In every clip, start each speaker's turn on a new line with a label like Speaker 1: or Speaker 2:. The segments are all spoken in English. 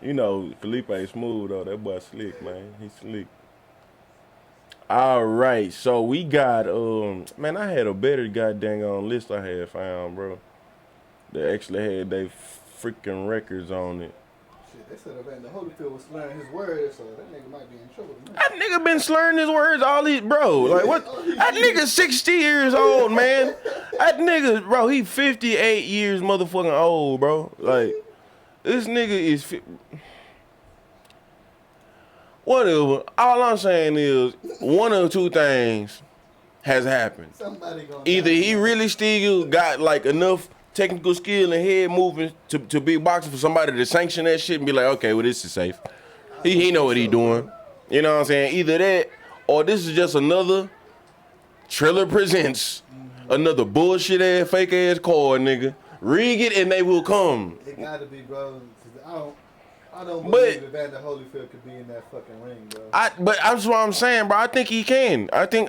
Speaker 1: You know, Felipe smooth though. That boy slick, man. He slick. All right, so we got man, I had a better goddamn list I had found, bro. That actually had they freaking records on it.
Speaker 2: Shit, they said Evander Holyfield was slurring his words, so that nigga might be in trouble tonight.
Speaker 1: That nigga been slurring his words all these, bro. Like what? That nigga 60 years old, man. That nigga, bro, he 58 years motherfucking old, bro. Like this nigga is. Whatever. All I'm saying is one of two things has happened.
Speaker 2: Somebody gonna
Speaker 1: Either he really still got like enough technical skill and head movement to be boxing for somebody to sanction that shit and be like, okay, well this is safe. He know what he doing. You know what I'm saying? Either that or this is just another Triller presents another bullshit ass fake ass card, nigga. Rig it and they will come.
Speaker 2: It gotta be, bro. I don't believe Evander Holyfield could be in that fucking ring, bro.
Speaker 1: But that's what I'm saying, bro. I think he can. I think.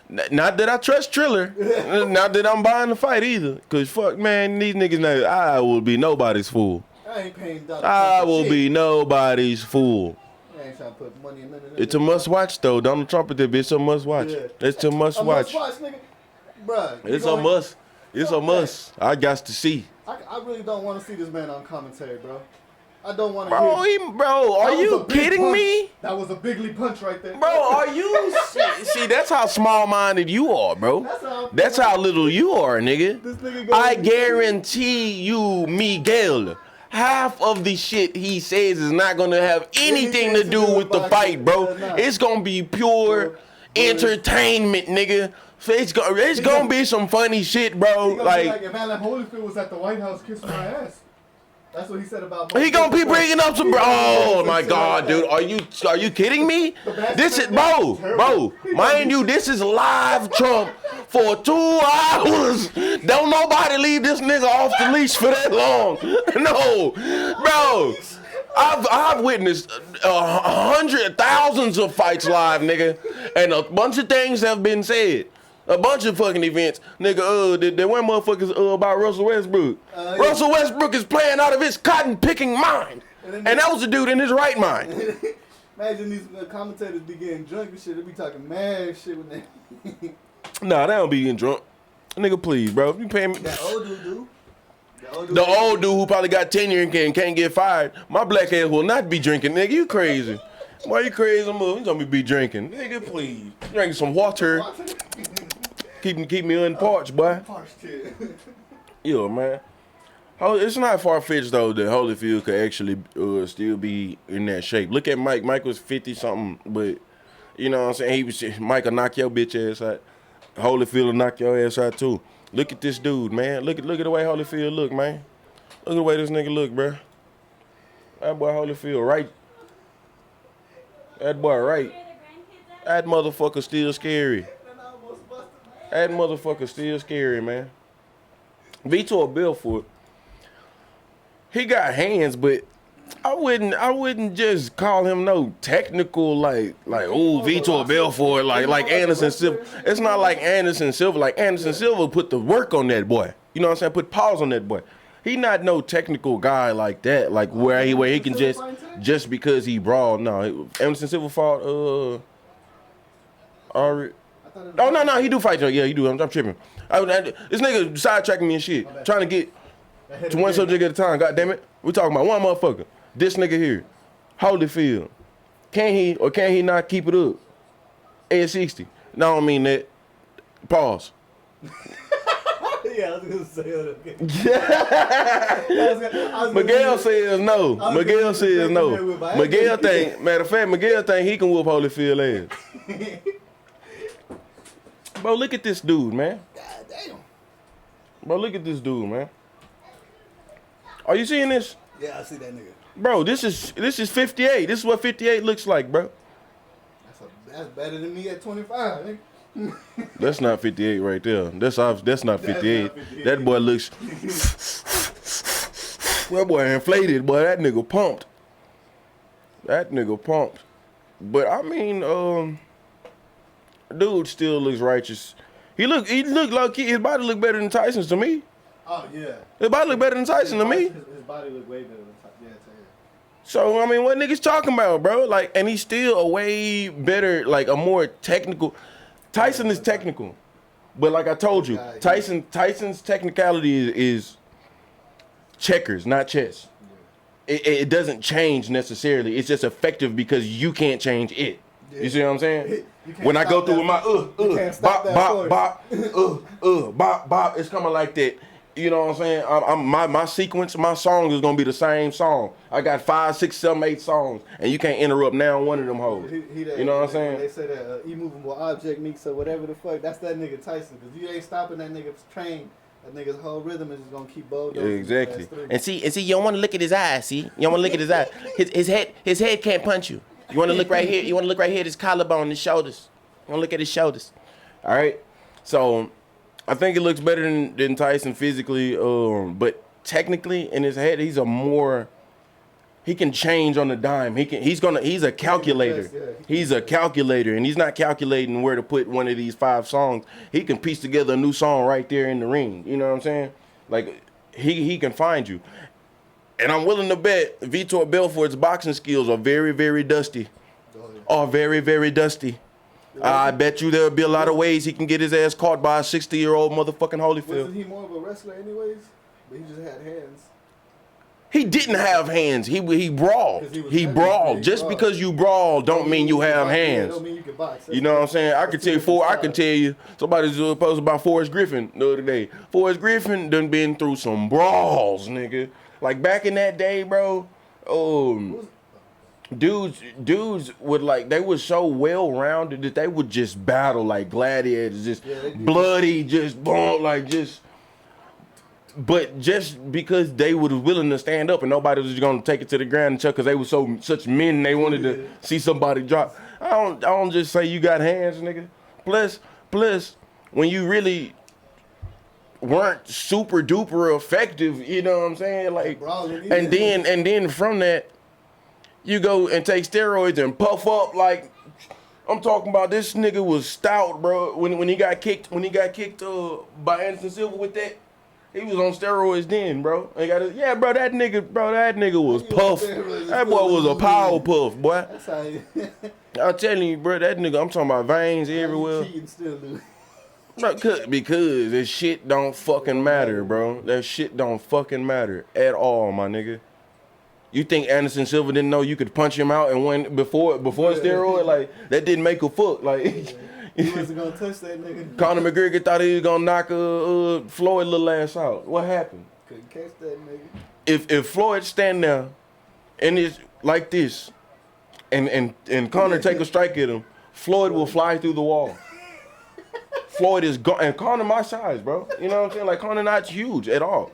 Speaker 1: Not that I trust Triller. Not that I'm buying the fight either. Cause fuck, man, these niggas know I will be nobody's fool.
Speaker 2: I ain't paying Dr.
Speaker 1: I will be nobody's fool.
Speaker 2: I ain't trying to put money in none of that.
Speaker 1: It's a must watch though. Donald Trump at that bitch. It's a must watch.
Speaker 2: Yeah.
Speaker 1: It's a must watch.
Speaker 2: Nigga. Bruh,
Speaker 1: It's a must. It's a must. I got to see.
Speaker 2: I really don't want to see this man on commentary, bro. I don't want to
Speaker 1: Bro, are you kidding
Speaker 2: punch.
Speaker 1: me?
Speaker 2: That was a bigly punch right there.
Speaker 1: Bro, are you? See, that's how small-minded you are, bro. That's how little you are, nigga.
Speaker 2: This nigga
Speaker 1: I guarantee you, Miguel, half of the shit he says is not gonna have anything to do with the fight, bro. It's gonna be pure entertainment, nigga. It's gonna be some funny shit, bro.
Speaker 2: Like if Evander Holyfield was at the White House kissing my ass. That's what he said about.
Speaker 1: He gonna be bringing up some. Oh my God, dude, are you kidding me? This is bro. Mind you, this is live Trump for 2 hours. Don't nobody leave this nigga off the leash for that long. No, bro. I've witnessed hundreds, thousands of fights live, nigga, and a bunch of things have been said. A bunch of fucking events. Nigga, there were motherfuckers about Russell Westbrook.
Speaker 2: Yeah.
Speaker 1: Russell Westbrook is playing out of his cotton-picking mind. And that was a dude in his right mind.
Speaker 2: Imagine these commentators be getting drunk and shit. They be talking mad shit when they...
Speaker 1: Nah, they don't be getting drunk. Nigga, please, bro. You paying me...
Speaker 2: That old dude.
Speaker 1: The old dude who probably got tenure and can't get fired. My black ass will not be drinking. Nigga, you crazy. Why you crazy, move? You gonna be drinking. Nigga, please. Drinking some water. Keep me unparched, boy. Yo, man. It's not far-fetched, though, that Holyfield could actually still be in that shape. Look at Mike. Mike was 50-something, but, you know what I'm saying? Mike will knock your bitch ass out. Holyfield will knock your ass out, too. Look at this dude, man. Look at the way Holyfield look, man. Look at the way this nigga look, bro. That boy Holyfield right. That boy right. That motherfucker still scary. That motherfucker still scary, man. Vitor Belfort, he got hands, but I wouldn't just call him no technical like Vitor Belfort like Anderson Silva. It's not like Anderson Silva. Like Anderson Silva put the work on that boy. You know what I'm saying? Put paws on that boy. He not no technical guy like that. Like where he can just because he brawled. No, Anderson Silva fought Oh no, he do fight. Yeah, he do. I'm tripping. This nigga sidetracking me and shit, trying to get to one subject at a time. God damn it, we talking about one motherfucker. This nigga here, Holyfield. Can he not keep it up at 60? No, I don't mean that. Pause.
Speaker 2: Yeah, I was gonna say that.
Speaker 1: Miguel says no. Miguel says no. Miguel think. Matter of fact, Miguel think he can whoop Holyfield ass. Bro, look at this dude, man.
Speaker 2: God damn.
Speaker 1: Bro, look at this dude, man. Are you seeing this?
Speaker 2: Yeah, I see that nigga.
Speaker 1: Bro, this is 58. This is what 58 looks like, bro.
Speaker 2: That's better than me at 25, nigga.
Speaker 1: That's not 58 right there. That's not 58.
Speaker 2: That's not 58.
Speaker 1: That boy looks. That boy inflated, boy. That nigga pumped. But I mean, dude still looks righteous. He look like his body look better than Tyson's to me.
Speaker 2: Oh, yeah.
Speaker 1: His body look better than Tyson to me.
Speaker 2: His body look way better than Tyson. Yeah,
Speaker 1: So, I mean, what niggas talking about, bro? Like, and he's still a way better, like, a more technical. Tyson is technical. But like I told you, Tyson's technicality is checkers, not chess. It doesn't change necessarily. It's just effective because you can't change it. You see what I'm saying? When I go through with my bop, it's coming like that. You know what I'm saying? My sequence, my song is gonna be the same song. I got 5, 6, 7, 8 songs, and you can't interrupt now one of them hoes. You know what I'm saying?
Speaker 2: They say that immovable object mix or whatever the fuck. That's that nigga Tyson, because you ain't stopping that nigga's train. That nigga's whole rhythm is just gonna keep bulldozing.
Speaker 1: Exactly. And see, you don't want to look at his eyes. See, you don't want to look at his eyes. His head can't punch you. You want to look right here. You want to look right here at his collarbone, his shoulders. You want to look at his shoulders. All right. So I think it looks better than Tyson physically, but technically in his head, he's a more. He can change on the dime. He's a calculator. He's a calculator, and he's not calculating where to put one of these 5 songs. He can piece together a new song right there in the ring. You know what I'm saying? Like he can find you. And I'm willing to bet Vitor Belfort's boxing skills are very, very dusty. Are very, very dusty. I bet you there'll be a lot of ways he can get his ass caught by a 60-year-old motherfucking Holyfield.
Speaker 2: Wasn't he more of a wrestler anyways? But he just had hands.
Speaker 1: He didn't have hands. He brawled. He brawled. Just because you brawl don't mean you have hands.
Speaker 2: Don't mean you can box.
Speaker 1: You know what I'm saying? I can tell you somebody's posted about Forrest Griffin the other day. Forrest Griffin done been through some brawls, nigga. Like back in that day, bro. Dudes would like, they were so well rounded that they would just battle like gladiators, just bloody, just boom, like just. But just because they were willing to stand up and nobody was gonna take it to the ground and chuck, because they were such men, they wanted to see somebody drop. I don't just say you got hands, nigga. Plus, when you really weren't super duper effective, you know what I'm saying? Like, and then from that, you go and take steroids and puff up. Like, I'm talking about, this nigga was stout, bro. When he got kicked by Anderson Silva with that. He was on steroids then, bro. Bro, that nigga was puff. That boy was a power puff, boy.
Speaker 2: That's how you...
Speaker 1: I'm telling you, bro, that nigga, I'm talking about veins everywhere. Bro, because this shit don't fucking matter, bro. That shit don't fucking matter at all, my nigga. You think Anderson Silva didn't know you could punch him out and win before steroid? Like, that didn't make a fuck. Like,
Speaker 2: he wasn't gonna touch that nigga.
Speaker 1: Conor McGregor thought he was gonna knock Floyd little ass out. What happened?
Speaker 2: Couldn't catch that nigga.
Speaker 1: If Floyd stand there and it's like this, and Conor take a strike at him, Floyd will fly through the wall. Floyd is gone, and Conor my size, bro. You know what I'm saying? Like, Conor not huge at all.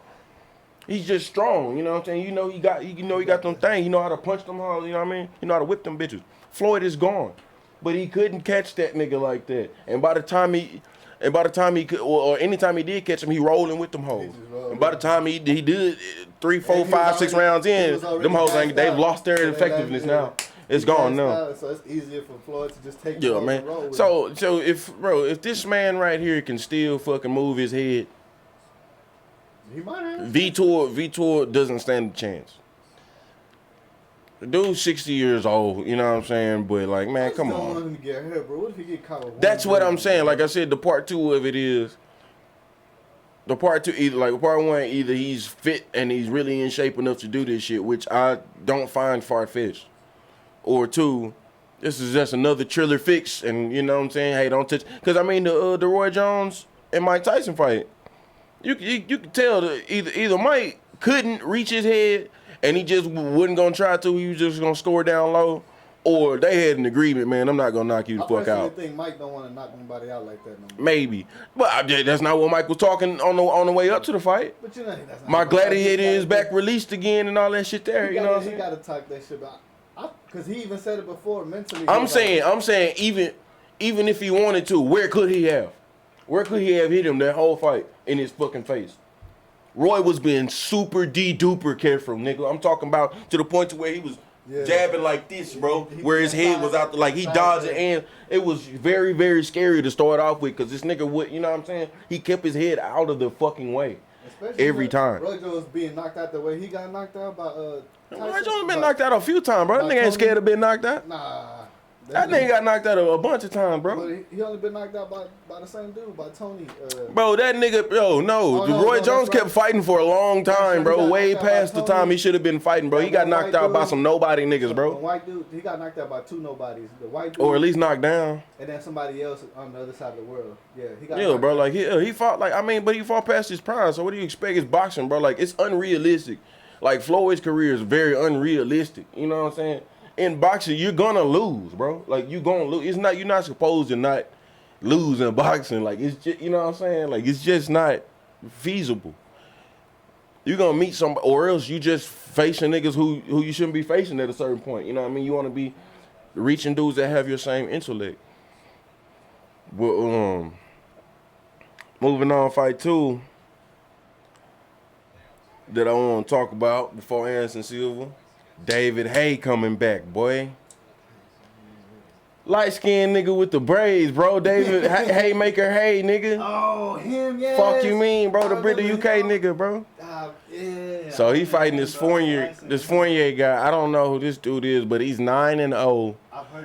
Speaker 1: He's just strong. You know what I'm saying? You know he got them things. You know how to punch them all. You know what I mean? You know how to whip them bitches. Floyd is gone. But he couldn't catch that nigga like that. And by the time he could, or anytime he did catch him, he rolling with them hoes. And by the time he did 3, 4, 5, 6 rounds in, them hoes they've lost their effectiveness now. It's gone now.
Speaker 2: So it's easier for Floyd to just take
Speaker 1: man. And roll with so if this man right here can still fucking move his head,
Speaker 2: he might have.
Speaker 1: Vitor doesn't stand a chance. The dude's 60 years old, you know what I'm saying? But, like, man, come on.
Speaker 2: I don't want him to get hurt, bro. What if he get caught with
Speaker 1: That's what I'm saying. Like I said, the part 2 of it is, the part 2, part 1, either he's fit and he's really in shape enough to do this shit, which I don't find far-fetched. Or 2, this is just another Triller fix, and you know what I'm saying? Hey, don't touch. Because, I mean, the Roy Jones and Mike Tyson fight, you could tell that either Mike couldn't reach his head, and he just wasn't gonna try to. He was just gonna store down low, or they had an agreement. Man, I'm not gonna knock you the fuck out.
Speaker 2: I think Mike don't want to knock anybody out like that no more.
Speaker 1: Maybe, but that's not what Mike was talking on the way up to the fight.
Speaker 2: But you know, that's not
Speaker 1: my gladiator is back released again and all that shit there. You know what I'm saying?
Speaker 2: He gotta talk that shit about. Because he even said it before mentally.
Speaker 1: I'm saying even if he wanted to, where could he have? Where could he have hit him that whole fight in his fucking face? Roy was being super duper careful, nigga. I'm talking about to the point to where he was jabbing like this, bro, where his head was out, like he dodged it, and it was very, very scary to start off with, because this nigga would, you know what I'm saying? He kept his head out of the fucking way.
Speaker 2: Especially
Speaker 1: every time.
Speaker 2: Roy Jones being knocked out the way he got knocked out by
Speaker 1: Roy Jones been knocked out a few times, bro. That nigga ain't scared of being knocked out.
Speaker 2: Nah.
Speaker 1: That nigga got knocked out a bunch of times, bro.
Speaker 2: But he only been knocked out by the same dude, by Tony.
Speaker 1: Bro, that nigga, Roy Jones kept fighting for a long time, bro. Way past the time he should have been fighting, bro. He got knocked out by some nobody niggas, bro.
Speaker 2: The white dude, he got knocked out by 2 nobodies. The white dude,
Speaker 1: or at least knocked down.
Speaker 2: And then somebody else on the other side of the world. Yeah, he got.
Speaker 1: Yeah, bro. Like he fought but he fought past his prime. So what do you expect? It's boxing, bro. Like it's unrealistic. Like Floyd's career is very unrealistic. You know what I'm saying? In boxing, you're gonna lose, bro. Like you gonna lose. You're not supposed to not lose in boxing. Like it's just, you know what I'm saying? Like it's just not feasible. You're gonna meet somebody, or else you just facing niggas who you shouldn't be facing at a certain point. You know what I mean? You want to be reaching dudes that have your same intellect. But moving on, fight 2 that I want to talk about before Anderson Silva. David Hay coming back, boy. Light-skinned nigga with the braids, bro. David Haymaker Hay, nigga.
Speaker 2: Oh, him, yeah.
Speaker 1: Fuck you mean, bro? The UK nigga, bro.
Speaker 2: Yeah.
Speaker 1: So he fighting this Fournier guy. I don't know who this dude is, but he's 9-0,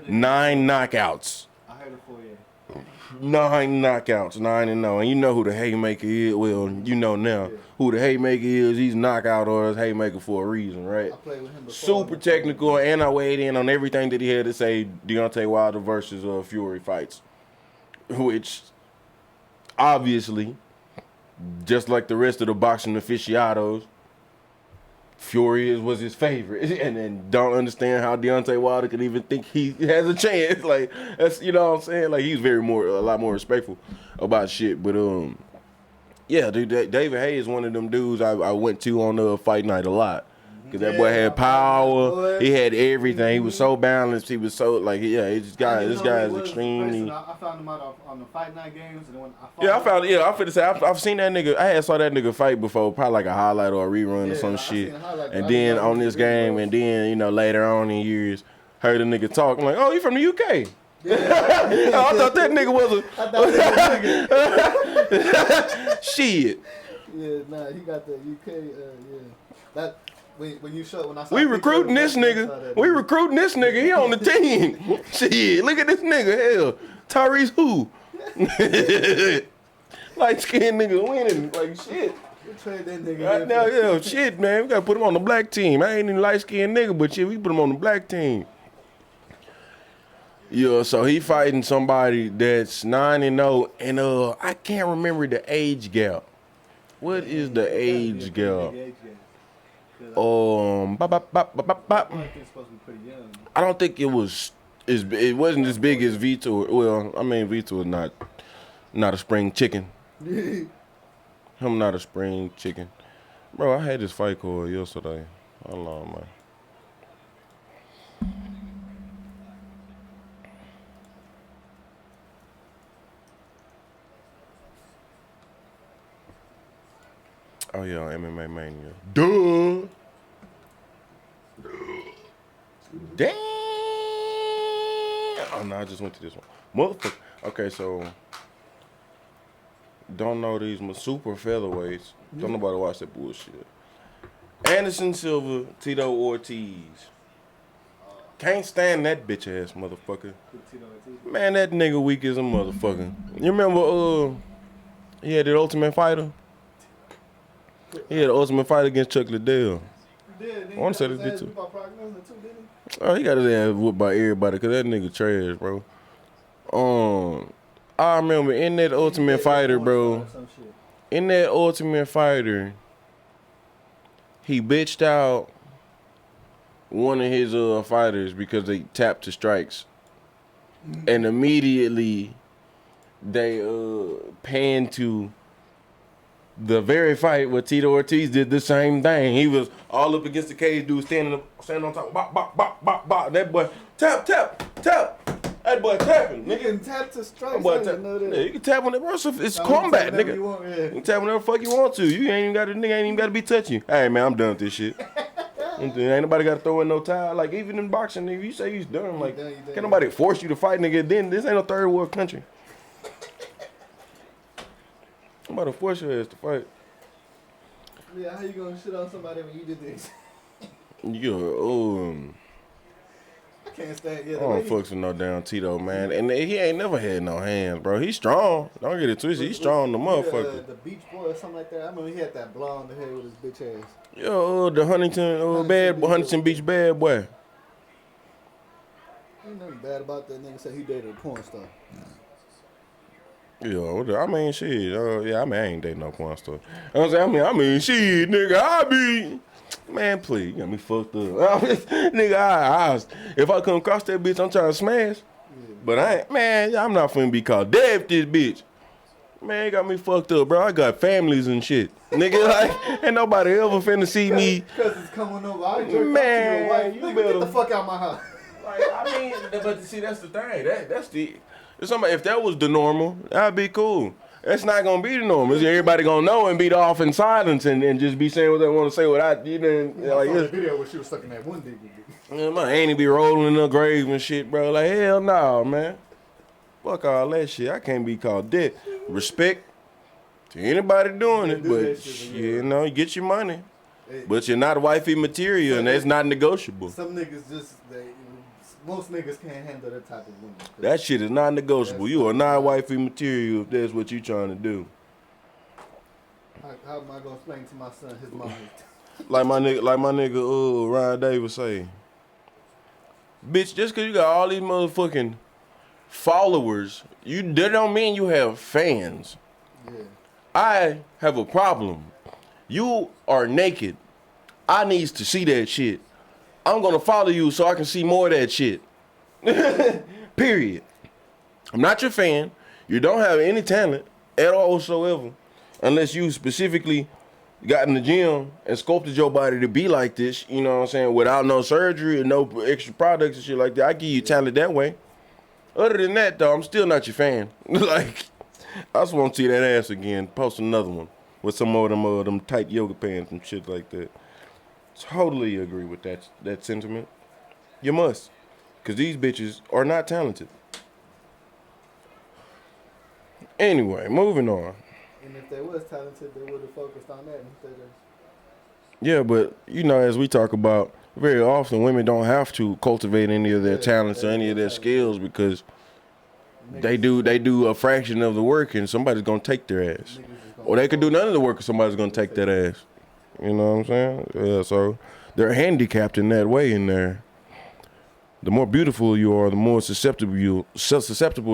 Speaker 1: 9 knockouts.
Speaker 2: I heard it for you.
Speaker 1: 9 knockouts, 9-0, and you know who the Haymaker is. Well, you know now who the Haymaker is. He's knockout or his Haymaker for a reason, right?
Speaker 2: I played with him before.
Speaker 1: Super technical, and I weighed in on everything that he had to say. Deontay Wilder versus Fury fights, which obviously, just like the rest of the boxing aficionados, Fury was his favorite, and then don't understand how Deontay Wilder could even think he has a chance. Like that's, you know what I'm saying? Like he's a lot more respectful about shit. But yeah, dude, David Hay is one of them dudes I went to on the fight night a lot. Cause that boy had power, he had everything. He was so balanced. He was so like, yeah, this guy is extremely.
Speaker 2: I found him out on the fight night games, and when
Speaker 1: I'm finna say I've seen that nigga. I saw that nigga fight before, probably like a highlight or a rerun or some shit. And then on this game, and then later on in years, heard a nigga talk. I'm like, oh, you from the UK? Yeah. I thought that nigga was a. Shit.
Speaker 2: Yeah, nah, he got the UK. Yeah, that. When I saw
Speaker 1: we recruiting this nigga. He on the team. Shit, look at this nigga. Hell, Tyrese who? Light skinned nigga winning. Like shit.
Speaker 2: We trade that nigga.
Speaker 1: Right now, shit, man. We gotta put him on the black team. I ain't even light skinned nigga, but shit, we put him on the black team. Yeah, so he fighting somebody that's 9-0, and I can't remember the age gap. What is the age gap? I don't think it was. It wasn't as big as Vitor. Well, I mean Vitor is not a spring chicken. Him not a spring chicken, bro. I had this fight call yesterday. Hold on, man. Oh yeah, MMA Mania. Duh. Damn. Oh no, I just went to this one. Motherfucker. Okay, so don't know these super featherweights. Don't nobody watch that bullshit. Anderson Silva, Tito Ortiz. Can't stand that bitch ass motherfucker. Man, that nigga weak as a motherfucker. You remember he had the Ultimate Fighter? He had the Ultimate Fight against Chuck Liddell. I want to say this bitch too. Oh, he got his ass whooped by everybody because that nigga trash, bro. I remember in that Ultimate Fighter, bro. In that Ultimate Fighter, he bitched out one of his fighters because they tapped the strikes. And immediately they panned to the very fight where Tito Ortiz did the same thing. He was all up against the cage, dude standing on top, bop, bop, bop, bop, bop. That boy, tap. That boy tapping, nigga.
Speaker 2: You can tap to strikes.
Speaker 1: Yeah, you can tap on it, bro. It's combat, nigga. You can tap whenever the fuck you want to. You ain't even got to be touching you. Hey, man, I'm done with this shit. Ain't nobody got to throw in no towel. Like, even in boxing, nigga, you say he's done. Like, can't nobody force you to fight, nigga. Then this ain't no third world country. I'm about to force your ass to fight.
Speaker 2: Yeah, how you gonna shit on somebody when you did this?
Speaker 1: Yeah,
Speaker 2: I can't stand. Yeah,
Speaker 1: I don't fucks with no damn Tito, man. And he ain't never had no hands, bro. He's strong. Don't get it twisted. He's strong, the motherfucker.
Speaker 2: The Beach Boy or something like that. I remember he had that blonde hair with his bitch ass.
Speaker 1: Yo, the Huntington Beach bad boy.
Speaker 2: Ain't nothing bad about that nigga. Said he dated a porn star.
Speaker 1: Yeah, I mean, shit. I ain't dating no porn star. I mean, shit, nigga, I be. Man, please, you got me fucked up. Nigga, if I come across that bitch, I'm trying to smash. Yeah. But I'm not finna be called dead this bitch. Man, got me fucked up, bro. I got families and shit. Nigga, like, ain't nobody ever finna see me.
Speaker 2: Because it's coming over. I jerk man, off to your wife. Nigga, get the fuck out my house.
Speaker 1: Like, I mean, but see, that's the thing. That's the... If that was the normal, that'd be cool. That's not gonna be the normal. Everybody gonna know and be off in silence and just be saying what they want to say without you know.
Speaker 2: I saw the video where she was sucking that one dick.
Speaker 1: My auntie be rolling in the grave and shit, bro. Like hell no, man. Fuck all that shit. I can't be called dead. Respect to anybody doing it, but you know, you get your money. But you're not wifey material, and that's not negotiable.
Speaker 2: Some niggas most niggas can't handle that type of woman.
Speaker 1: That shit is not negotiable. You are not wifey material if that's what you trying to do.
Speaker 2: How am I gonna explain to my son his mom?
Speaker 1: like my nigga Ryan Davis say, bitch, just cause you got all these motherfucking followers, that don't mean you have fans. Yeah. I have a problem. You are naked. I needs to see that shit. I'm gonna follow you so I can see more of that shit. Period. I'm not your fan. You don't have any talent at all whatsoever. Unless you specifically got in the gym and sculpted your body to be like this, you know what I'm saying, without no surgery and no extra products and shit like that. I give you talent that way. Other than that, though, I'm still not your fan. Like, I just want to see that ass again. Post another one with some more of them tight yoga pants and shit like that. Totally agree with that sentiment. You must. Because these bitches are not talented. Anyway, moving on.
Speaker 2: And if they was talented, they would have focused on that instead of...
Speaker 1: Yeah, but, you know, as we talk about, very often women don't have to cultivate any of their talents or any of their skills because they do a fraction of the work and somebody's going to take their ass. Or they could do none of the work and somebody's going to take that ass. You know what I'm saying? Yeah, so they're handicapped in that way in there. The more beautiful you are, the more susceptible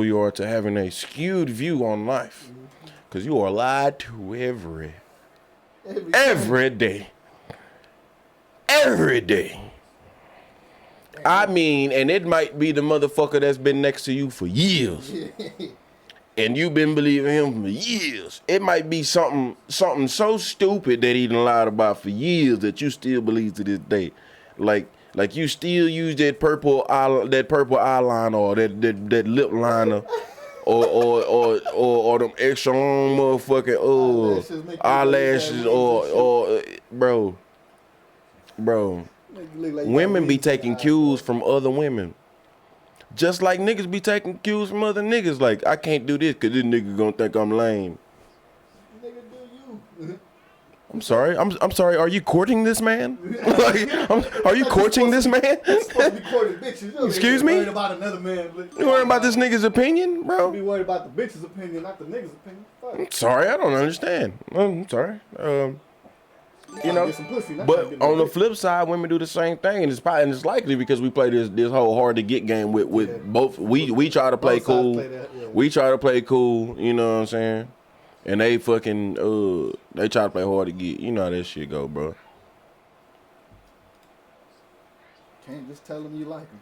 Speaker 1: you are to having a skewed view on life. Because you are lied to every day. Every day. I mean, and it might be the motherfucker that's been next to you for years. And you've been believing him for years. It might be something so stupid that he done lied about for years that you still believe to this day. Like you still use that purple eyeliner or that lip liner or them extra long motherfucking eyelashes or bro. Women be taking cues from other women. Just like niggas be taking cues from other niggas. Like, I can't do this because this nigga gonna think I'm lame.
Speaker 2: Nigga, do you?
Speaker 1: I'm sorry. I'm sorry. Are you courting this man? Are you courting this man?
Speaker 2: Supposed to be courting bitches.
Speaker 1: Excuse me?
Speaker 2: Worried about another man.
Speaker 1: You worried about this nigga's opinion, bro?
Speaker 2: You be worried about the bitch's opinion, not the nigga's opinion. Fuck.
Speaker 1: I'm sorry. I don't understand. I'm sorry. You know, but on the flip side, women do the same thing, and it's likely because we play this whole hard to get game with both. We try to play cool. We try to play cool. You know what I'm saying? And they fucking they try to play hard to get. You know how that shit go, bro.
Speaker 2: Can't just tell them you like them.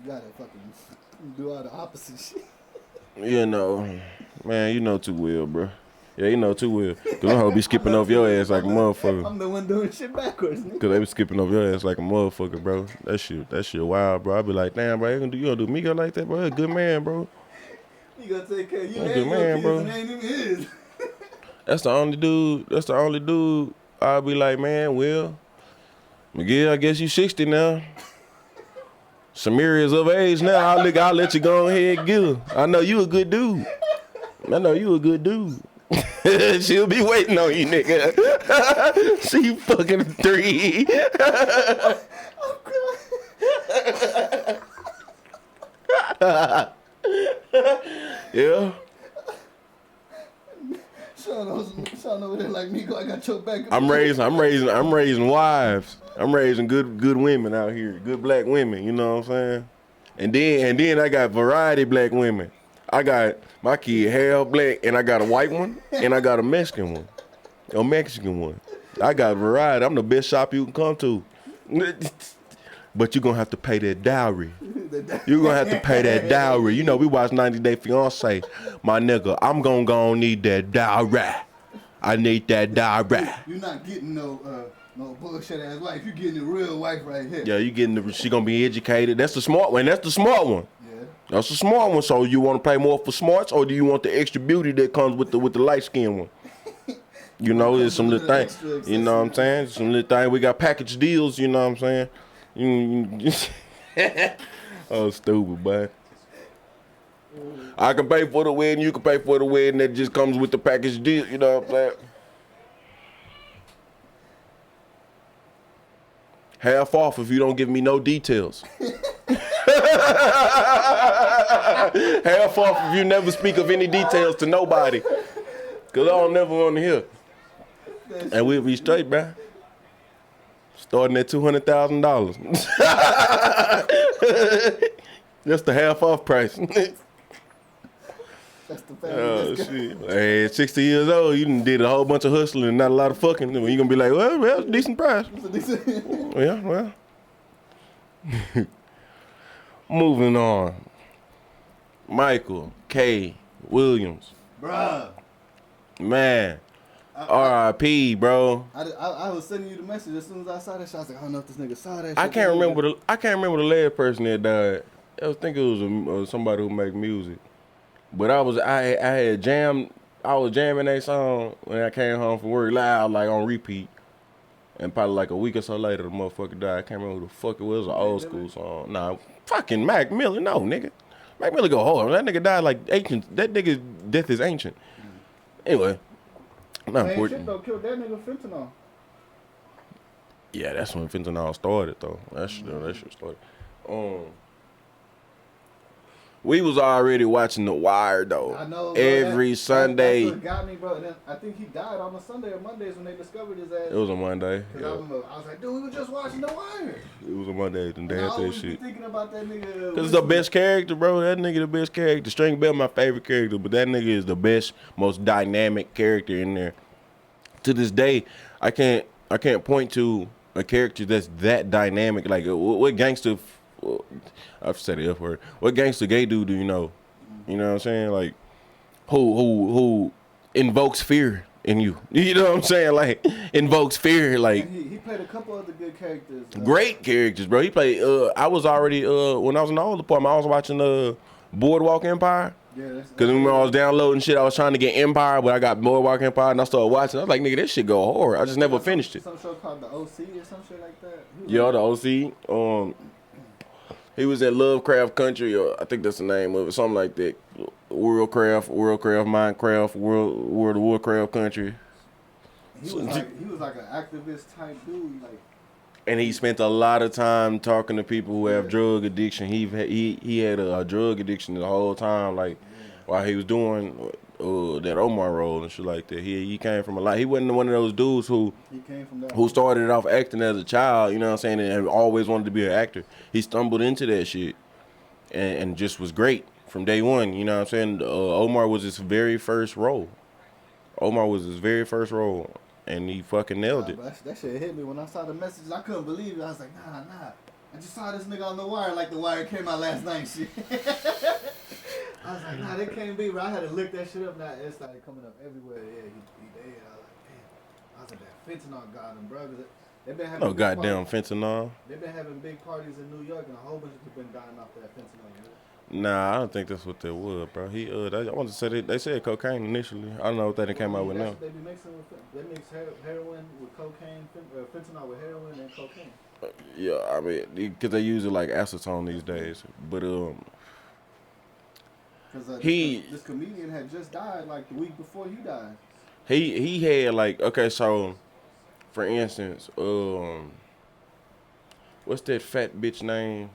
Speaker 2: You gotta fucking do all the opposite shit.
Speaker 1: You know, man, you know too well, bro. Yeah, you know too well. Cause them hoes be skipping over your ass like a motherfucker.
Speaker 2: I'm the one doing shit backwards, nigga.
Speaker 1: Cause they be skipping over your ass like a motherfucker, bro. That shit wild, bro. I be like, damn, bro, you gonna do me go like that, bro? You're a good man, bro.
Speaker 2: You gotta take care of you
Speaker 1: and
Speaker 2: your
Speaker 1: man,
Speaker 2: kids,
Speaker 1: bro.
Speaker 2: and ain't even his.
Speaker 1: That's the only dude. I'll be like, man, well, Miguel, I guess you 60 now. Samira is of age now. I'll let you go ahead and give her. I know you a good dude. She'll be waiting on you, nigga. She fucking 3. Yeah.
Speaker 2: Sean over there like me. I got your back.
Speaker 1: I'm raising wives. I'm raising good women out here. Good black women, you know what I'm saying? And then I got variety black women. I got my kid half black, and I got a white one, and I got a Mexican one. A Mexican one. I got variety. I'm the best shop you can come to. But you're going to have to pay that dowry. You're going to have to pay that dowry. You know, we watch 90 Day Fiancé. My nigga, I'm going to need that dowry. I need that dowry.
Speaker 2: You're not getting no bullshit ass wife. You're getting a real wife right here.
Speaker 1: Yeah, you getting she going to be educated. That's the smart one. That's the smart one.
Speaker 2: Yeah.
Speaker 1: That's the smart one. So you want to pay more for smarts, or do you want the extra beauty that comes with the light skin one? You know, there's some little things. You know what I'm saying? Some little thing. We got package deals. You know what I'm saying? Oh, stupid, boy. I can pay for the wedding. You can pay for the wedding. That just comes with the package deal. You know what I'm saying? Half off if you don't give me no details. Half off if you never speak of any details to nobody. Because I don't never want to hear. And we'll be straight, bruh. Starting at $200,000. That's the half off price.
Speaker 2: That's the family.
Speaker 1: Oh, shit. Hey, at 60 years old, you done did a whole bunch of hustling and not a lot of fucking. You're going to be like, well, it's a decent price. Yeah, well. Moving on. Michael K. Williams.
Speaker 2: Bruh.
Speaker 1: Man. R.I.P., bro.
Speaker 2: I was sending you the message as soon as I saw that shit. I was like, I don't know if this nigga saw that shit.
Speaker 1: I can't remember the last person that died. I think it was somebody who make music. But I was jamming that song when I came home from work loud, like on repeat. And probably like a week or so later, the motherfucker died. I can't remember who the fuck it was. It was an old school song. Nah, fucking Mac Miller. No, nigga. Mac Miller go hard. That nigga died like ancient. That nigga's death is ancient. Anyway. Not important.
Speaker 2: Shit though, killed that nigga fentanyl.
Speaker 1: Yeah, that's when fentanyl started though. That shit started. We was already watching The Wire though.
Speaker 2: I know, bro,
Speaker 1: every Sunday.
Speaker 2: That's what got me, bro. And then I think he died on a Sunday or Mondays when they discovered his ass.
Speaker 1: It was a Monday.
Speaker 2: Yeah. I was like, dude, we were just watching The Wire.
Speaker 1: It was a Monday, and they had that shit.
Speaker 2: Thinking about that nigga.
Speaker 1: Cause it's the best character, bro. That nigga the best character. String Bell my favorite character, but that nigga is the best, most dynamic character in there. To this day, I can't point to a character that's that dynamic. Like what gangster? I've said the F word. What gangster gay dude do you know? You know what I'm saying? Like who invokes fear in you? You know what I'm saying? Like invokes fear. Like
Speaker 2: he played a couple other good characters.
Speaker 1: Great characters, bro. He played. I was already when I was in the old apartment, I was watching Boardwalk Empire. Yeah, because when I was downloading shit, I was trying to get Empire, but I got Boardwalk Empire, and I started watching. I was like, nigga, this shit go hard. I just never finished it.
Speaker 2: Some show called The OC or some shit like that.
Speaker 1: Yeah, The OC. He was in Lovecraft Country, or I think that's the name of it, something like that. Worldcraft, Minecraft, World of Warcraft Country.
Speaker 2: He was like an activist type dude, like.
Speaker 1: And he spent a lot of time talking to people who have drug addiction. He had a drug addiction the whole time, like while he was doing that Omar role and shit like that. He came from a lot. He wasn't one of those dudes who started off acting as a child, you know what I'm saying, and always wanted to be an actor. He stumbled into that shit and just was great from day one, you know what I'm saying. Omar was his very first role. And he fucking nailed it.
Speaker 2: That shit hit me when I saw the messages. I couldn't believe it. I was like, nah. I just saw this nigga on The Wire like The Wire came out last night. Shit. I was like, nah, that can't be, bro. I had to look that shit up. Now it started coming up everywhere. Yeah, he dead. I was like, damn. I was like, that fentanyl got him, bro. They been having
Speaker 1: goddamn fentanyl.
Speaker 2: They've been having big parties in New York, and a whole bunch of people been dying off that fentanyl. You know?
Speaker 1: Nah, I don't think that's what that was, bro. I want to say they said cocaine initially. I don't know what they came out with now.
Speaker 2: They be mixing they mix heroin with cocaine, fentanyl with heroin and cocaine.
Speaker 1: Yeah, I mean, because they use it like acetone these days. But
Speaker 2: Because
Speaker 1: he
Speaker 2: this comedian had just died like the week before he died.
Speaker 1: he had like, okay, so for instance, what's that fat bitch name?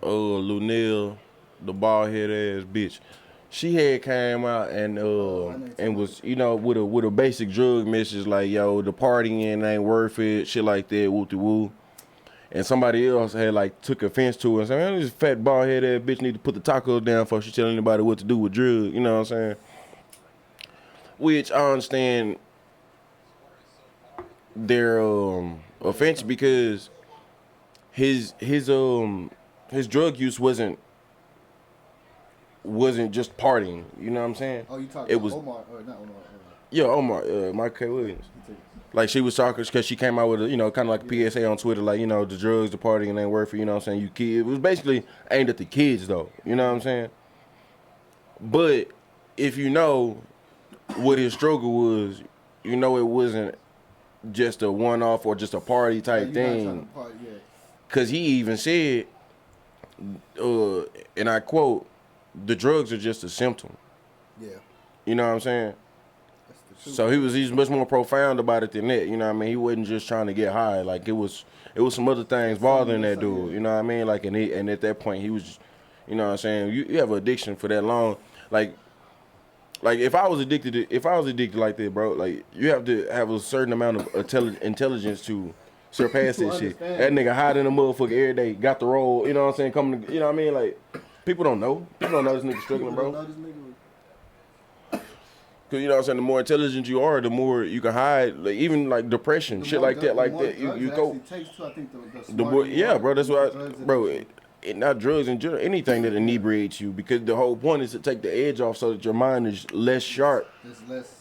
Speaker 1: Lunel, the bald head ass bitch. She had came out and was, you know, with a basic drug message like, yo, the partying ain't worth it, shit like that, woo woo. And somebody else had like took offense to it and said, man, this fat bald head ass bitch need to put the tacos down before she tell anybody what to do with drugs, you know what I'm saying? Which I understand their offense, because his drug use wasn't just partying, you know what I'm saying?
Speaker 2: Oh, you talking
Speaker 1: it
Speaker 2: about
Speaker 1: was
Speaker 2: Omar, or not Omar?
Speaker 1: Yeah, Omar, Michael K. Williams. Like, she was talking because she came out with a, you know, kind of like a PSA on Twitter, like, you know, the drugs, the partying ain't worth it, you know what I'm saying? You kids. It was basically aimed at the kids though, you know what I'm saying? But if you know what his struggle was, you know it wasn't just a one-off or just a party type thing. Because he even said, and I quote, the drugs are just a symptom.
Speaker 2: Yeah.
Speaker 1: You know what I'm saying? So he's much more profound about it than that. You know what I mean? He wasn't just trying to get high. Like, it was some other things bothering that dude. You know what I mean? Like, and at that point he was, you know what I'm saying? You have an addiction for that long. Like if I was addicted like that, bro, like, you have to have a certain amount of intelligence to surpass that shit. That nigga hiding in a motherfucker every day, got the roll, you know what I'm saying? Coming to, you know what I mean? Like, people don't know. People don't know this nigga struggling, bro. Cause, you know what I'm saying, the more intelligent you are, the more you can hide, like, even like depression, shit like that, you go. Yeah, bro, that's why, bro. Not drugs in general, anything that inebriates you, because the whole point is to take the edge off so that your mind is less sharp.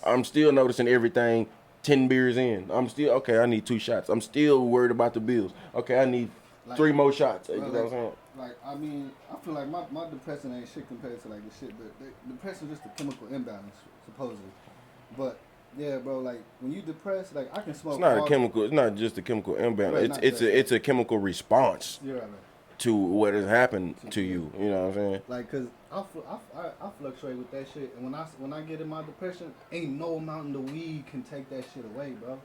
Speaker 1: I'm still noticing everything 10 beers in. I'm still, okay, I need 2 shots. I'm still worried about the bills. Okay, I need 3 more shots. You know what I'm saying?
Speaker 2: Like, I mean, I feel like my depression ain't shit compared to like the shit, but depression is just a chemical imbalance, supposedly. But yeah, bro, like, when you depressed, like, I can smoke.
Speaker 1: It's not just a chemical imbalance. It's a chemical response.
Speaker 2: You're right.
Speaker 1: To what has happened to you, you know what I'm saying?
Speaker 2: Like, cause I fluctuate with that shit, and when I get in my depression, ain't no amount of the weed can take that shit away, bro.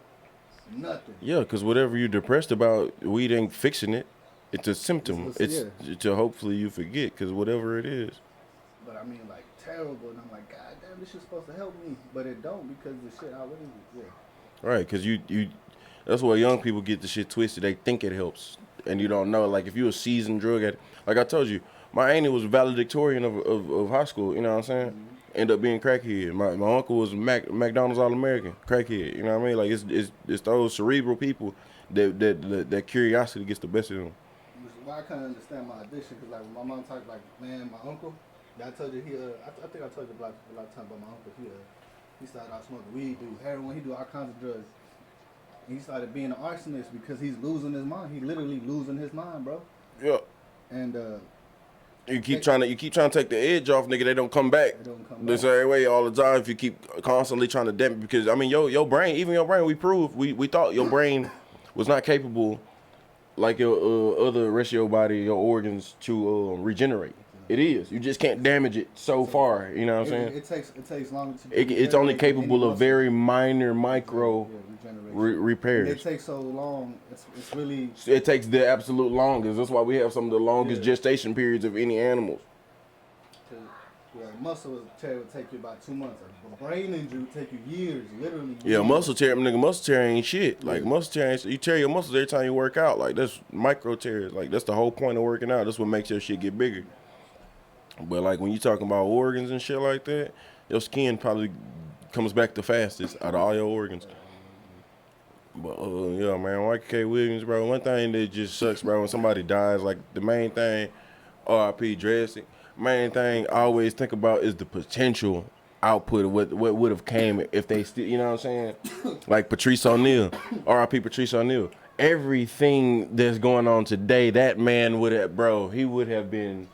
Speaker 2: Nothing. Yeah,
Speaker 1: cause whatever you're depressed about, weed ain't fixing it. It's a symptom. It's to hopefully you forget, cause whatever it is.
Speaker 2: But I mean, like, terrible, and I'm like, God damn, this shit's supposed to help me, but it don't, because the shit already. Yeah.
Speaker 1: Right, cause you that's why young people get the shit twisted. They think it helps. And you don't know, like, if you're a seasoned drug addict, like I told you, my auntie was valedictorian of high school, you know what I'm saying? Mm-hmm. End up being crackhead. My uncle was McDonald's All-American, crackhead, you know what I mean? Like, it's those cerebral people that curiosity gets the best of them.
Speaker 2: Which is why I kind of understand my addiction, because, like, when my mom talked, like, man, my uncle, I told you, I think I told you a lot of time about my uncle, he started out smoking weed, do heroin, he do all kinds of drugs. He started being an arsonist because he's losing his mind. He literally losing his mind, bro.
Speaker 1: Yeah.
Speaker 2: And
Speaker 1: you keep trying to take the edge off, nigga. They don't come back. The same way all the time. If you keep constantly trying to dampen, because I mean, your brain, we proved, we thought your brain was not capable, like your other rest of your body, your organs, to regenerate. It is. You just can't damage it so far. You know what I'm saying?
Speaker 2: It takes longer to.
Speaker 1: It's only capable of very minor micro repairs.
Speaker 2: It takes so long. It's really.
Speaker 1: It takes the absolute longest. That's why we have some of the longest gestation periods of any animals.
Speaker 2: Muscle tear would take you about 2 months. A brain injury would take you years, literally.
Speaker 1: Yeah, muscle tear ain't shit. Like, muscle tear, you tear your muscles every time you work out. Like, that's micro tears. Like, that's the whole point of working out. That's what makes your shit get bigger. But, like, when you talking about organs and shit like that, your skin probably comes back the fastest out of all your organs. But, yeah, man, YK Williams, bro, one thing that just sucks, bro, when somebody dies, like, the main thing, RIP drastic, main thing I always think about is the potential output of what would have came if they still, you know what I'm saying? Like Patrice O'Neal, RIP Patrice O'Neal. Everything that's going on today, that man would have, bro, he would have been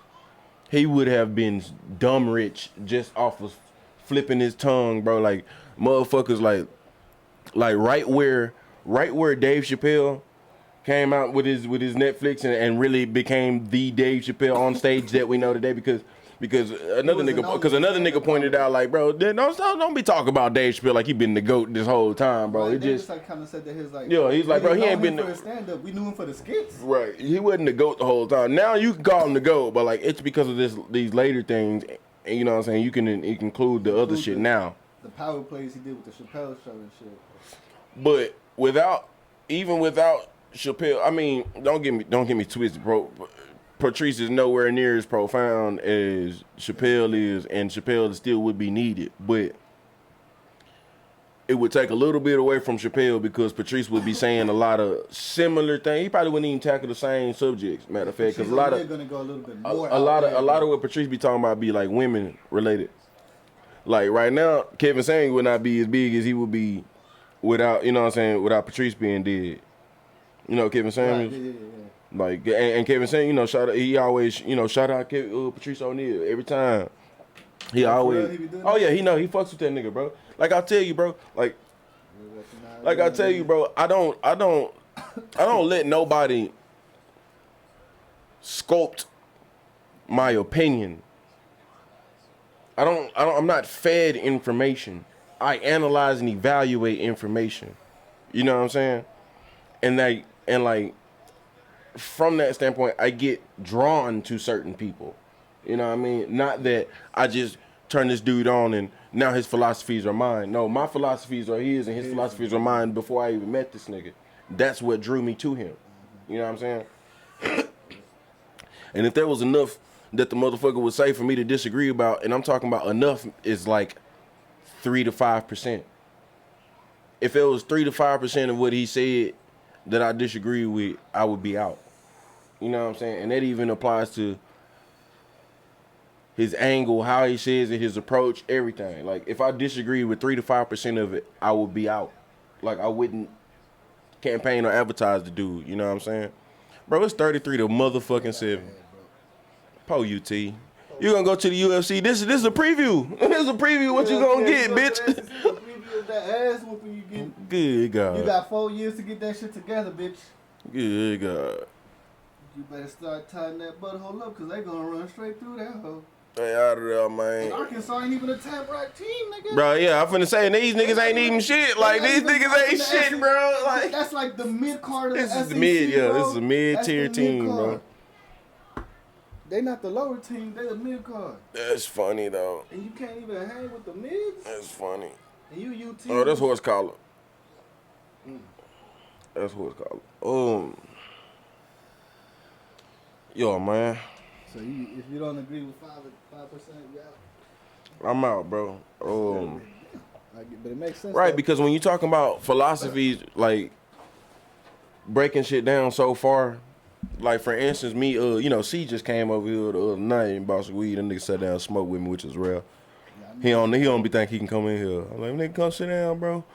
Speaker 1: dumb rich just off of flipping his tongue, bro. Like, motherfuckers, like right where Dave Chappelle came out with his Netflix and really became the Dave Chappelle on stage that we know today, because because another
Speaker 2: It was
Speaker 1: nigga pointed out like, bro, don't be talking about Dave Chappelle like he been the GOAT this whole time, bro.
Speaker 2: Right,
Speaker 1: It just
Speaker 2: like kind of said that his like.
Speaker 1: Yeah, he's like, bro, he ain't been
Speaker 2: for the stand up. We knew him for the skits.
Speaker 1: Right, he wasn't the GOAT the whole time. Now you can call him the GOAT, but like it's because of these later things, and you know what I'm saying. You can include the other shit now.
Speaker 2: The power plays he did with the Chappelle show and shit.
Speaker 1: But even without Chappelle, I mean, don't get me twisted, bro. Patrice is nowhere near as profound as Chappelle is, and Chappelle still would be needed, but it would take a little bit away from Chappelle because Patrice would be saying a lot of similar things. He probably wouldn't even tackle the same subjects, matter of fact, because a lot of what Patrice be talking about be like women related. Like right now, Kevin Samuels would not be as big as he would be without, you know what I'm saying, without Patrice being dead. You know Kevin Samuels?
Speaker 2: Right, yeah.
Speaker 1: Like, and Kevin Samuels, you know, shout out Patrice O'Neal every time. He always, he fucks with that nigga, bro. Like I tell you, bro, like I tell you, bro, I don't let nobody sculpt my opinion. I'm not fed information. I analyze and evaluate information. You know what I'm saying? And like from that standpoint, I get drawn to certain people. You know what I mean? Not that I just turn this dude on and now his philosophies are mine. No, my philosophies are his and his philosophies are mine before I even met this nigga. That's what drew me to him. You know what I'm saying? And if there was enough that the motherfucker would say for me to disagree about, and I'm talking about enough is like 3 to 5%. If it was 3 to 5% of what he said that I disagree with, I would be out. You know what I'm saying? And that even applies to his angle, how he says it, his approach, everything. Like, if I disagree with 3 to 5% of it, I would be out. Like, I wouldn't campaign or advertise the dude. You know what I'm saying? Bro, it's 33 to motherfucking 7. Po UT. You gonna go to the UFC? This is a preview. This is a preview of what you gonna get, bitch.
Speaker 2: This is a preview of that ass whooping you get.
Speaker 1: Good God.
Speaker 2: You got 4 years to get that shit together, bitch.
Speaker 1: Good God.
Speaker 2: You better start tying that butthole up, because they gonna run straight through that hoe.
Speaker 1: They out of there, man.
Speaker 2: Arkansas ain't even a top ranked team, nigga.
Speaker 1: Bro, yeah, I'm finna say, these niggas ain't even shit. Like, these niggas ain't shit, bro. Like,
Speaker 2: that's like the mid card of the SEC,
Speaker 1: this is the mid, yeah.
Speaker 2: bro.
Speaker 1: This is a mid-tier team, bro.
Speaker 2: They not the lower team, they the mid card.
Speaker 1: That's funny, though.
Speaker 2: And you can't even hang with the mids?
Speaker 1: That's funny.
Speaker 2: And you UT.
Speaker 1: Oh, that's horse collar. That's horse collar. Yo, man.
Speaker 2: So if you don't agree with 5%, yeah.
Speaker 1: I'm out, bro.
Speaker 2: But it makes sense.
Speaker 1: Right,
Speaker 2: though.
Speaker 1: because when you talking about philosophies, like breaking shit down so far, like for instance, me, you know, C just came over here the other night and bought some weed. And nigga sat down and smoked with me, which is rare. Yeah, he don't be think he can come in here. I'm like, nigga, come sit down, bro.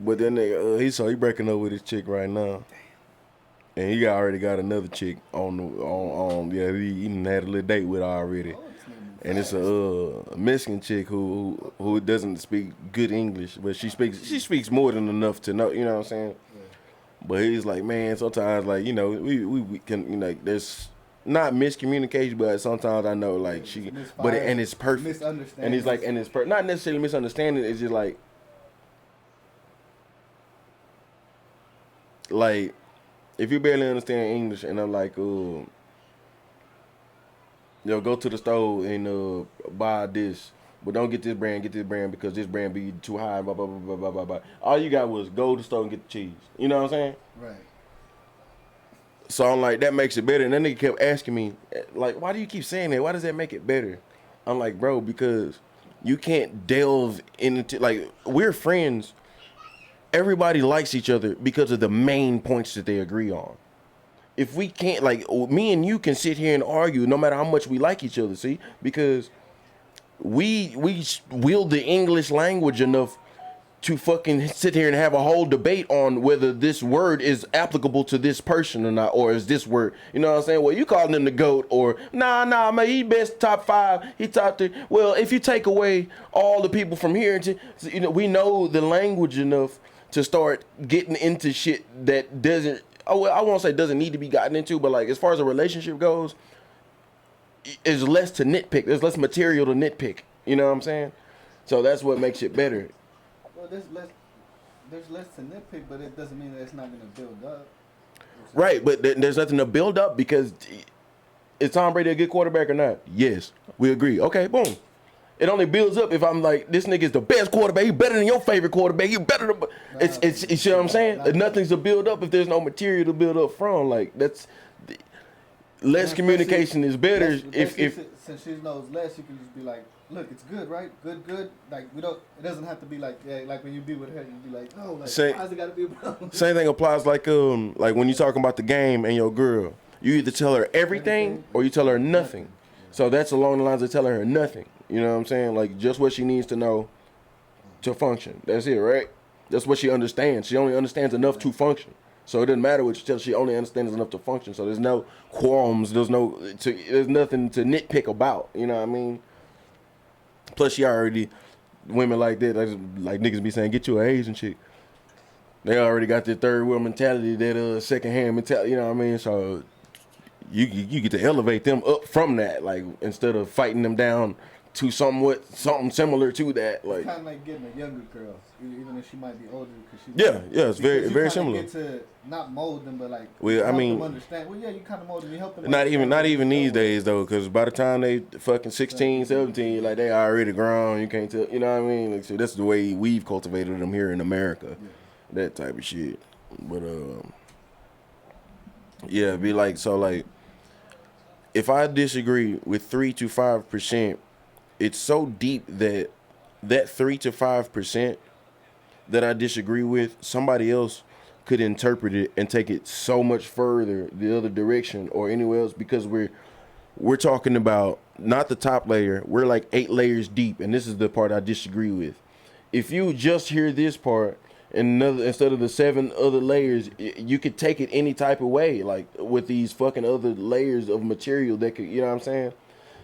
Speaker 1: But then nigga, he breaking up with his chick right now. And he already got another chick he even had a little date with her already. And it's a Mexican chick who doesn't speak good English, but she speaks more than enough to know, you know what I'm saying? Yeah. But he's like, man, sometimes like, you know, we can, you know, there's not miscommunication, but sometimes I know like and it's perfect. And he's like, and it's not necessarily misunderstanding, it's just like if you barely understand English and I'm like, go to the store and buy this, but don't get this brand because this brand be too high, blah, blah, blah, blah, blah, blah, blah. All you got was go to the store and get the cheese. You know what I'm saying?
Speaker 2: Right.
Speaker 1: So I'm like, that makes it better. And then they kept asking me, like, why do you keep saying that? Why does that make it better? I'm like, bro, because you can't delve into, like, we're friends. Everybody likes each other because of the main points that they agree on. If we can't, like, me and you can sit here and argue no matter how much we like each other, see? Because we wield the English language enough to fucking sit here and have a whole debate on whether this word is applicable to this person or not, or is this word, you know what I'm saying? Well, you calling him the GOAT, or nah, man, he best top 5, he top 3. Well, if you take away all the people from here, you know, we know the language enough to start getting into shit that doesn't, I won't say doesn't need to be gotten into, but like as far as a relationship goes, is less to nitpick. There's less material to nitpick. You know what I'm saying? So that's what makes it better.
Speaker 2: Well, there's less to nitpick, but it doesn't mean that it's not going to build up.
Speaker 1: Right, but there's nothing to build up because is Tom Brady a good quarterback or not? Yes, we agree. Okay, boom. It only builds up if I'm like, this nigga's the best quarterback. He better than your favorite quarterback. He better than. It's you see what I'm saying? Nothing's to build up if there's no material to build up from. Like that's less communication is better. If
Speaker 2: since she knows less, you can just be like, look, it's good, right? Good. Like we don't. It doesn't have to be like like when you be with her, you be like, no, like why's it gotta be about?
Speaker 1: Same thing applies like when you talking about the game and your girl. You either tell her everything or you tell her nothing. So that's along the lines of telling her nothing. You know what I'm saying? Like just what she needs to know to function. That's it, right? That's what she understands. She only understands enough to function. So it doesn't matter what you tell her. She only understands enough to function. So there's no qualms. There's nothing to nitpick about. You know what I mean? Plus she already, women like that, like niggas be saying, get you an Asian chick. They already got their third wheel mentality, that second hand mentality. You know what I mean? So you get to elevate them up from that, like instead of fighting them down to something similar to that. Like
Speaker 2: kind of like getting a younger girl, even if she might be older, because
Speaker 1: it's very similar.
Speaker 2: Get to not mold them, but like
Speaker 1: I mean,
Speaker 2: them understand. Well, yeah, you kind of mold them, you help them.
Speaker 1: Not even these days though, because by the time they fucking 16, 17, like they already grown. You can't tell. You know what I mean? Like, so that's the way we've cultivated them here in America. Yeah. That type of shit. But be like so like. If I disagree with 3 to 5%, it's so deep that 3 to 5% that I disagree with, somebody else could interpret it and take it so much further the other direction or anywhere else, because we're talking about not the top layer. We're like 8 layers deep, and this is the part I disagree with. If you just hear this part, instead of the 7 other layers, you could take it any type of way, like with these fucking other layers of material that could, you know what I'm saying?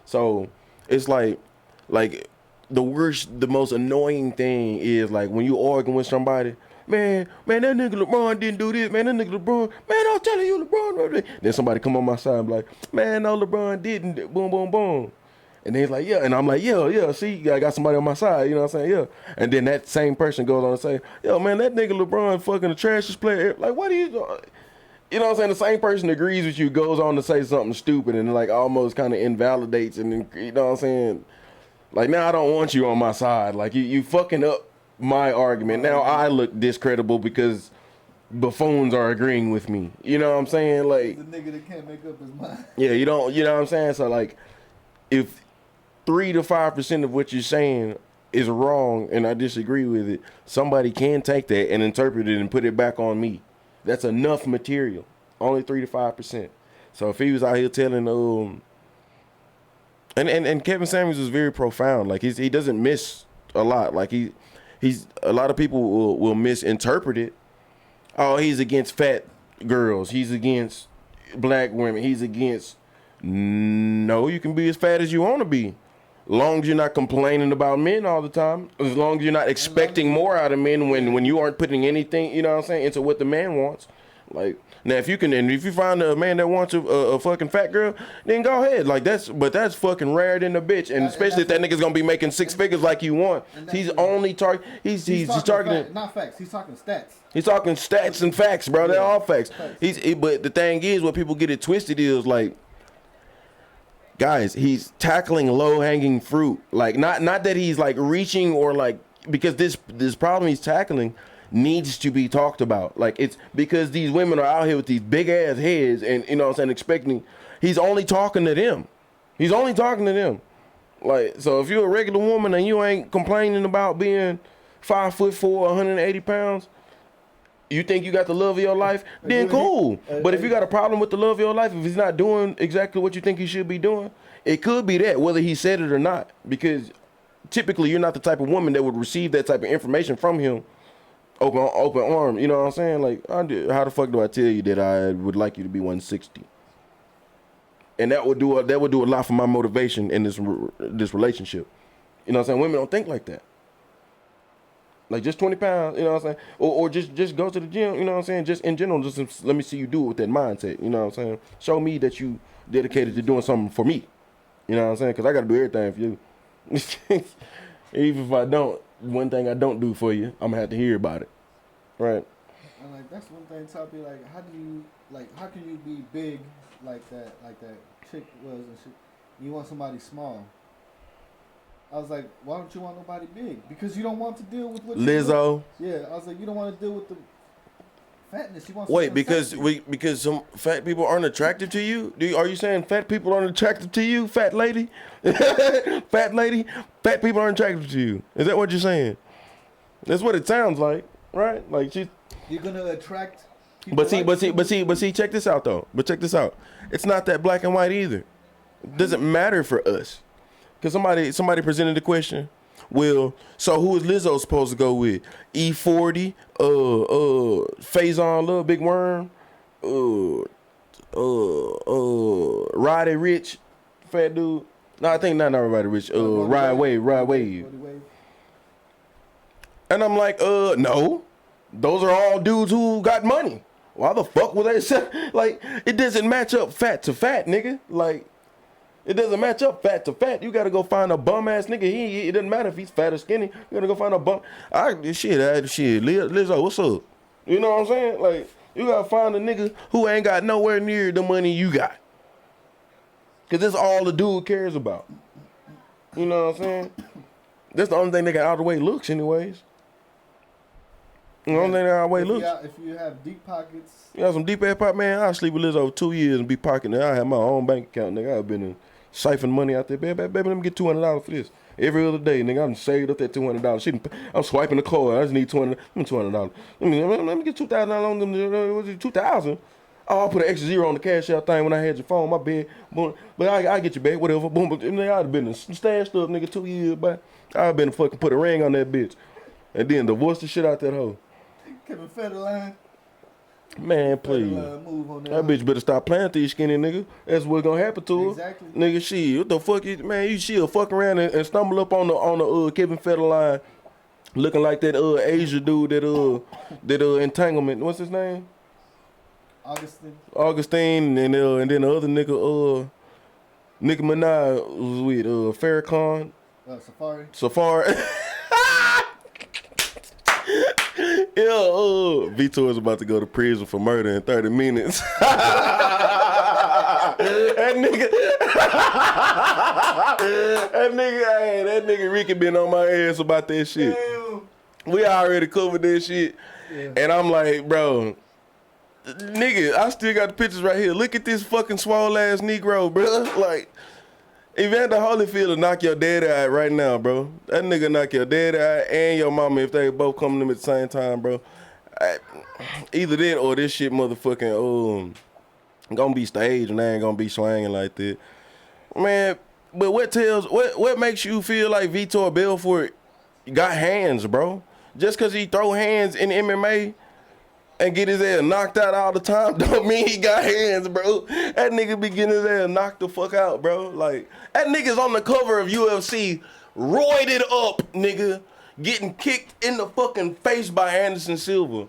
Speaker 1: So it's like the most annoying thing is like when you arguing with somebody, man, that nigga LeBron didn't do this, man, that nigga LeBron, man, I'm telling you LeBron. Then somebody come on my side and be like, man, no, LeBron didn't, boom, boom, boom. And then he's like, yeah. And I'm like, yeah, see, I got somebody on my side, you know what I'm saying? Yeah. And then that same person goes on and say, yo, man, that nigga LeBron fucking the trashiest player. Like, what are you doing? You know what I'm saying? The same person agrees with you, goes on to say something stupid and like almost kind of invalidates, and you know what I'm saying? Like, now I don't want you on my side. Like, you fucking up my argument. Now I look discredible because buffoons are agreeing with me. You know what I'm saying? Like,
Speaker 2: the nigga that can't make up his mind.
Speaker 1: Yeah, you know what I'm saying? So like, if 3 to 5% of what you're saying is wrong and I disagree with it, somebody can take that and interpret it and put it back on me. That's enough material. Only 3 to 5%. So if he was out here telling and Kevin Samuels is very profound. Like he doesn't miss a lot. Like he's a lot of people will misinterpret it. Oh, he's against fat girls. He's against black women. He's against. No, you can be as fat as you want to be. Long as you're not complaining about men all the time, as long as you're not expecting more out of men when you aren't putting anything, you know what I'm saying, into what the man wants. Like, now if you find a man that wants a fucking fat girl, then go ahead. Like that's fucking rare than a bitch, and especially if that nigga's gonna be making 6 figures like you want. He's only he's targeting
Speaker 2: not facts. He's talking stats.
Speaker 1: He's talking stats and facts, bro. They're all facts. But the thing is, what people get it twisted is like, guys, he's tackling low-hanging fruit. Like, not that he's like reaching or like, because this problem he's tackling needs to be talked about. Like, it's because these women are out here with these big ass heads and, you know what I'm saying, expecting. He's only talking to them. Like, so if you're a regular woman and you ain't complaining about being 5'4", 180 pounds, you think you got the love of your life, then cool. But if you got a problem with the love of your life, if he's not doing exactly what you think he should be doing, it could be that, whether he said it or not. Because typically you're not the type of woman that would receive that type of information from him open arm. You know what I'm saying? Like, how the fuck do I tell you that I would like you to be 160? And that would do a lot for my motivation in this relationship. You know what I'm saying? Women don't think like that. Like, just 20 pounds, you know what I'm saying? Or just go to the gym, you know what I'm saying? Just in general, just let me see you do it with that mindset, you know what I'm saying? Show me that you dedicated to doing something for me. You know what I'm saying? Because I got to do everything for you. Even if I don't, one thing I don't do for you, I'm going to have to hear about it. Right?
Speaker 2: And like that's one thing, Toppy. Like, how can you be big like that chick was and shit? You want somebody small. I was like, why don't you want nobody big? Because you don't want to deal with what
Speaker 1: Lizzo.
Speaker 2: Yeah, I was like, you don't want to deal with the fatness. You want
Speaker 1: because some fat people aren't attractive to you? Are you saying fat people aren't attractive to you, fat lady? Fat lady? Fat people aren't attractive to you. Is that what you're saying? That's what it sounds like, right? Like
Speaker 2: you're gonna attract people.
Speaker 1: But see, check this out though. But check this out. It's not that black and white either. It doesn't matter for us. Cause somebody presented the question. Well, so who is Lizzo supposed to go with? E40, Faison, Little Big Worm, Roddy Rich, fat dude. No, I think not Roddy Rich. Rod Wave. And I'm like, no, those are all dudes who got money. Why the fuck would they say? Like, it doesn't match up fat to fat, nigga. Like. It doesn't match up fat to fat. You gotta go find a bum ass nigga. It doesn't matter if he's fat or skinny. You gotta go find a bum. Lizzo, what's up? You know what I'm saying? Like, you gotta find a nigga who ain't got nowhere near the money you got. Cause that's all the dude cares about. You know what I'm saying? That's the only thing they got out of the way looks, anyways. The only thing that out of the way looks.
Speaker 2: If you have deep pockets.
Speaker 1: You got some deep ass pocket, man. I'll sleep with Lizzo 2 years and be pocketing it. I have my own bank account, nigga. I've been siphon money out there. Baby, let me get $200 for this. Every other day, nigga, I'm saved up that $200. I'm swiping the card. I just need $200. $200. Let me get $2,000 on them. Was it $2,000? Oh, I'll put an extra zero on the cash out thing when I had your phone. My bad. Boom. But I get your bag, whatever. Boom. But I'd have been stashed up, nigga, 2 years, but I've been fucking put a ring on that bitch. And then divorce the shit out that hoe.
Speaker 2: Kevin Federline.
Speaker 1: Man, please.
Speaker 2: Move on
Speaker 1: that bitch better stop playing with these skinny nigga. That's what's gonna happen to her.
Speaker 2: Exactly.
Speaker 1: Nigga, shit, what the fuck is, man, she'll fuck around and stumble up on the Kevin Federline looking like that Asia dude that entanglement. What's his name? Augustine and then the other nigga Nicki Minaj was with Farrakhan. Safari. Yeah, Vitor is about to go to prison for murder in 30 minutes. that nigga Ricky been on my ass about that shit. Damn. We already covered that shit. Yeah. And I'm like, bro, nigga, I still got the pictures right here. Look at this fucking swole ass Negro, bro. Like, Evander Holyfield will knock your daddy out right now, bro. That nigga knock your daddy out and your mama if they both come to them at the same time, bro. Either that or this shit motherfucking gonna be staged and they ain't gonna be swinging like that. Man, but what makes you feel like Vitor Belfort got hands, bro? Just cause he throw hands in MMA and get his ass knocked out all the time don't mean he got hands, bro. That nigga be getting his ass knocked the fuck out, bro. Like, that nigga's on the cover of UFC, roided up, nigga, getting kicked in the fucking face by Anderson Silva.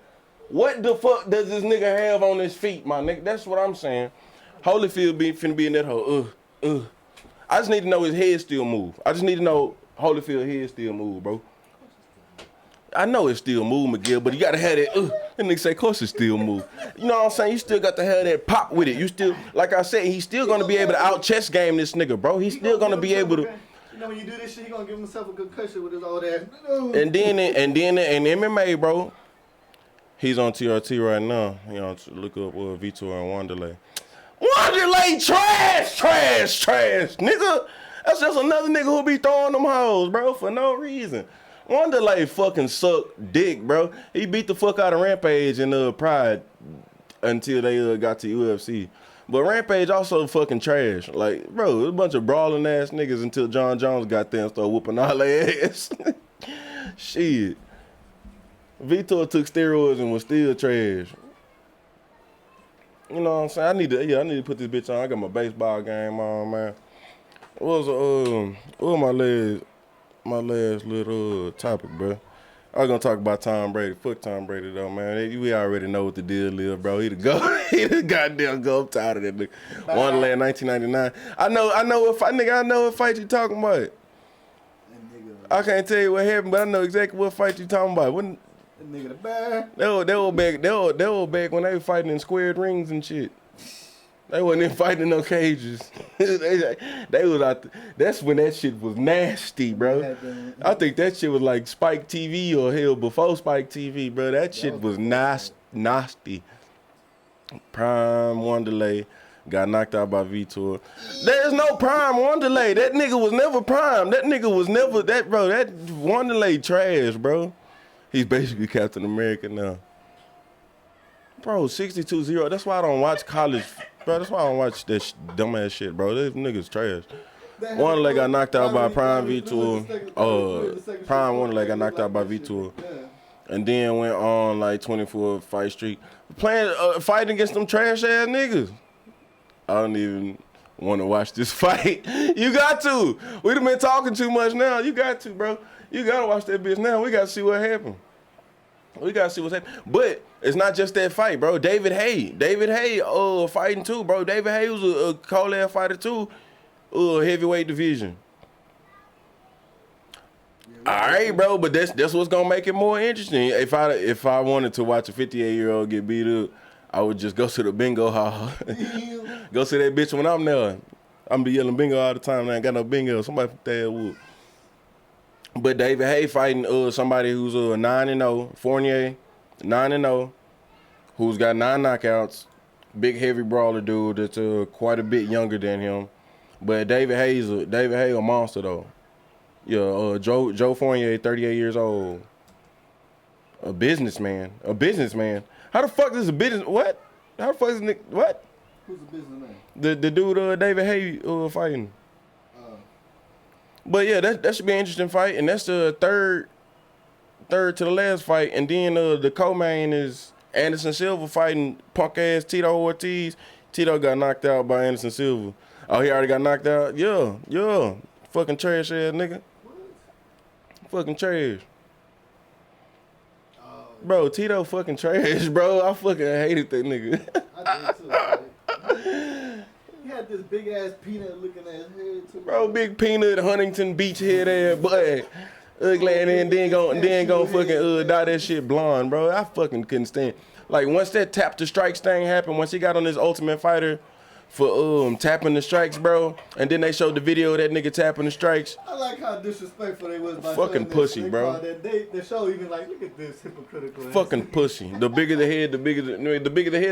Speaker 1: What the fuck does this nigga have on his feet, my nigga? That's what I'm saying. Holyfield finna be in that hole. I just need to know his head still move. I just need to know Holyfield's head still move, bro. I know it still move, Miguel, but you gotta have that, that nigga say, of course it still move. You know what I'm saying? You still got to have that pop with it. You still, like I said, he's still gonna be able to out chess game this nigga, bro. He's still gonna be able to.
Speaker 2: You know when you do this shit, he gonna give himself a good cushion with his old ass.
Speaker 1: And then in MMA, bro, he's on TRT right now. You know, look up Vitor and Wanderlei. Wanderlei trash, nigga. That's just another nigga who be throwing them hoes, bro, for no reason. Wanderlei fucking suck dick, bro. He beat the fuck out of Rampage and Pride until they got to UFC. But Rampage also fucking trash. Like, bro, it was a bunch of brawling ass niggas until John Jones got there and started whooping all their ass. Shit. Vitor took steroids and was still trash. You know what I'm saying? I need to put this bitch on. I got my baseball game on, man. What was my last little topic, bro? I was gonna talk about Tom Brady. Fuck Tom Brady though, man. We already know what the deal is, bro. He the go. He the goddamn go. I'm tired of that nigga. Wonderland 1999. I know what fight you talking about. I can't tell you what happened, but I know exactly what fight you talking about. When
Speaker 2: that nigga the bear.
Speaker 1: they were back when they were fighting in squared rings and shit. They wasn't even fighting in no cages. they was out. That's when that shit was nasty, bro. I think that shit was like Spike TV or hell before Spike TV, bro. That shit was nasty. Prime Wanderlei got knocked out by Vitor. There's no Prime Wanderlei. That nigga was never Prime. That nigga was never that, bro. That Wanderlei trash, bro. He's basically Captain America now. Bro, 62-0. That's why I don't watch college. Bro, that's why I don't watch that dumbass shit, bro. These niggas trash. Wanderlei got knocked out by Prime Vitor. Prime Wanderlei got knocked out by Vitor. And then went on like 24 fight streak. Fighting against them trash ass niggas. I don't even want to watch this fight. You got to. We done been talking too much now. You got to, bro. You got to watch that bitch now. We got to see what happened. We got to see what's happening. But it's not just that fight, bro. David Haye, fighting too, bro. David Haye was a cold ass fighter too. Heavyweight division. All right, bro, but that's what's gonna make it more interesting. If I wanted to watch a 58-year-old get beat up, I would just go to the bingo hall. Go see that bitch when I'm there. I'm be yelling bingo all the time. I ain't got no bingo. Somebody from there would. But David Haye fighting somebody who's 9-0, Fournier, 9-0, who's got 9 knockouts, big heavy brawler dude that's quite a bit younger than him. But David Haye a monster though. Yeah, Joe Fournier, 38 years old, a businessman. How the fuck is a business? What? How the fuck is Nick? What?
Speaker 2: Who's the businessman?
Speaker 1: The dude David Haye fighting. But yeah, that should be an interesting fight, and that's the third to the last fight, and then the co-main is Anderson Silva fighting punk ass Tito Ortiz. Tito got knocked out by Anderson Silva. Oh, he already got knocked out? Yeah. Fucking trash ass nigga. What? Fucking trash. Bro, Tito fucking trash, bro. I fucking hated that nigga.
Speaker 2: I did too, right? He had this big ass peanut looking at his head too.
Speaker 1: Bro, big peanut, Huntington Beach head ass boy. Ugly, and then go fucking dye that shit blonde, bro. I fucking couldn't stand. Like once that tap to strikes thing happened, once he got on his Ultimate Fighter for tapping the strikes, bro, and then they showed the video of that nigga tapping the strikes.
Speaker 2: I like how disrespectful they was by
Speaker 1: fucking pussy,
Speaker 2: they
Speaker 1: bro.
Speaker 2: The show even like, look at this hypocritical.
Speaker 1: Fucking pussy. The bigger the head, the bigger the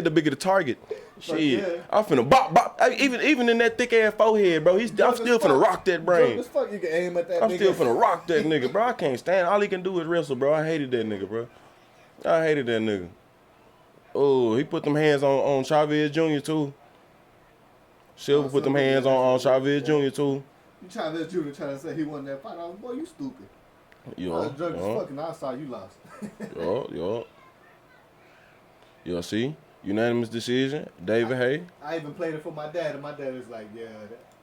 Speaker 1: bigger the target. Shit,
Speaker 2: yeah.
Speaker 1: I'm finna bop. Even in that thick ass forehead, bro. I'm still finna rock that brain.
Speaker 2: As fuck, you can aim at that.
Speaker 1: I'm still finna rock that nigga, bro. I can't stand. All he can do is wrestle, bro. I hated that nigga, bro. I hated that nigga. Oh, he put them hands on Chavez Jr. too. Silva put them hands on Chavez Jr. too.
Speaker 2: Chavez Jr. trying to say he won that fight. I was, boy, you stupid. I was drunk as fuck and I saw you lost.
Speaker 1: Yo, see? Unanimous decision. David Haye.
Speaker 2: I even played it for my dad, and my dad was like, yeah.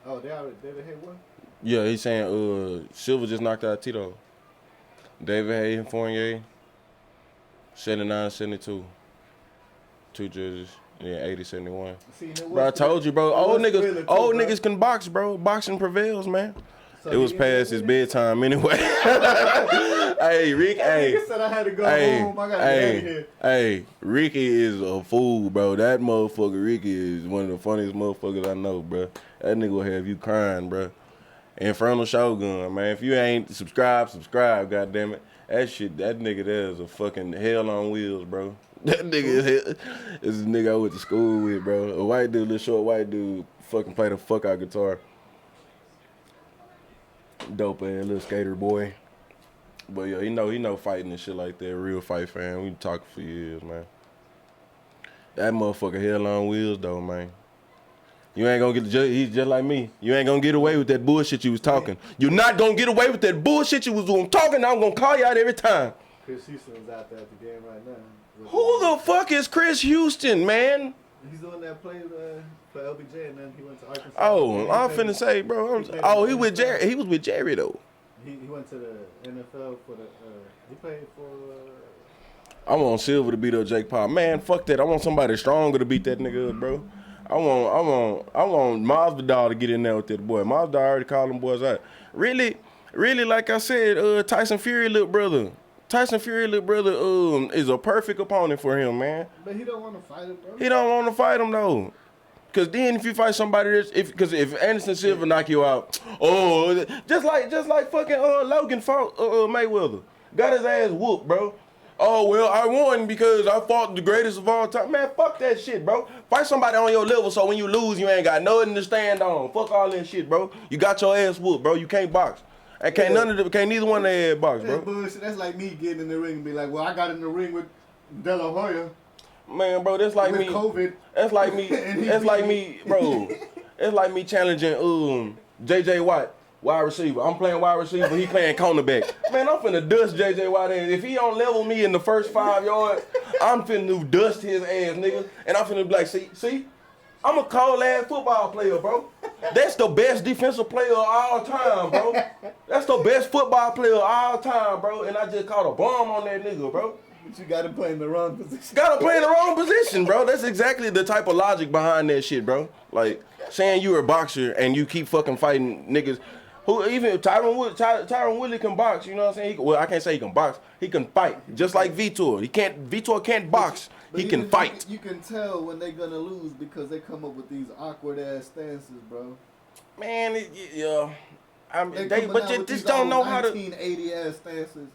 Speaker 2: David Haye won?
Speaker 1: Yeah, he's saying Silva just knocked out Tito. David Haye and Fournier. 79-72. 2 judges. Yeah, 80-71. Bro, I told you, bro. Old niggas can box, bro. Boxing prevails, man. So it was past his bedtime anyway. Hey, Rick. Hey,
Speaker 2: said I had to go home. I gotta get out of here.
Speaker 1: Hey, Ricky is a fool, bro. That motherfucker, Ricky, is one of the funniest motherfuckers I know, bro. That nigga will have you crying, bro. Infernal Shogun, man. If you ain't subscribe, goddammit. That nigga there is a fucking hell on wheels, bro. That nigga is a nigga I went to school with, bro. A white dude, little short white dude, fucking play the fuck out guitar. Dope ass little skater boy. But yeah, he know fighting and shit like that. Real fight fan. We been talking for years, man. That motherfucker hell on wheels though, man. You ain't gonna he's just like me. You ain't gonna get away with that bullshit you was talking. You're not gonna get away with that bullshit you was talking. I'm gonna call you out every time.
Speaker 2: Chris Houston's out there at the game right now.
Speaker 1: Who the fuck is Chris Houston, man?
Speaker 2: He's the one that played for LBJ, and then he went to Arkansas.
Speaker 1: Oh, I'm finna say, bro. He with Jerry. He was with Jerry though.
Speaker 2: He went to the NFL for the. He played for.
Speaker 1: I want Silver to beat up Jake Paul. Man, fuck that. I want somebody stronger to beat that nigga up, bro. I want Masvidal to get in there with that boy. Masvidal already called them boys out. Really, like I said, Tyson Fury little brother. Tyson Fury little brother is a perfect opponent for him, man.
Speaker 2: But he don't want to fight him, bro.
Speaker 1: He don't want to fight him though. Cause then if you fight somebody that's if Anderson Silva knock you out, just like fucking Logan fought Mayweather. Got his ass whooped, bro. Oh, well, I won because I fought the greatest of all time. Man, fuck that shit, bro. Fight somebody on your level so when you lose, you ain't got nothing to stand on. Fuck all that shit, bro. You got your ass whooped, bro. You can't box. And can't neither one of their box, bro.
Speaker 2: That's bullshit. That's like me getting in the ring and be like, well, I got in the ring with De La Hoya.
Speaker 1: Man, bro, that's like
Speaker 2: with
Speaker 1: me.
Speaker 2: COVID.
Speaker 1: That's like me. That's like me, bro. It's like me challenging J.J. Watt. Wide receiver. I'm playing wide receiver. He playing cornerback. Man, I'm finna dust J.J. Watt ass. If he don't level me in the first 5 yards, I'm finna dust his ass, nigga. And I'm finna be like, see? I'm a cold ass football player, bro. That's the best defensive player of all time, bro. That's the best football player of all time, bro. And I just caught a bomb on that nigga, bro.
Speaker 2: But you got him playing the wrong position.
Speaker 1: Got him playing the wrong position, bro. That's exactly the type of logic behind that shit, bro. Like, saying you're a boxer and you keep fucking fighting niggas. Who even Tyron Woodley can box, you know what I'm saying? Well, I can't say he can box. He can fight, just like Vitor. Vitor can't box. He can fight.
Speaker 2: You can tell when they're gonna lose because they come up with these awkward ass stances, bro.
Speaker 1: Man,
Speaker 2: They
Speaker 1: just don't know how to.
Speaker 2: 1980 ass stances.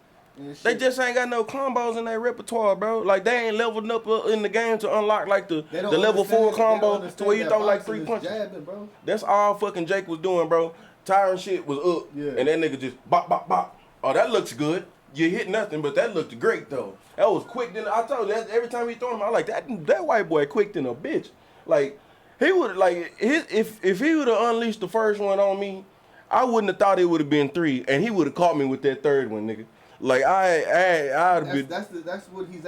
Speaker 1: They just ain't got no combos in their repertoire, bro. Like they ain't leveled up in the game to unlock like the level 4 combo to where you throw like 3 punches.
Speaker 2: Jabbing, bro.
Speaker 1: That's all fucking Jake was doing, bro. Tyron shit was up, and that nigga just bop, bop, bop. Oh, that looks good. You hit nothing, but that looked great though. That was quick. Then I told you that every time he threw him, I like that white boy quick than a bitch. Like he would if he would have unleashed the first one on me, I wouldn't have thought it would have been 3, and he would have caught me with that third one, nigga. Like I'd be.
Speaker 2: That's what he's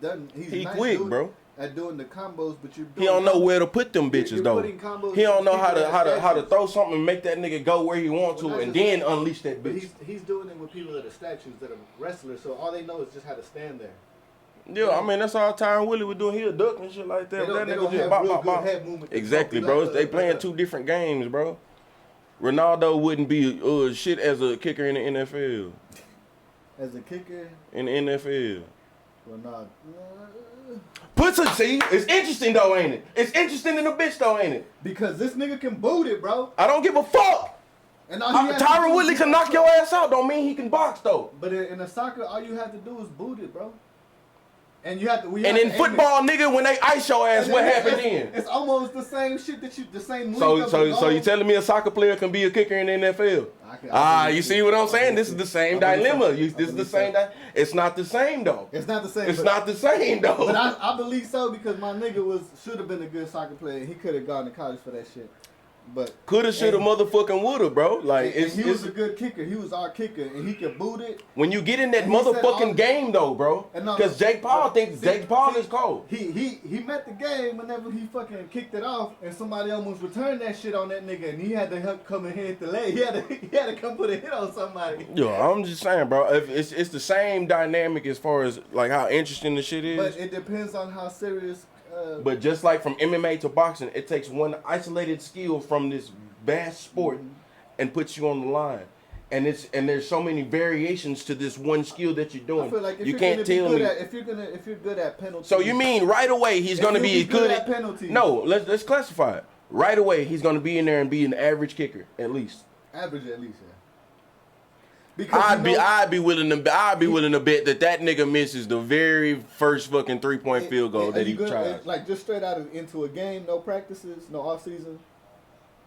Speaker 2: done. He's nice
Speaker 1: quick, bro.
Speaker 2: At doing the combos, but
Speaker 1: he don't know where to put them bitches though. He don't know how to throw something and make that nigga go where he wants to, and then unleash that bitch.
Speaker 2: But he's doing it with people that are statues, that are wrestlers, so all they know is just how to stand there.
Speaker 1: Yeah, I mean that's all Tyron Woodley was doing. He'll duck and shit like that. That nigga just bop, bop, bop. Exactly, bro. They playing 2 different games, bro. Ronaldo wouldn't be shit as a kicker in the NFL.
Speaker 2: As a kicker
Speaker 1: in the NFL.
Speaker 2: Ronaldo.
Speaker 1: See, it's interesting though, ain't it? It's interesting in a bitch though, ain't it?
Speaker 2: Because this nigga can boot it, bro.
Speaker 1: I don't give a fuck. And Tyron Woodley can knock your ass out. Don't mean he can box though.
Speaker 2: But in a soccer, all you have to do is boot it, bro. And you have to.
Speaker 1: And in football, nigga, when they ice your ass, what happened then?
Speaker 2: It's almost the same shit the same.
Speaker 1: So you telling me a soccer player can be a kicker in the NFL? You see what I'm saying? This is the same dilemma. This is the same. It's not the same though.
Speaker 2: It's not the same.
Speaker 1: It's not the same though.
Speaker 2: But I believe so because my nigga should have been a good soccer player. He could have gone to college for that shit. But
Speaker 1: coulda, shoulda, motherfucking woulda, bro. Like
Speaker 2: he was a good kicker. He was our kicker, and he could boot it.
Speaker 1: When you get in that motherfucking game, though, bro, because Jake Paul thinks Jake Paul is cold.
Speaker 2: He met the game whenever he fucking kicked it off, and somebody almost returned that shit on that nigga, and he had to help come and hit the leg. He had to come put a hit on somebody.
Speaker 1: Yeah, I'm just saying, bro. It's the same dynamic as far as like how interesting the shit is.
Speaker 2: But it depends on how serious.
Speaker 1: But just like from MMA to boxing, it takes one isolated skill from this vast sport and puts you on the line. And there's so many variations to this one skill that you're doing.
Speaker 2: I feel like
Speaker 1: you can't tell me
Speaker 2: if you're good at penalties.
Speaker 1: So you mean right away he's gonna be good at
Speaker 2: penalties?
Speaker 1: No, let's classify it. Right away he's gonna be in there and be an average kicker at least.
Speaker 2: Average at least, yeah.
Speaker 1: Because I'd be willing to bet that nigga misses the very first fucking 3-point field goal that he tries.
Speaker 2: Like just straight out into a game, no practices, no off season.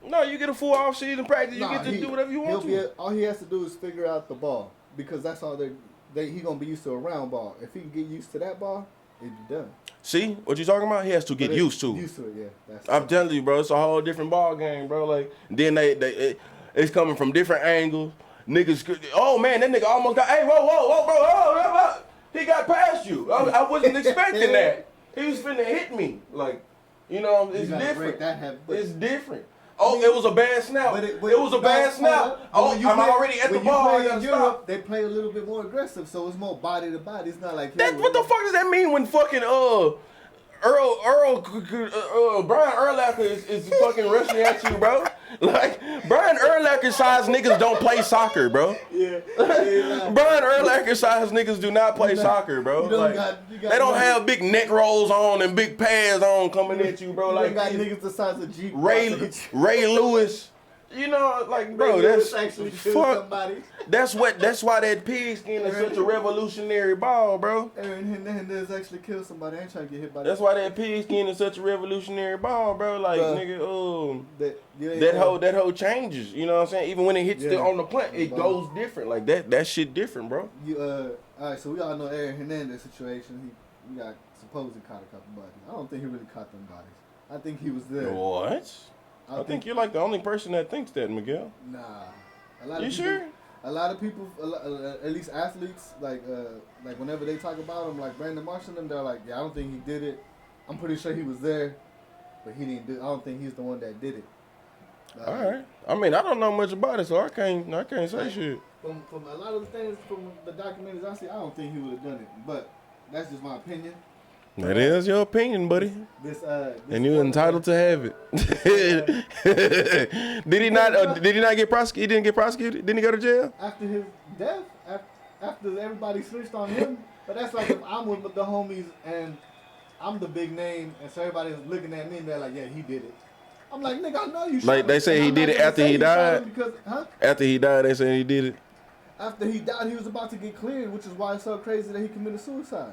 Speaker 1: No, you get a full off season practice. You get to do whatever you want to.
Speaker 2: All he has to do is figure out the ball because that's all he gonna be used to a round ball. If he can get used to that ball, it'd be done.
Speaker 1: See what you talking about? He has to get used to.
Speaker 2: Used to it, yeah.
Speaker 1: I'm telling you, bro. It's a whole different ball game, bro. Like then it's coming from different angles. Niggas, oh man, that nigga almost got. Hey, whoa, bro, whoa, he got past you. I wasn't expecting that. He was finna hit me, like, you know, it's different. It's different. Oh, it was a bad snap. It was a bad snap. Oh, I'm already at the ball. I gotta stop.
Speaker 2: They play a little bit more aggressive, so it's more body to body. It's not like
Speaker 1: What the fuck does that mean when fucking Brian Urlacher is fucking rushing at you, bro? Like, Brian Urlacher size niggas don't play soccer, bro.
Speaker 2: Yeah.
Speaker 1: Brian Urlacher size niggas do not play soccer, bro. They don't have big neck rolls on and big pads on coming at you, bro. Like,
Speaker 2: got niggas the size of Jeep.
Speaker 1: Ray Lewis. You know, like, bro, that's
Speaker 2: actually
Speaker 1: somebody. That's why that pigskin is such a revolutionary ball, bro.
Speaker 2: Aaron Hernandez actually killed somebody. I ain't trying to get hit by that.
Speaker 1: That's why that pigskin is such a revolutionary ball, bro. Like, nigga, that whole changes. You know what I'm saying? Even when it hits on the plant, it goes different. Like that shit different, bro.
Speaker 2: All right, so we all know Aaron Hernandez situation. He got supposedly caught a couple bodies. I don't think he really caught them bodies. I think he was there.
Speaker 1: What? I think you're like the only person that thinks that, Miguel.
Speaker 2: Nah. A lot of
Speaker 1: you
Speaker 2: people,
Speaker 1: sure?
Speaker 2: A lot of people, at least athletes, like whenever they talk about him, like Brandon Marshall, and they're like, yeah, I don't think he did it. I'm pretty sure he was there, but he didn't do. I don't think he's the one that did it.
Speaker 1: All right. I mean, I don't know much about it, so I can't say shit.
Speaker 2: From a lot of the things from the documentaries I see, I don't think he would have done it. But that's just my opinion.
Speaker 1: That is your opinion, buddy.
Speaker 2: This
Speaker 1: and you're entitled to have it. Did he not? Did he not get prosecuted? He didn't get prosecuted. Didn't he go to jail?
Speaker 2: After his death, after everybody switched on him. But that's like if I'm with the homies and I'm the big name, and so everybody's looking at me and they're like, "Yeah, he did it." I'm like, "Nigga, I know you."
Speaker 1: Like they say he did it after he died. After he died, they say he did it.
Speaker 2: After he died, he was about to get cleared, which is why it's so crazy that he committed suicide.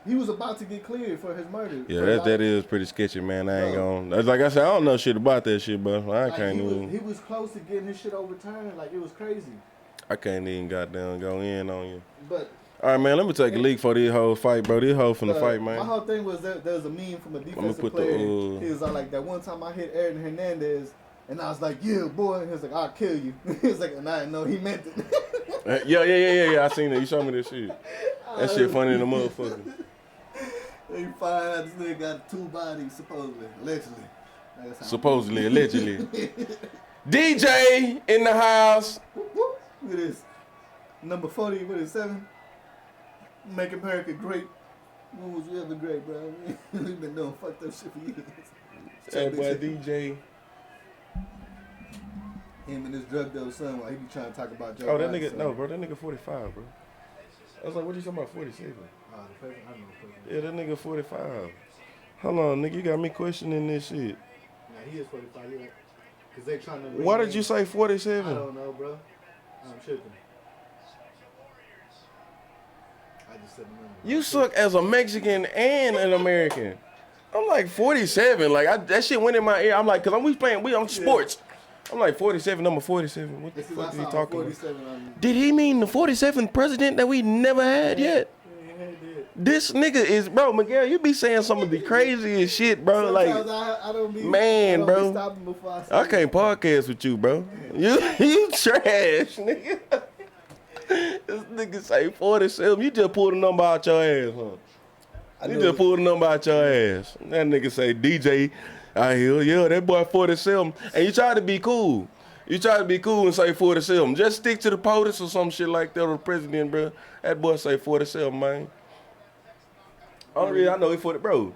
Speaker 2: He was about to get cleared for his murder.
Speaker 1: Yeah, that is pretty sketchy, man. I ain't gonna. Like I said, I don't know shit about that shit, but I can't even.
Speaker 2: He was close to getting his shit overturned. Like, it was crazy.
Speaker 1: I can't even goddamn go in on you.
Speaker 2: But
Speaker 1: all right, man. Let me take a leak for this whole fight, bro. This whole from the fight, man.
Speaker 2: My whole thing was there was a meme from a defensive player. He was like, that one time I hit Aaron Hernandez, and I was like, yeah, boy. And he was like, I'll kill you. He was like, and I didn't know he meant it.
Speaker 1: Yeah. I seen it. You showed me this shit. That shit funny in the motherfucker.
Speaker 2: They find out this nigga got 2 bodies,
Speaker 1: supposedly. Allegedly. DJ in the house.
Speaker 2: Look at this. Number 40, what is 7? Make America great. When was we ever great, bro? We've been doing fucked up shit for years.
Speaker 1: Hey, boy, DJ.
Speaker 2: Him and his drug dealer son, while he be trying to talk about Joe.
Speaker 1: Oh, that nigga, no, bro, that nigga 45, bro. I was like, what you talking about, 47?
Speaker 2: I know.
Speaker 1: Yeah, that nigga 45. Hold on, nigga, you got me questioning this shit.
Speaker 2: Nah, he is 45, yeah. Cause they trying to.
Speaker 1: Why did you say 47?
Speaker 2: I don't know, bro. I'm tripping. I just said the number.
Speaker 1: You suck as a Mexican and an American. I'm like 47. Like that shit went in my ear. I'm like, cause we on sports. I'm like 47, number 47. What the fuck is he talking about? Did he mean the 47th president that we never had yet? This nigga is, bro, Miguel, you be saying some of the craziest shit, bro.
Speaker 2: Sometimes
Speaker 1: like,
Speaker 2: I don't be,
Speaker 1: man, bro. I can't podcast with you, bro. You trash, nigga. This nigga say 47. You just pulled a number out your ass, huh? You just pulled a number out your ass. That nigga say DJ. I hear, yeah, that boy 47. And you try to be cool. You try to be cool and say 47. Just stick to the POTUS or some shit like that or the president, bro. That boy say 47, man. Only reason I know he 40, bro.